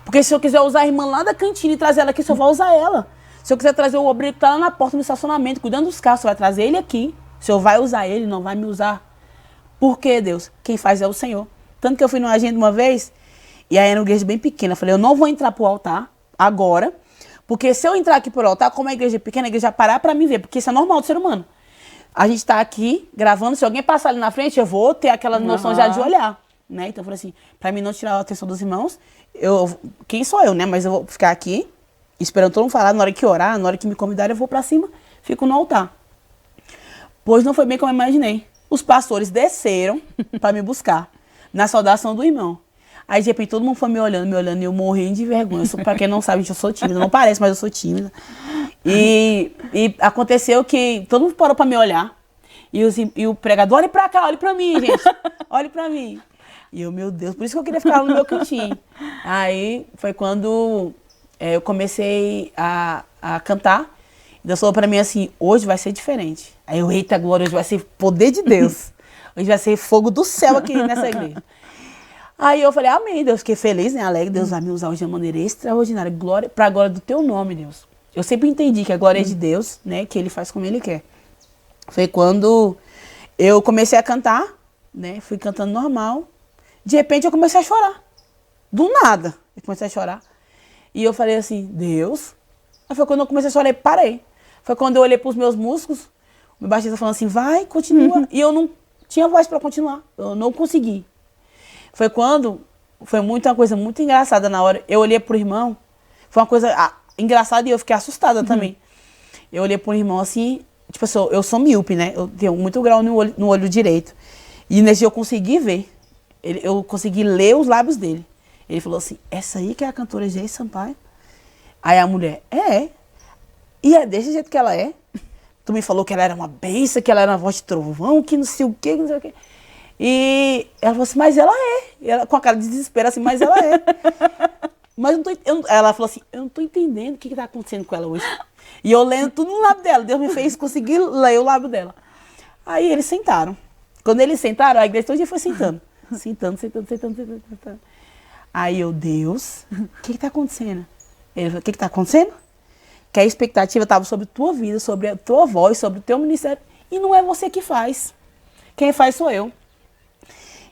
Porque se eu quiser usar a irmã lá da cantina e trazer ela aqui, eu só vou usar ela. Se eu quiser trazer o obreiro que está lá na porta, no estacionamento, cuidando dos carros, você vai trazer ele aqui. O Senhor vai usar ele, não vai me usar. Por quê, Deus? Quem faz é o Senhor. Tanto que eu fui numa agenda uma vez, e aí era uma igreja bem pequena. Eu falei, eu não vou entrar pro altar agora, porque se eu entrar aqui pro altar, como a igreja é pequena, a igreja vai parar pra me ver, porque isso é normal do ser humano. A gente tá aqui gravando, se alguém passar ali na frente, eu vou ter aquela noção já de olhar, né? Então eu falei assim, pra mim não tirar a atenção dos irmãos, quem sou eu, né? Mas eu vou ficar aqui, esperando todo mundo falar, na hora que orar, na hora que me convidarem, eu vou pra cima, fico no altar. Pois não foi bem como eu imaginei. Os pastores desceram para me buscar, na saudação do irmão. Aí, de repente, todo mundo foi me olhando, e eu morrendo de vergonha. Para quem não sabe, gente, eu sou tímida. Não parece, mas eu sou tímida. E aconteceu que todo mundo parou para me olhar. E o pregador, olhe para cá, olhe para mim, gente. Olhe para mim. E eu, meu Deus, por isso que eu queria ficar lá no meu cantinho. Aí, foi quando eu comecei a cantar. Deus falou pra mim assim, hoje vai ser diferente. Aí eu, eita glória, hoje vai ser poder de Deus. Hoje vai ser fogo do céu aqui nessa igreja. Aí eu falei, amém, Deus, fiquei feliz, né, alegre. Deus vai me usar hoje de uma maneira extraordinária. Glória, pra glória do teu nome, Deus. Eu sempre entendi que a glória é de Deus, né, que ele faz como ele quer. Foi quando eu comecei a cantar, né, fui cantando normal. De repente eu comecei a chorar. Do nada, eu comecei a chorar. E eu falei assim, Deus. Aí foi quando eu comecei a chorar e parei. Foi quando eu olhei para os meus músculos, o meu baixista falando assim, vai, continua. E eu não tinha voz para continuar, eu não consegui. Foi uma coisa muito engraçada na hora. Eu olhei pro irmão, foi uma coisa engraçada e eu fiquei assustada também. Eu olhei pro irmão assim, tipo, eu sou míope, né? Eu tenho muito grau no olho direito. E nesse dia eu consegui ver, eu consegui ler os lábios dele. Ele falou assim, essa aí que é a cantora Geise Sampaio? Aí a mulher, e é desse jeito que ela é. Tu me falou que ela era uma bênção, que ela era uma voz de trovão, que não sei o quê, que não sei o quê. E ela falou assim, mas ela é. E ela, com a cara de desespero assim, mas ela é. Mas eu não tô, ela falou assim, eu não tô entendendo o que tá acontecendo com ela hoje. E eu lendo tudo no lábio dela. Deus me fez conseguir ler o lábio dela. Aí eles sentaram. Quando eles sentaram, a igreja todo dia foi sentando. Sentando. Aí eu, Deus, o que tá acontecendo? Ele falou, o que tá acontecendo? Que a expectativa estava sobre a tua vida, sobre a tua voz, sobre o teu ministério. E não é você que faz. Quem faz sou eu.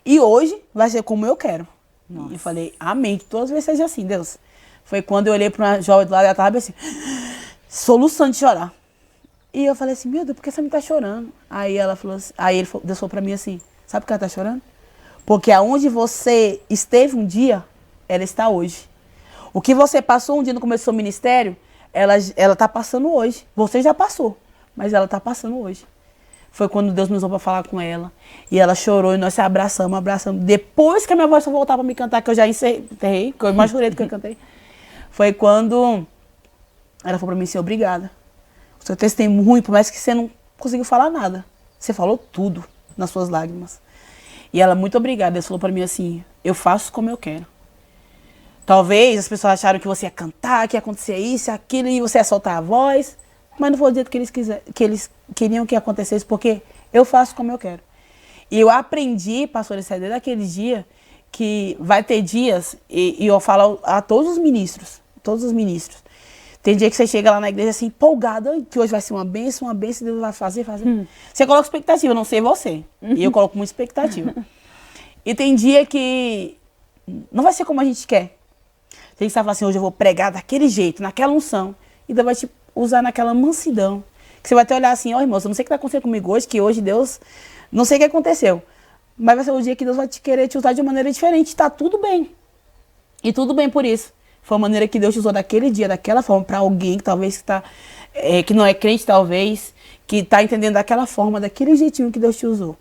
E hoje vai ser como eu quero. Nossa. E eu falei, amém, que todas as vezes seja assim, Deus. Foi quando eu olhei para uma jovem do lado, ela estava assim, soluçando de chorar. E eu falei assim, meu Deus, por que você me tá chorando? Aí ela falou assim, Deus falou para mim assim, sabe por que ela tá chorando? Porque aonde você esteve um dia, ela está hoje. O que você passou um dia no começo do seu ministério, ela tá passando hoje. Você já passou, mas ela tá passando hoje. Foi quando Deus me usou para falar com ela. E ela chorou e nós se abraçamos. Depois que a minha voz foi voltar para me cantar, que eu já encerrei, que eu mais chorei do que eu cantei. Foi quando ela falou para mim assim, obrigada. O seu testemunho, por mais que você não conseguiu falar nada, você falou tudo nas suas lágrimas. E ela, muito obrigada. Ela falou para mim assim, eu faço como eu quero. Talvez as pessoas acharam que você ia cantar, que ia acontecer isso, aquilo, e você ia soltar a voz. Mas não foi do jeito que eles queriam que acontecesse, porque eu faço como eu quero. E eu aprendi, pastor, desde daquele dia, que vai ter dias, e eu falo a todos os ministros, tem dia que você chega lá na igreja assim, empolgada, que hoje vai ser uma bênção, Deus vai fazer. Você coloca expectativa, não sei você, e eu coloco muita expectativa. E tem dia que não vai ser como a gente quer. Tem que falar assim, hoje eu vou pregar daquele jeito, naquela unção, e Deus vai te usar naquela mansidão. Que você vai até olhar assim, ó, irmão, eu não sei o que está acontecendo comigo hoje, que hoje Deus, não sei o que aconteceu. Mas vai ser o dia que Deus vai querer te usar de maneira diferente. Tá tudo bem. E tudo bem por isso. Foi a maneira que Deus te usou daquele dia, daquela forma, para alguém que talvez que não é crente, talvez, que está entendendo daquela forma, daquele jeitinho que Deus te usou.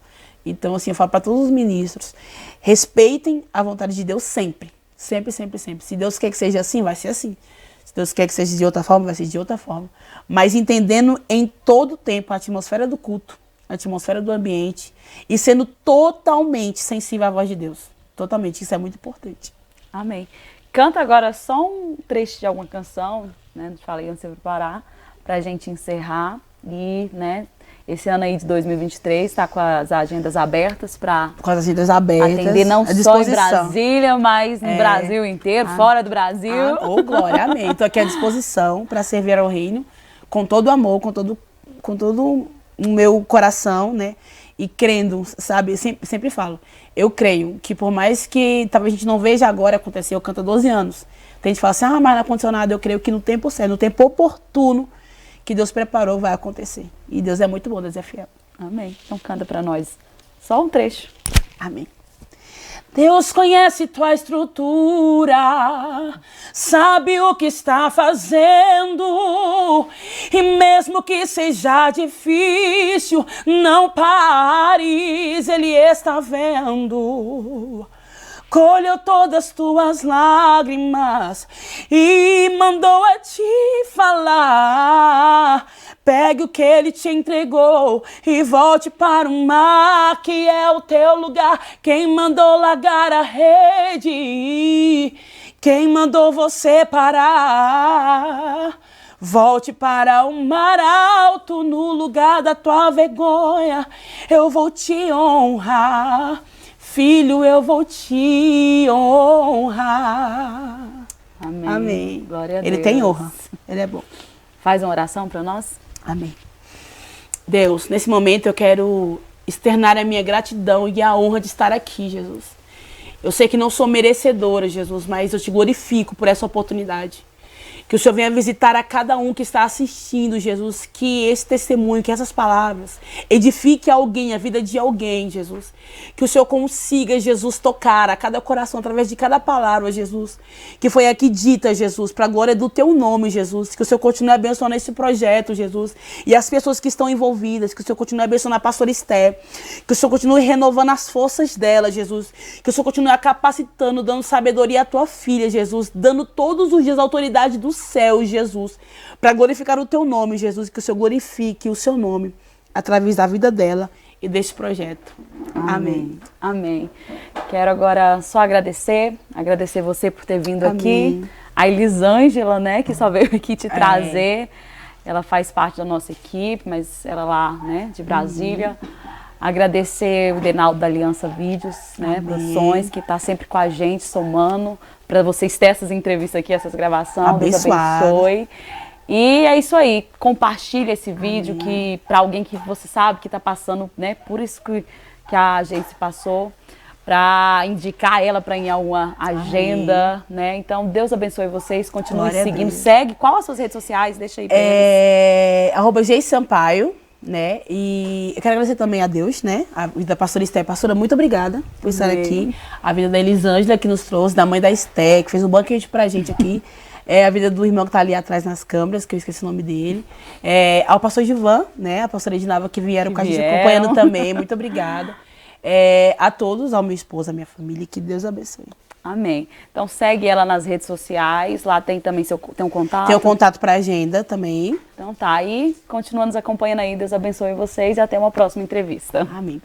Então, assim, eu falo para todos os ministros, respeitem a vontade de Deus sempre. Sempre, sempre, sempre. Se Deus quer que seja assim, vai ser assim. Se Deus quer que seja de outra forma, vai ser de outra forma. Mas entendendo em todo tempo a atmosfera do culto, a atmosfera do ambiente e sendo totalmente sensível à voz de Deus. Totalmente. Isso é muito importante. Amém. Canta agora só um trecho de alguma canção, né? Falei antes de você preparar, pra gente encerrar. E, né, esse ano aí de 2023 está com as agendas abertas para atender não só em Brasília, mas no Brasil inteiro, fora do Brasil. Ô, glória, amém. Estou aqui à disposição para servir ao reino com todo o amor, com todo o meu coração, né? E crendo, sabe? Sempre falo, eu creio que por mais que talvez a gente não veja agora acontecer, eu canto há 12 anos. Tem gente que fala assim, mas não aconteceu nada. Eu creio que no tempo certo, no tempo oportuno, que Deus preparou, vai acontecer. E Deus é muito bom, Deus é fiel. Amém. Então canta para nós só um trecho. Amém. Deus conhece tua estrutura, sabe o que está fazendo, e mesmo que seja difícil, não pares, Ele está vendo. Colheu todas as tuas lágrimas e mandou a te falar. Pegue o que Ele te entregou e volte para o mar, que é o teu lugar. Quem mandou largar a rede? Quem mandou você parar? Volte para o mar alto, no lugar da tua vergonha. Eu vou te honrar. Filho, eu vou te honrar. Amém. Amém. Glória a Deus. Ele tem honra. Ele é bom. Faz uma oração para nós. Amém. Deus, nesse momento eu quero externar a minha gratidão e a honra de estar aqui, Jesus. Eu sei que não sou merecedora, Jesus, mas eu te glorifico por essa oportunidade. Que o Senhor venha visitar a cada um que está assistindo, Jesus. Que esse testemunho, que essas palavras edifique alguém, a vida de alguém, Jesus. Que o Senhor consiga, Jesus, tocar a cada coração através de cada palavra, Jesus. Que foi aqui dita, Jesus, para a glória do teu nome, Jesus. Que o Senhor continue abençoando esse projeto, Jesus. E as pessoas que estão envolvidas. Que o Senhor continue abençoando a pastora Esther. Que o Senhor continue renovando as forças dela, Jesus. Que o Senhor continue capacitando, dando sabedoria à tua filha, Jesus. Dando todos os dias a autoridade do céu, Jesus, para glorificar o teu nome, Jesus, que o Senhor glorifique o seu nome através da vida dela e deste projeto. Amém. Amém. Quero agora só agradecer você por ter vindo aqui. A Elisângela, né, que só veio aqui te trazer. Ela faz parte da nossa equipe, mas ela lá, né, de Brasília. Agradecer o Denaldo da Aliança Vídeos, né, Produções, que está sempre com a gente, somando, para vocês terem essas entrevistas aqui, essas gravações. Deus abençoe. E é isso aí, compartilha esse vídeo que para alguém que você sabe que está passando, né, por isso que a Geice passou, para indicar ela para ir em alguma agenda, né? Então, Deus abençoe vocês, continue seguindo. Segue, qual as suas redes sociais? Deixa aí pra eles. @Geice Sampaio, né? E eu quero agradecer também a Deus, né? A vida da pastora Esté. Pastora, muito obrigada por estar aqui. A vida da Elisângela que nos trouxe, da mãe da Esté, que fez um banquete pra gente aqui. A vida do irmão que tá ali atrás nas câmeras, que eu esqueci o nome dele. Ao pastor Givan, né? A pastora Edinava que vieram com a gente acompanhando também. Muito obrigada. A todos, ao meu esposo, à minha família, que Deus abençoe. Amém. Então segue ela nas redes sociais, lá tem também tem um contato. Tem um contato para agenda também. Então tá, e continua nos acompanhando aí, Deus abençoe vocês e até uma próxima entrevista. Amém.